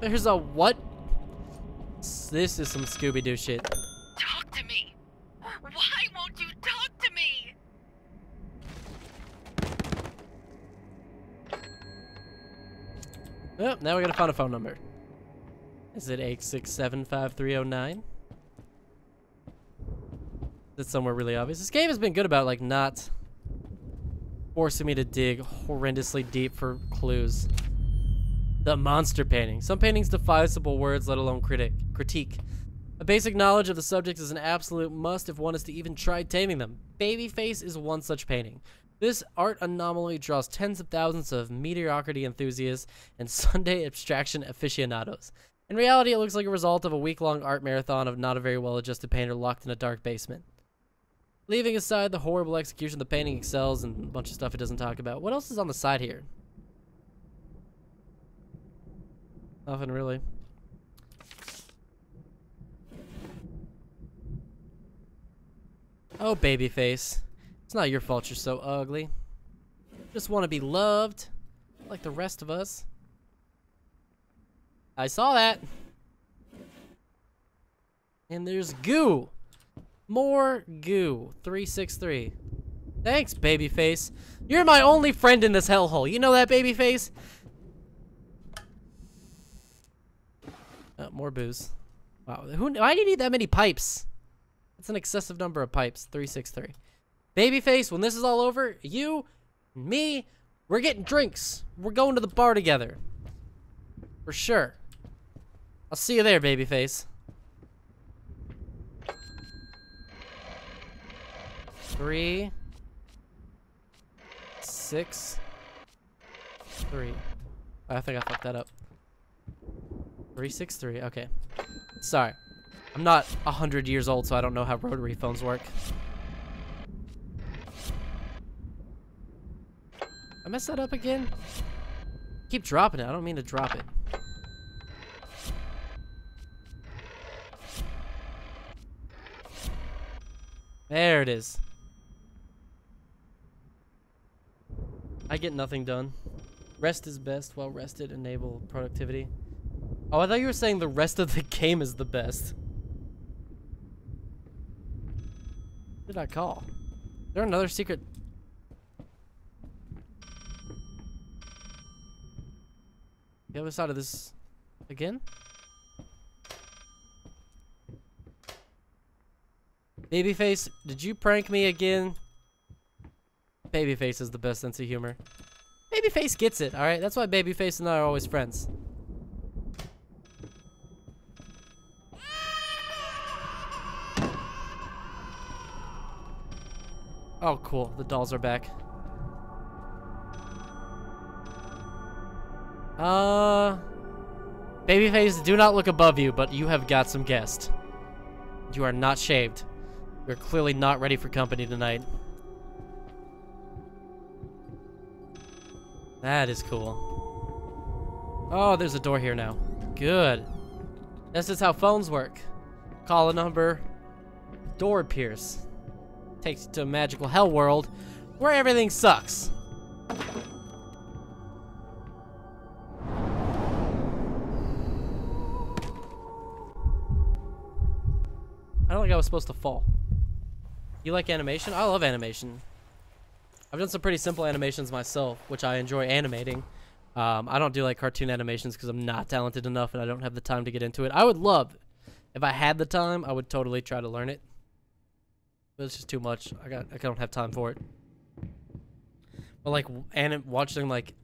There's a what? This is some Scooby-Doo shit. Talk to me. Why won't you talk to me? Oh, now we gotta find a phone number. Is it 8675309? That's somewhere really obvious. This game has been good about like not forcing me to dig horrendously deep for clues. The monster painting. Some paintings defy simple words, let alone critique. A basic knowledge of the subject is an absolute must if one is to even try taming them. Babyface is one such painting. This art anomaly draws tens of thousands of mediocrity enthusiasts and Sunday abstraction aficionados. In reality, it looks like a result of a week-long art marathon of not a very well-adjusted painter locked in a dark basement. Leaving aside the horrible execution, the painting excels and a bunch of stuff it doesn't talk about. What else is on the side here? Nothing really. Oh, babyface. It's not your fault you're so ugly. Just want to be loved, like the rest of us. I saw that. And there's goo. More goo. 363. Thanks, babyface. You're my only friend in this hellhole. You know that, babyface? More booze. Wow. Why do you need that many pipes? That's an excessive number of pipes. 363. Babyface, when this is all over, you, me, we're getting drinks. We're going to the bar together. For sure. I'll see you there, babyface. 3, 6, 3. I think I fucked that up. 363. Okay. Sorry. I'm not 100 years old, so I don't know how rotary phones work. I messed that up again? Keep dropping it. I don't mean to drop it. There it is. I get nothing done. Rest is best. Well rested. Enable productivity. Oh, I thought you were saying the rest of the game is the best. What did I call? Is there another secret? The other side of this again? Babyface, did you prank me again? Babyface is the best sense of humor. Babyface gets it, alright? That's why Babyface and I are always friends. Oh, cool. The dolls are back. Babyface, do not look above you, but you have got some guests. You are not shaved. You're clearly not ready for company tonight. That is cool. Oh, there's a door here now. Good. This is how phones work. Call a number. Door appears. Takes you to a magical hell world where everything sucks. I don't think I was supposed to fall. You like animation? I love animation. I've done some pretty simple animations myself, which I enjoy animating. I don't do like cartoon animations because I'm not talented enough and I don't have the time to get into it. I would love, if I had the time, I would totally try to learn it. But it's just too much. I don't have time for it. But like watching like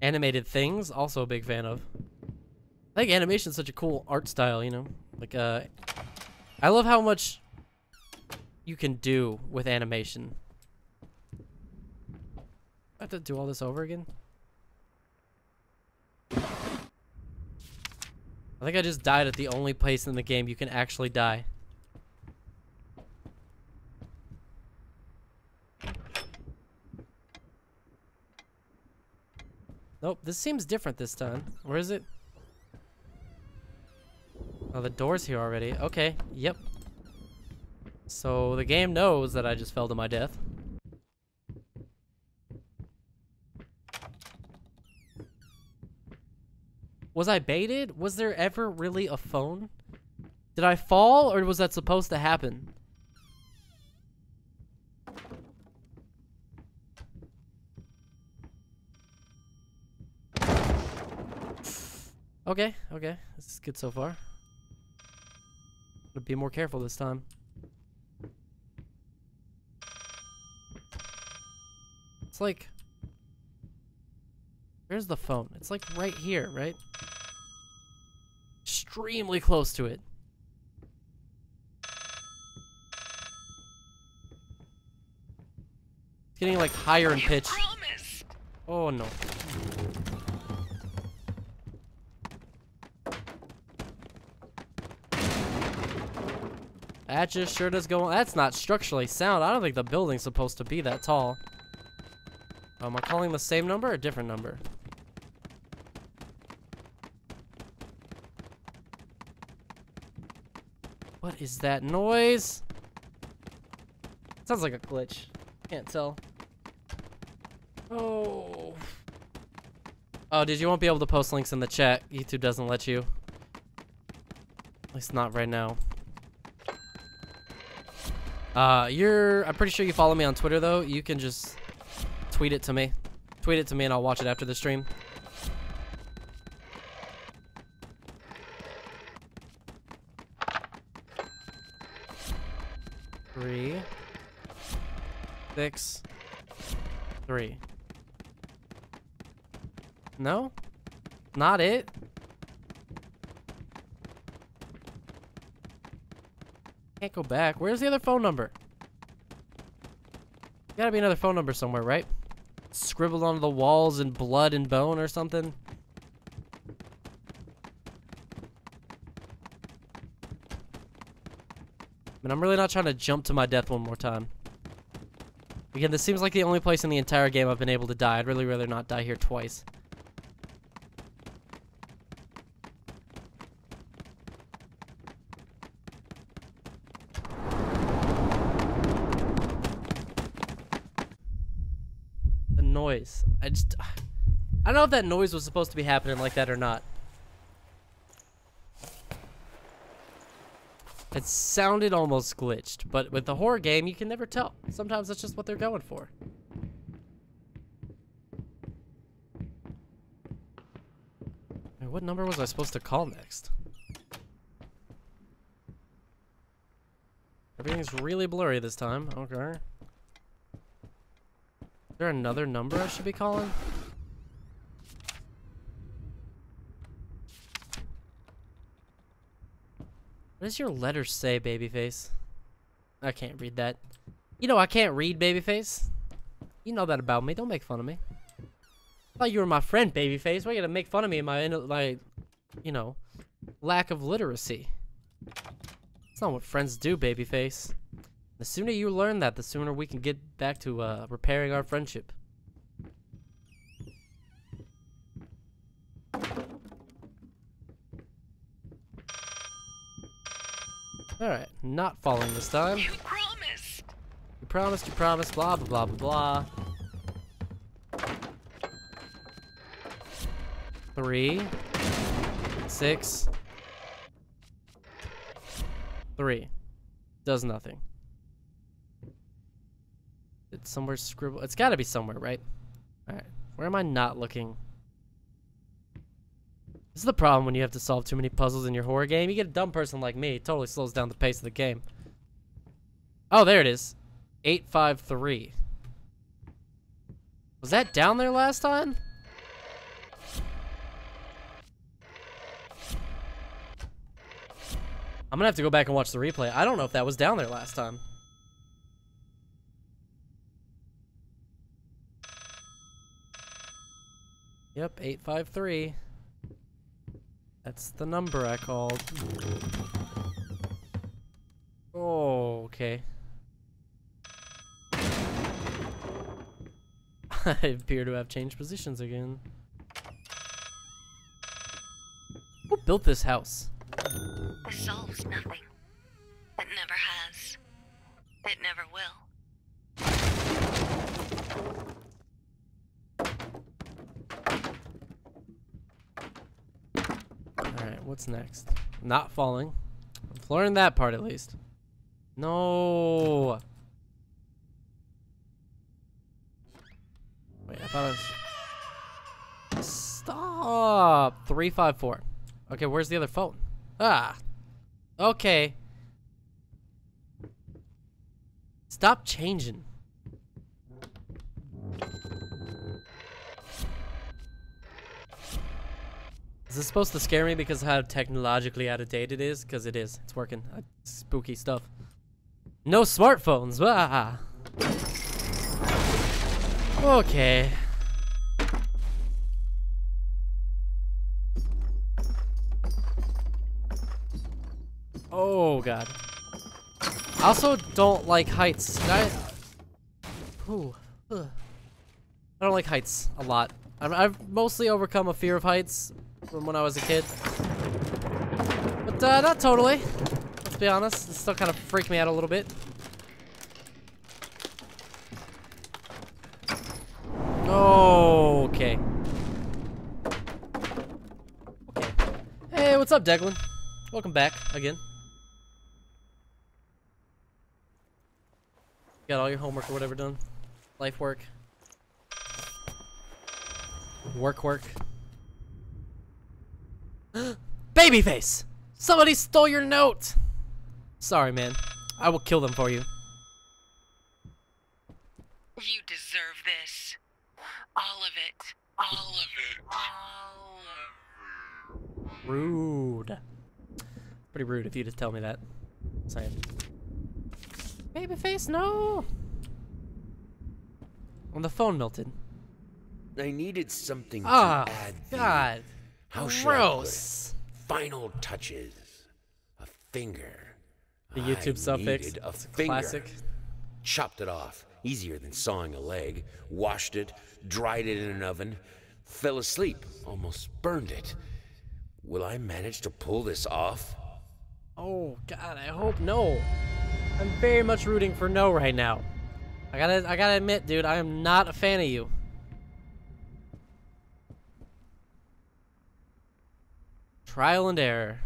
animated things, also a big fan of. I think animation is such a cool art style, you know? Like I love how much you can do with animation. I have to do all this over again? I think I just died at the only place in the game you can actually die. Nope, this seems different this time. Where is it? Oh, the door's here already. Okay, yep. So the game knows that I just fell to my death. Was I baited? Was there ever really a phone? Did I fall, or was that supposed to happen? Okay, okay. This is good so far. Gotta be more careful this time. It's like... Where's the phone? It's like right here, right? Extremely close to it. It's getting like higher in pitch. Oh no. That just sure does go on. That's not structurally sound. I don't think the building's supposed to be that tall. Am I calling the same number or a different number? What is that noise? Sounds like a glitch. Can't tell. Oh. Oh, did you won't be able to post links in the chat? YouTube doesn't let you. At least not right now. I'm pretty sure you follow me on Twitter though. You can just tweet it to me. Tweet it to me and I'll watch it after the stream. Three, 6, 3. No? Not it? Can't go back. Where's the other phone number? Gotta be another phone number somewhere, right? Scribbled on the walls in blood and bone or something. I mean, I'm really not trying to jump to my death one more time. Again, this seems like the only place in the entire game I've been able to die. I'd really rather not die here twice. The noise. I don't know if that noise was supposed to be happening like that or not. It sounded almost glitched, but with the horror game, you can never tell. Sometimes that's just what they're going for. Wait, what number was I supposed to call next? Everything's really blurry this time. Okay. Is there another number I should be calling? What does your letter say, Babyface? I can't read that. You know I can't read, Babyface. You know that about me. Don't make fun of me. thought you were my friend, babyface. Why you gonna make fun of me and my, you know, lack of literacy? That's not what friends do, babyface. The sooner you learn that, the sooner we can get back to repairing our friendship. Alright, not falling this time. You promised. You promised, blah, blah, blah, blah, blah. 3, 6, 3. Does nothing. It's somewhere scribbled. It's gotta be somewhere, right? Alright, where am I not looking? This is the problem when you have to solve too many puzzles in your horror game. You get a dumb person like me, it totally slows down the pace of the game. Oh, there it is. 853. Was that down there last time? I'm gonna have to go back and watch the replay. I don't know if that was down there last time. Yep, 853. That's the number I called. Oh, okay. I appear to have changed positions again. Who built this house? This solves nothing. It never has. It never will. Alright, what's next? Not falling. I've learned that part at least. No. Wait, I thought it was... Stop! 354. Okay, where's the other phone? Ah. Okay. Stop changing. Is this supposed to scare me because of how technologically out of date it is? Because it is. It's working. Spooky stuff. No smartphones. Ah. Okay. Oh, God. I also don't like heights. I don't like heights a lot. I've mostly overcome a fear of heights from when I was a kid. But not totally. Let's be honest. It still kind of freaked me out a little bit. Okay. Okay. Hey, what's up, Declan? Welcome back again. Got all your homework or whatever done? Life work? Work. Babyface! Somebody stole your note! Sorry, man. I will kill them for you. You deserve this. All of it. All of it. All of it. Rude. Pretty rude if you just tell me that. Sorry. Babyface, no! On the phone, Milton. I needed something to Ah, add God. how should I put Gross. it? Final touches. A finger. The YouTube I suffix. needed a It's a finger. classic. Chopped it off. Easier than sawing a leg. Washed it. Dried it in an oven. Fell asleep. Almost burned it. Will I manage to pull this off? Oh, God, I hope no. I'm very much rooting for no right now. I gotta admit, dude, I am not a fan of you. Trial and error.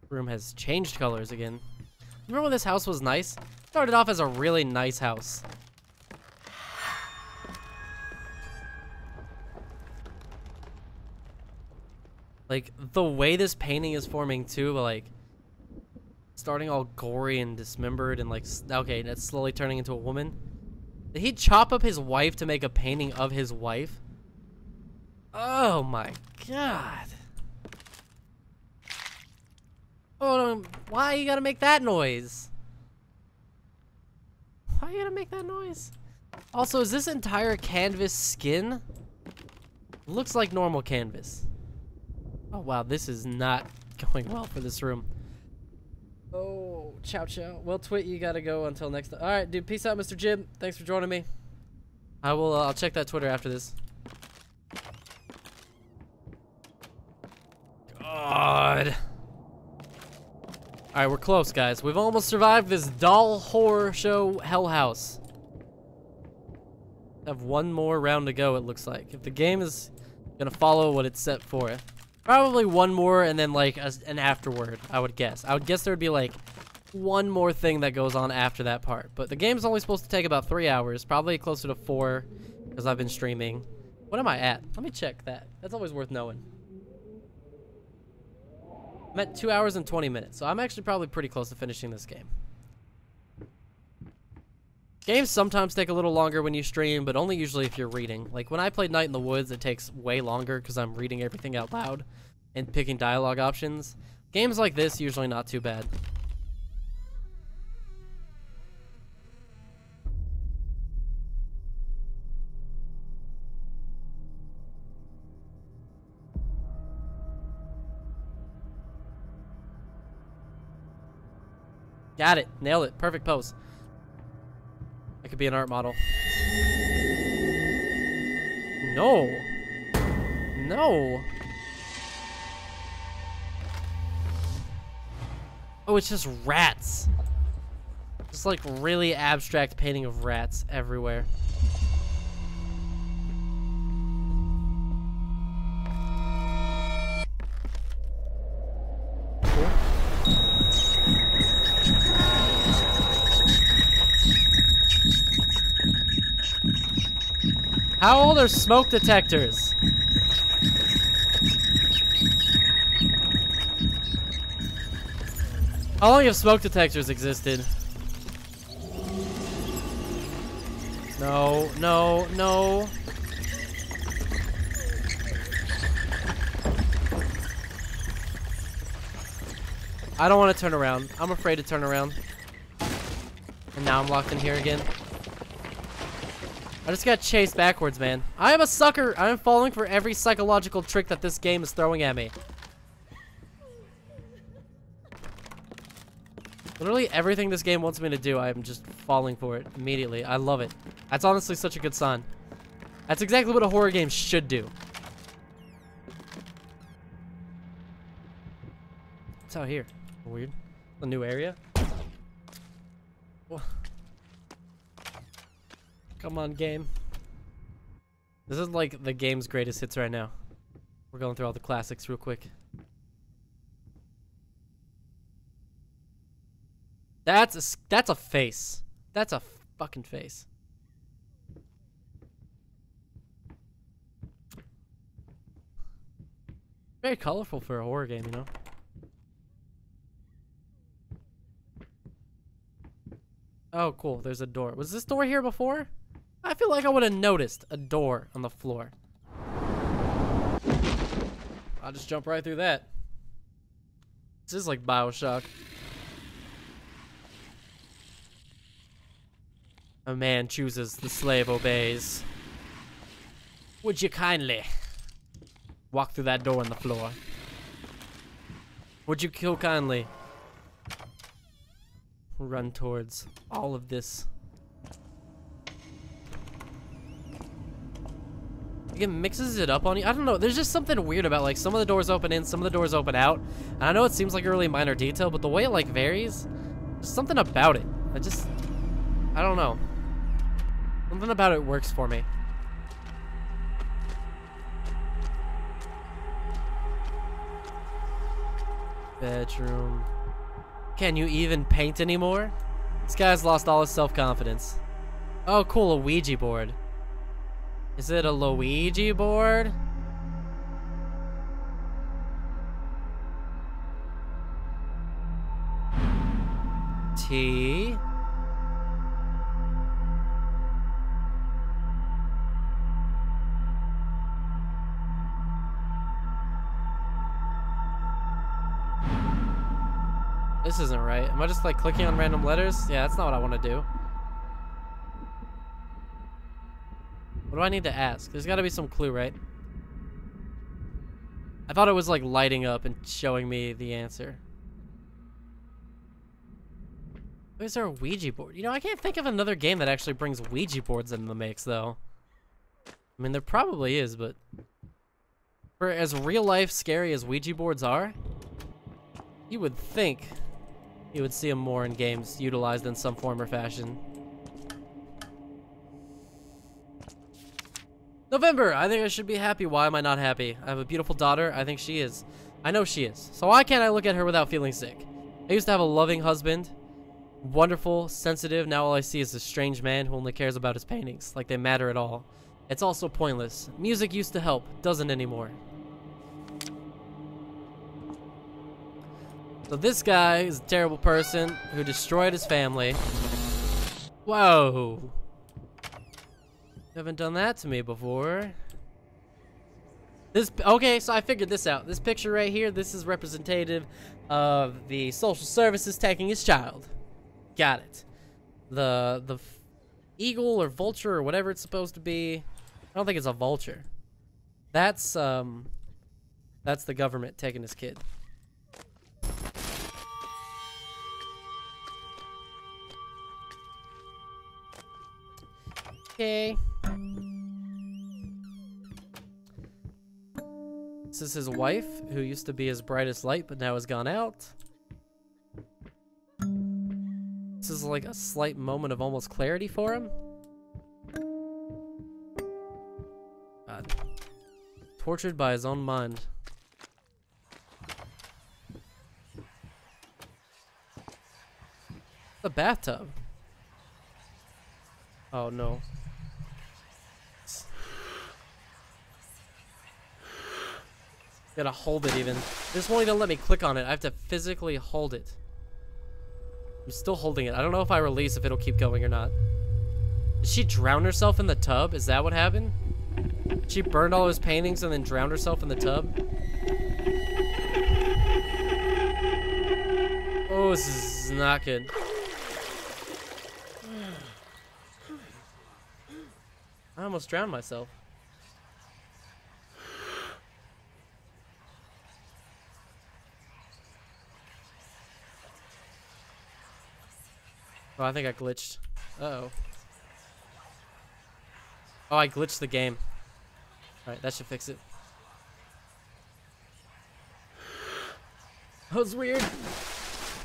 Room has changed colors again. Remember when this house was nice? Started off as a really nice house. Like, the way this painting is forming too, like, starting all gory and dismembered and like, okay, that's slowly turning into a woman. Did he chop up his wife to make a painting of his wife? Oh my God. Oh, why you gotta make that noise? Why you gotta make that noise? Also, is this entire canvas skin? Looks like normal canvas. Oh wow, this is not going well for this room. Oh, chow chow. Well, Twit, you gotta go until next time. All right, dude. Peace out, Mr. Jib. Thanks for joining me. I will. I'll check that Twitter after this. God. All right, we're close, guys. We've almost survived this doll horror show hell house. Have one more round to go, it looks like. If the game is gonna follow what it's set for. Probably one more and then like an afterword, I would guess. I would guess there would be like one more thing that goes on after that part. But the game's only supposed to take about 3 hours, probably closer to 4 because I've been streaming. What am I at? Let me check that. That's always worth knowing. I'm at 2 hours and 20 minutes, so I'm actually probably pretty close to finishing this game. Games sometimes take a little longer when you stream, but only usually if you're reading. Like when I played Night in the Woods, it takes way longer because I'm reading everything out loud and picking dialogue options. Games like this, usually not too bad. Got it. Nailed it. Perfect pose. I could be an art model. No. No. Oh, it's just rats. Just like really abstract painting of rats everywhere. How old are smoke detectors? How long have smoke detectors existed? No, no, no. I don't want to turn around. I'm afraid to turn around. And now I'm locked in here again. I just got chased backwards, man. I am a sucker. I am falling for every psychological trick that this game is throwing at me. Literally everything this game wants me to do, I am just falling for it immediately. I love it. That's honestly such a good sign. That's exactly what a horror game should do. What's out here? Weird. A new area? Whoa. Come on, game. This is like the game's greatest hits right now. We're going through all the classics real quick. That's a face. That's a fucking face. Very colorful for a horror game, you know? Oh, cool. There's a door. Was this door here before? I feel like I would have noticed a door on the floor. I'll just jump right through that. This is like BioShock. A man chooses, the slave obeys. Would you kindly walk through that door on the floor? Would you kill kindly run towards all of this? It mixes it up on you. I don't know. There's just something weird about like some of the doors open in, some of the doors open out. And I know it seems like a really minor detail, but the way it like varies, there's something about it. I don't know. Something about it works for me. Bedroom. Can you even paint anymore? This guy's lost all his self-confidence. Oh, cool, a Ouija board. Is it a Luigi board? T. This isn't right. Am I just like clicking on random letters? Yeah, that's not what I want to do. What do I need to ask? There's got to be some clue, right? I thought it was like lighting up and showing me the answer. Is there a Ouija board? You know, I can't think of another game that actually brings Ouija boards into the mix, though. I mean, there probably is, but for as real life scary as Ouija boards are, you would think you would see them more in games utilized in some form or fashion. November! I think I should be happy. Why am I not happy? I have a beautiful daughter. I think she is. I know she is. So why can't I look at her without feeling sick? I used to have a loving husband. Wonderful, sensitive. Now all I see is a strange man who only cares about his paintings, like they matter at all. It's also pointless. Music used to help, doesn't anymore. So this guy is a terrible person who destroyed his family. Whoa. You haven't done that to me before. Okay, so I figured this out. This picture right here, this is representative of the social services taking his child. Got it. The eagle or vulture or whatever it's supposed to be. I don't think it's a vulture. That's the government taking his kid. Okay. This is his wife, who used to be his brightest light, but now has gone out. This is like a slight moment of almost clarity for him. God. Tortured by his own mind. The bathtub. Oh no. Gotta hold it even. This won't even let me click on it. I have to physically hold it. I'm still holding it. I don't know if I release if it'll keep going or not. Did she drown herself in the tub? Is that what happened? She burned all his paintings and then drowned herself in the tub? Oh, this is not good. I almost drowned myself. Oh, I think I glitched. Uh-oh. Oh, I glitched the game. Alright, that should fix it. That was weird.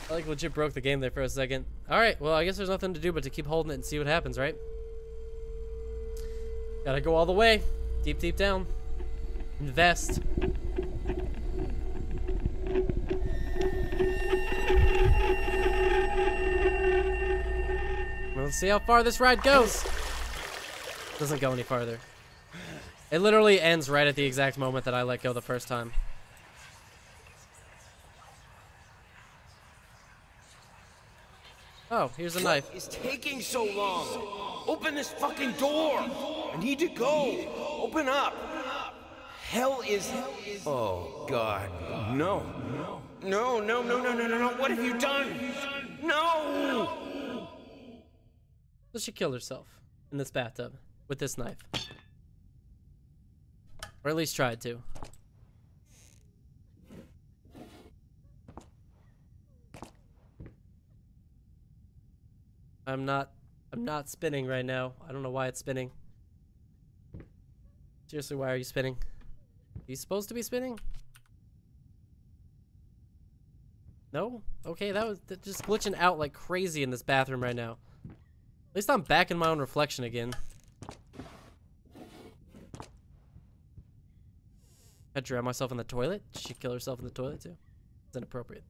I like legit broke the game there for a second. Alright, well, I guess there's nothing to do but to keep holding it and see what happens, right? Gotta go all the way. Deep, deep down. Invest. Let's see how far this ride goes. Doesn't go any farther. It literally ends right at the exact moment that I let go the first time. Oh, here's a knife. What is taking so long? Open this fucking door! I need to go! Open up! Hell is... Oh, God. No. No, no, no, no, no, no, no. What have you done? No! So she killed herself in this bathtub with this knife. Or at least tried to. I'm not spinning right now. I don't know why it's spinning. Seriously, why are you spinning? Are you supposed to be spinning? No? Okay, that was just glitching out like crazy in this bathroom right now. At least I'm back in my own reflection again. I drowned myself in the toilet. Did she kill herself in the toilet too? It's inappropriate.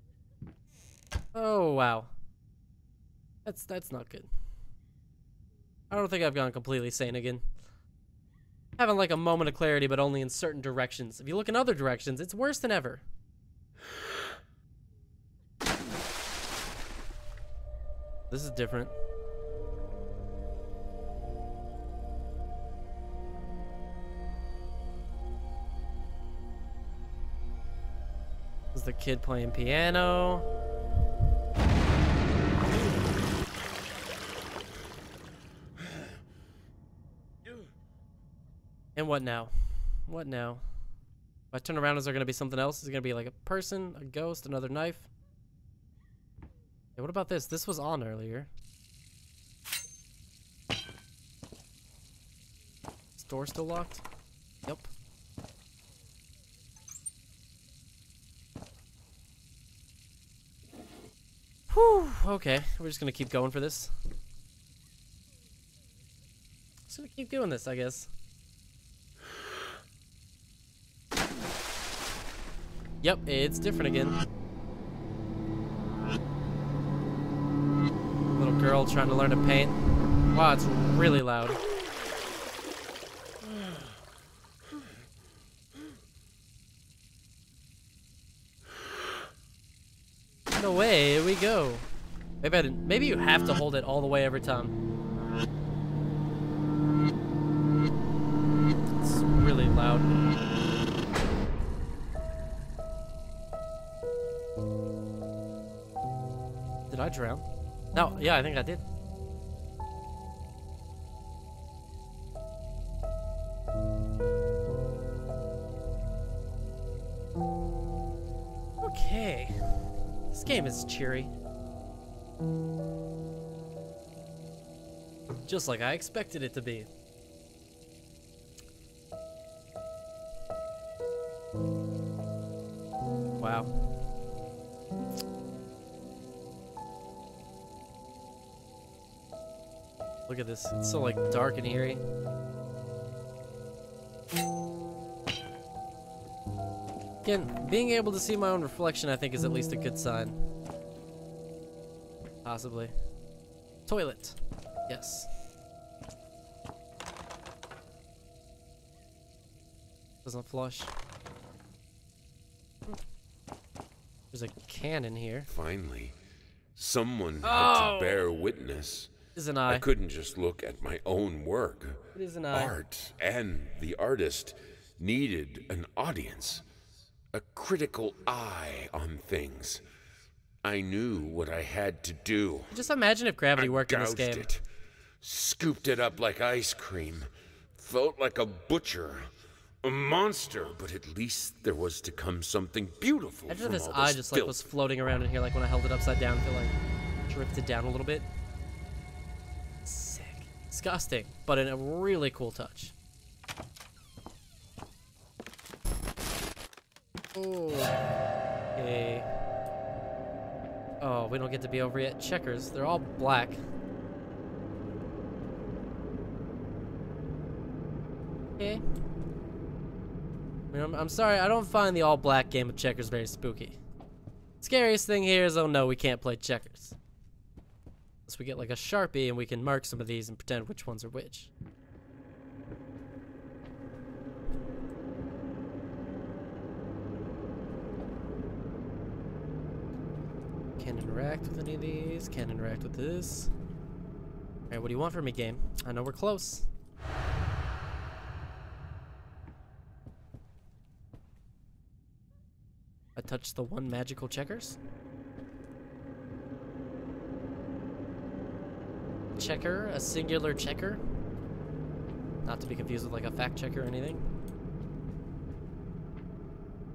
Oh wow. That's not good. I don't think I've gone completely sane again. Having like a moment of clarity, but only in certain directions. If you look in other directions, it's worse than ever. This is different. This is the kid playing piano. And what now? What now? If I turn around, is there gonna be something else? Is it gonna be like a person, a ghost, another knife? Hey, what about this? This was on earlier. Is the door still locked? Yep. Whew, okay. We're just gonna keep going for this. Just gonna keep doing this, I guess. Yep, it's different again. Little girl trying to learn to paint. Wow, it's really loud. And away we go. Maybe I didn't. Maybe you have to hold it all the way every time. It's really loud. Did I drown? No, yeah, I think I did. Okay. This game is cheery. Just like I expected it to be. Wow. Look at this. It's so like dark and eerie. Again, being able to see my own reflection, I think, is at least a good sign. Possibly. Toilet. Yes. Doesn't flush. There's a can in here. Finally, someone had to bear witness. Is an eye. I couldn't just look at my own work. It is an eye. Art and the artist needed an audience, a critical eye on things. I knew what I had to do. Just imagine if gravity worked in this Gouged game. it, scooped it up like ice cream, felt like a butcher, a monster, but at least there was to come something beautiful Imagine from if this all eye this just like filth. was floating around in here, like when I held it upside down, it like drifted down a little bit. Sick. Disgusting, but in a really cool touch. Ooh. Okay. Oh, we don't get to be over yet. Checkers. They're all black. Okay. I mean, I'm sorry, I don't find the all black game of checkers very spooky. Scariest thing here is, oh no, we can't play checkers. Unless we get like a Sharpie and we can mark some of these and pretend which ones are which. Can't interact with any of these. Can't interact with this. Alright, what do you want from me, game? I know we're close. I touched the one magical checkers. Checker, a singular checker. Not to be confused with like a fact checker or anything.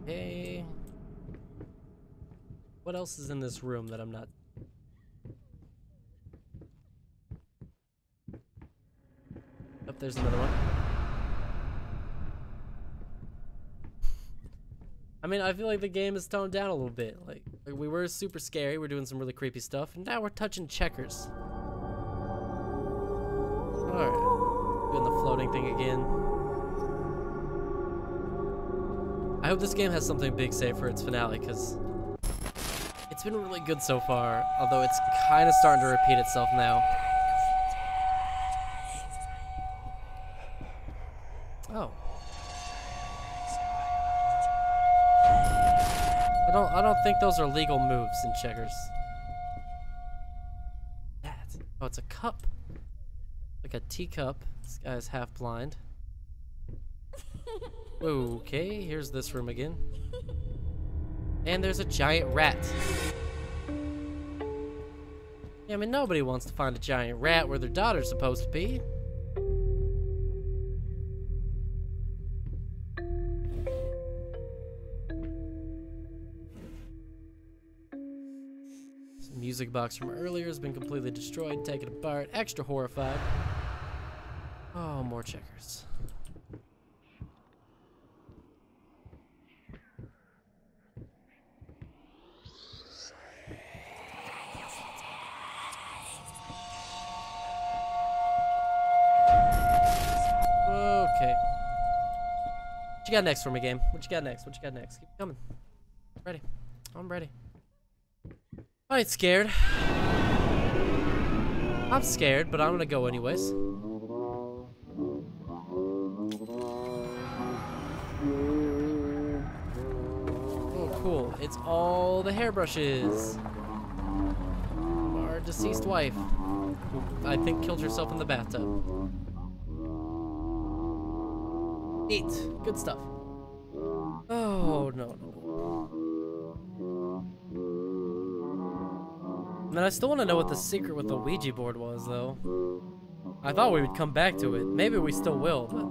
Okay. What else is in this room that I'm not? Oh, there's another one. I mean, I feel like the game is toned down a little bit. Like we were super scary, we're doing some really creepy stuff, and now we're touching checkers. Alright. Doing the floating thing again. I hope this game has something big saved for its finale, because it's been really good so far, although it's kind of starting to repeat itself now. Oh. I don't think those are legal moves in checkers. That. Oh, it's a cup. Like a teacup. This guy's half blind. Okay, here's this room again. And there's a giant rat. Yeah, I mean, nobody wants to find a giant rat where their daughter's supposed to be. music box from earlier has been completely destroyed, taken apart, extra horrified. Oh, more checkers. Okay. What you got next for me, game? What you got next? What you got next? Keep coming. Ready. I'm ready. I ain't scared. I'm scared, but I'm gonna go anyways. Oh, cool. It's all the hairbrushes. Our deceased wife, who I think killed herself in the bathtub. Neat. Good stuff. Oh, no. Man, I still want to know what the secret with the Ouija board was, though. I thought we would come back to it. Maybe we still will, but...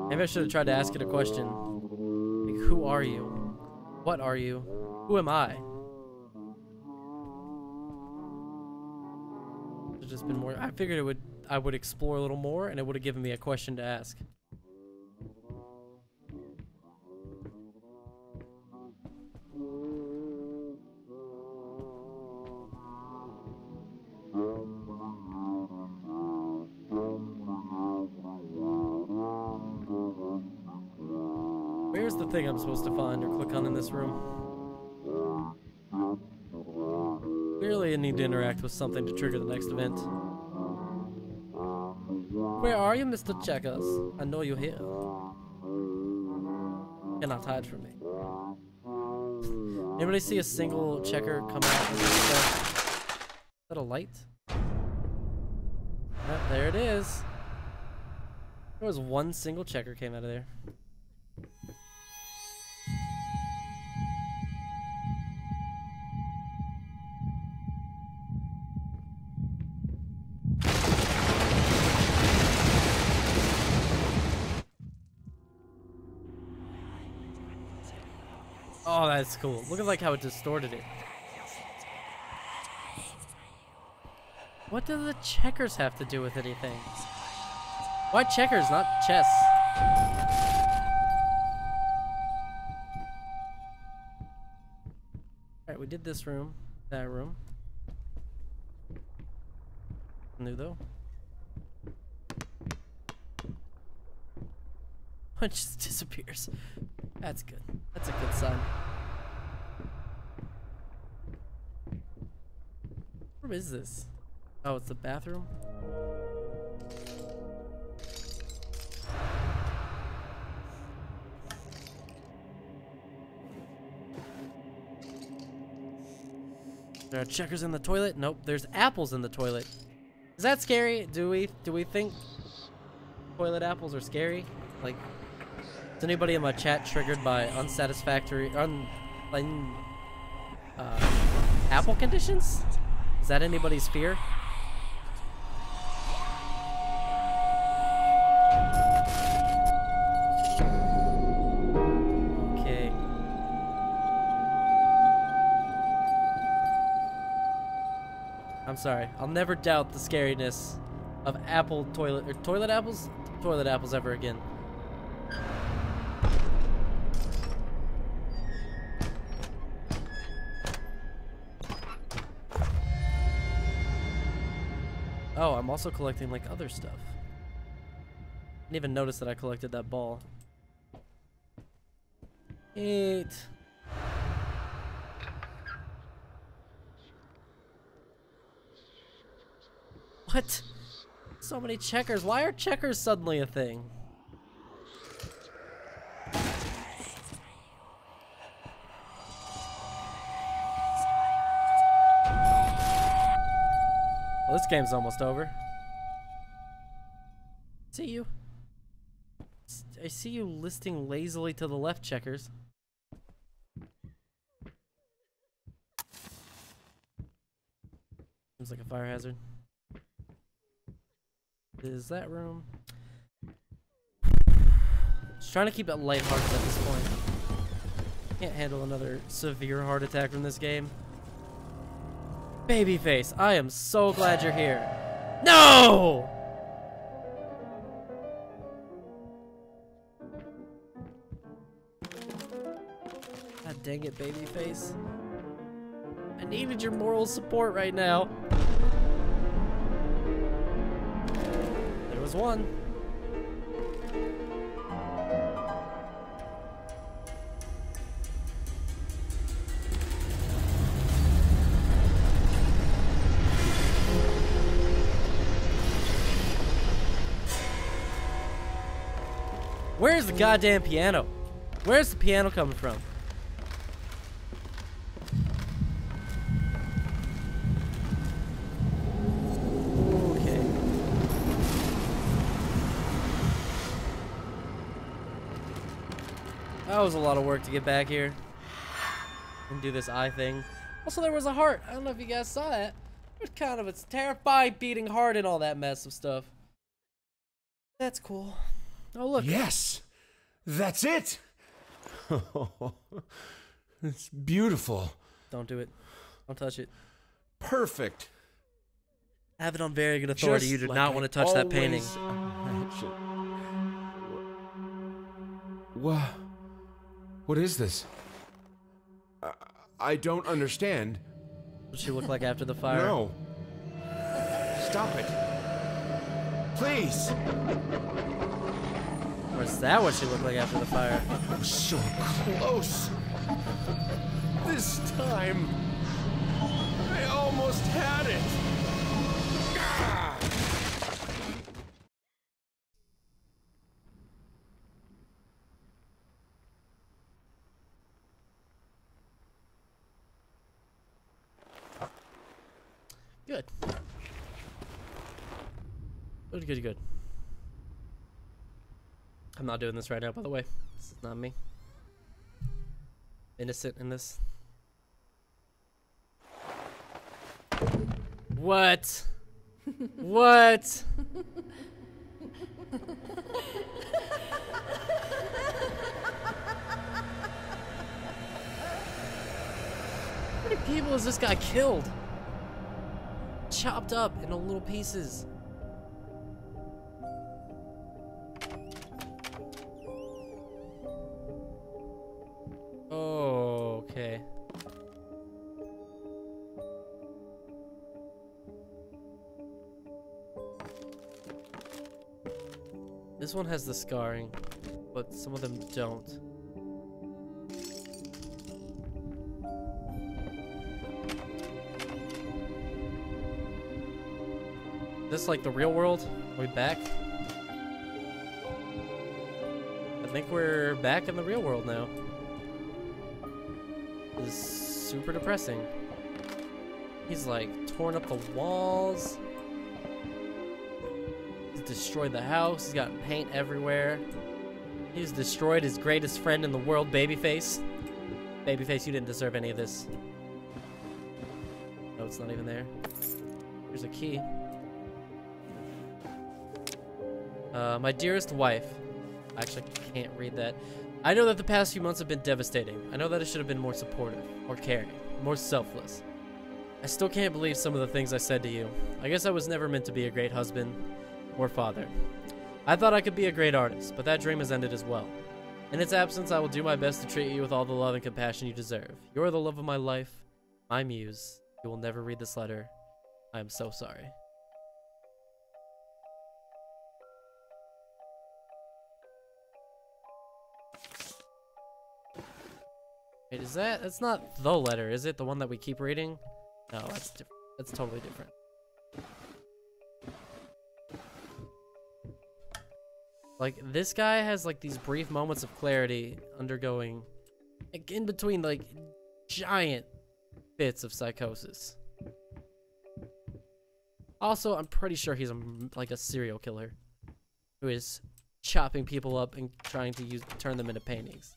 Maybe I should have tried to ask it a question. Like, who are you? What are you? Who am I? There's just been more... I figured I would explore a little more, and it would have given me a question to ask. Where's the thing I'm supposed to find or click on in this room? Clearly I need to interact with something to trigger the next event. Where are you, Mr. Checkers? I know you're here. Cannot hide from me. Anybody see a single checker come out of this stuff? Is that a light? Yep, there it is. There was one single checker came out of there. Oh, that's cool. Look at like how it distorted it. What do the checkers have to do with anything? Why checkers, not chess? Alright, we did this room, that room. New though. It just disappears. That's good. That's a good sign. Where is this? Oh, it's the bathroom? There are checkers in the toilet? Nope, there's apples in the toilet. Is that scary? Do we think toilet apples are scary? Like, is anybody in my chat triggered by unsatisfactory apple conditions? Is that anybody's fear? Okay. I'm sorry. I'll never doubt the scariness of toilet apples ever again. Oh, I'm also collecting like other stuff. Didn't even notice that I collected that ball. 8. What? So many checkers. Why are checkers suddenly a thing? Well, this game's almost over. See you. I see you listing lazily to the left, checkers. Seems like a fire hazard. Is that room? Just trying to keep it lighthearted at this point. Can't handle another severe heart attack from this game. Babyface, I am so glad you're here. No! God dang it, Babyface. I needed your moral support right now. There was one. Where's the goddamn piano? Where's the piano coming from? Okay. That was a lot of work to get back here and do this eye thing. Also, there was a heart. I don't know if you guys saw that. It was kind of a terrifying beating heart and all that mess of stuff. That's cool. Oh, look. Yes! That's it! It's beautiful. Don't do it. Don't touch it. Perfect. I have it on very good authority. Just You do like not want to touch that painting. What is this? I don't understand. What she look like after the fire? No. Stop it. Please. Or is that what she looked like after the fire? So close. This time, I almost had it. Ah! Good. Good, good, good. I'm not doing this right now, by the way. This is not me. Innocent in this. What? What? How many people has this guy killed? Chopped up into little pieces. Oh, okay. This one has the scarring, but some of them don't. This like the real world? Are we back? I think we're back in the real world now. This is super depressing. He's like torn up the walls. He's destroyed the house. He's got paint everywhere. He's destroyed his greatest friend in the world, Babyface. Babyface, you didn't deserve any of this. No, it's not even there. Here's a key. My dearest wife. Actually, I can't read that. I know that the past few months have been devastating. I know that I should have been more supportive, more caring, more selfless. I still can't believe some of the things I said to you. I guess I was never meant to be a great husband or father. I thought I could be a great artist, but that dream has ended as well. In its absence, I will do my best to treat you with all the love and compassion you deserve. You are the love of my life, my muse. You will never read this letter. I am so sorry. Wait, is that's not the letter, is it? The one that we keep reading? No, that's different. That's totally different. Like, this guy has, like, these brief moments of clarity undergoing, like, in between, like, giant bits of psychosis. Also, I'm pretty sure he's, like, a serial killer who is chopping people up and trying to turn them into paintings.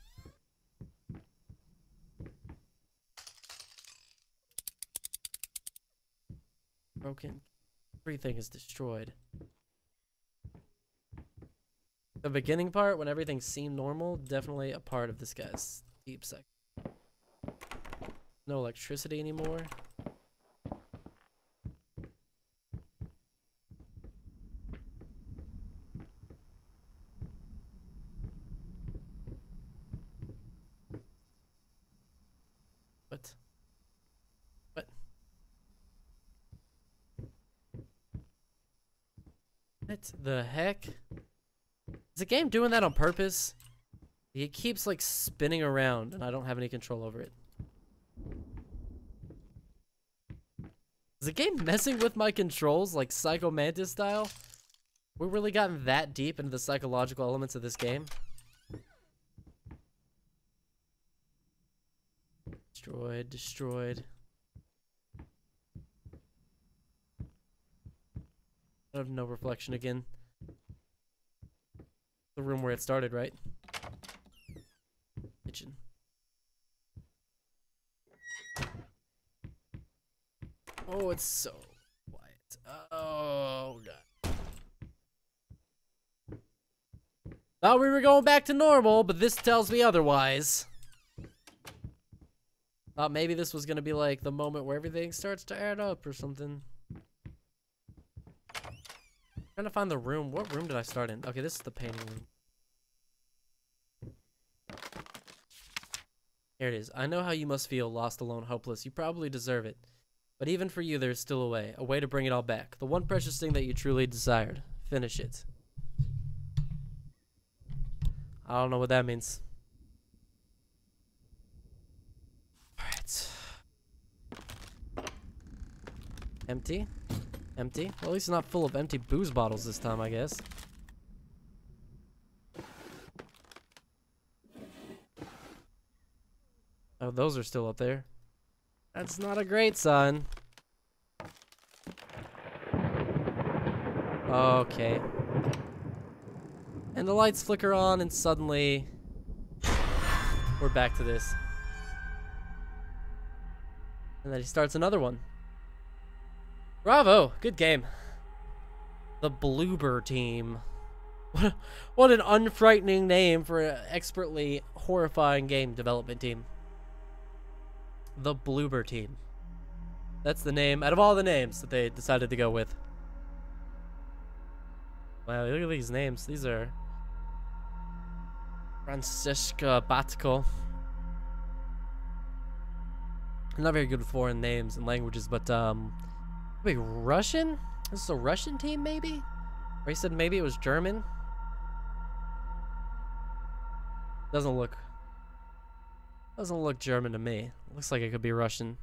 Broken. Everything is destroyed. The beginning part, when everything seemed normal, definitely a part of this guy's deep psych. No electricity anymore. What? What? What the heck? Is the game doing that on purpose? It keeps like spinning around and I don't have any control over it. Is the game messing with my controls like Psycho Mantis style? We've really gotten that deep into the psychological elements of this game. Destroyed, destroyed. I have no reflection again. The room where it started, right? Kitchen. Oh, it's so quiet. Oh, God. Thought we were going back to normal, but this tells me otherwise. Thought maybe this was gonna be like the moment where everything starts to add up or something. Trying to find the room. What room did I start in? Okay, this is the painting room. Here it is. I know how you must feel, lost, alone, hopeless. You probably deserve it. But even for you, there's still a way to bring it all back. The one precious thing that you truly desired. Finish it. I don't know what that means. Alright. Empty? Empty? Well, at least it's not full of empty booze bottles this time, I guess. Oh, those are still up there. That's not a great sign. Okay. And the lights flicker on and suddenly we're back to this. And then he starts another one. Bravo! Good game. The Bloober team. What an unfrightening name for an expertly horrifying game development team. The Bloober team. That's the name out of all the names that they decided to go with. Wow, look at these names. These are Francesca Batko. I'm not very good with foreign names and languages, but wait, Russian? This is a Russian team, maybe? Or he said maybe it was German. Doesn't look German to me. Looks like it could be Russian.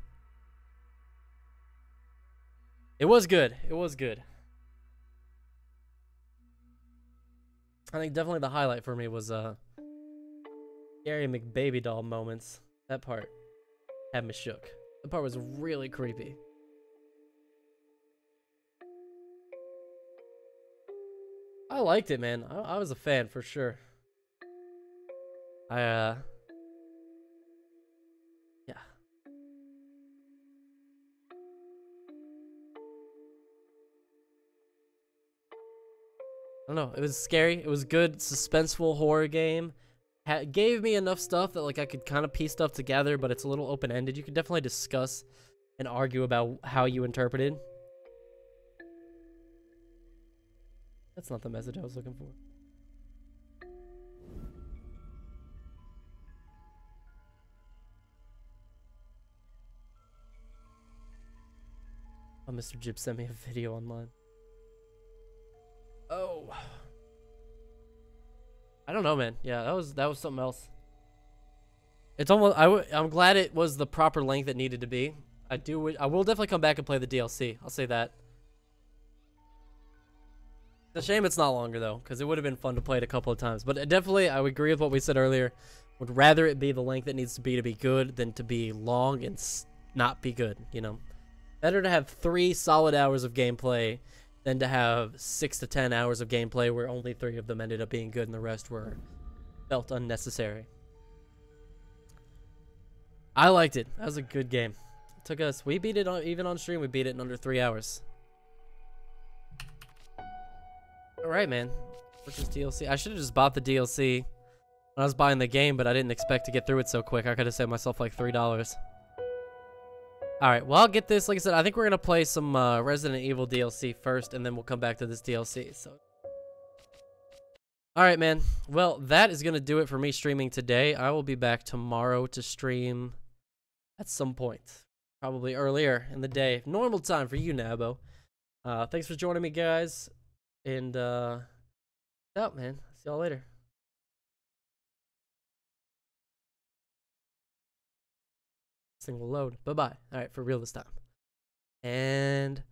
It was good. It was good. I think definitely the highlight for me was Gary McBabydoll moments. That part had me shook. That part was really creepy. I liked it, man. I was a fan for sure. Yeah. I don't know. It was scary. It was good, suspenseful horror game. Gave me enough stuff that like I could kind of piece stuff together, but it's a little open-ended. You could definitely discuss and argue about how you interpreted. That's not the message I was looking for. Oh, Mr. Jib sent me a video online. Oh. I don't know, man. Yeah, that was something else. It's almost I'm glad it was the proper length it needed to be. I will definitely come back and play the DLC. I'll say that. It's a shame it's not longer though, because it would have been fun to play it a couple of times. But definitely, I would agree with what we said earlier. Would rather it be the length it needs to be good than to be long and not be good. You know, better to have 3 solid hours of gameplay than to have 6 to 10 hours of gameplay where only 3 of them ended up being good and the rest felt unnecessary. I liked it. That was a good game. It took us, we beat it even on stream, we beat it in under 3 hours. Alright, man. Purchase DLC. I should have just bought the DLC when I was buying the game, but I didn't expect to get through it so quick. I could have saved myself like $3. All right, well, I'll get this. Like I said, I think we're gonna play some Resident Evil DLC first, and then we'll come back to this DLC. So, all right, man. Well, that is gonna do it for me streaming today. I will be back tomorrow to stream at some point, probably earlier in the day, normal time for you, Nabo. Thanks for joining me, guys, and out, man. See y'all later. This thing will load. Bye-bye. All right, for real this time. And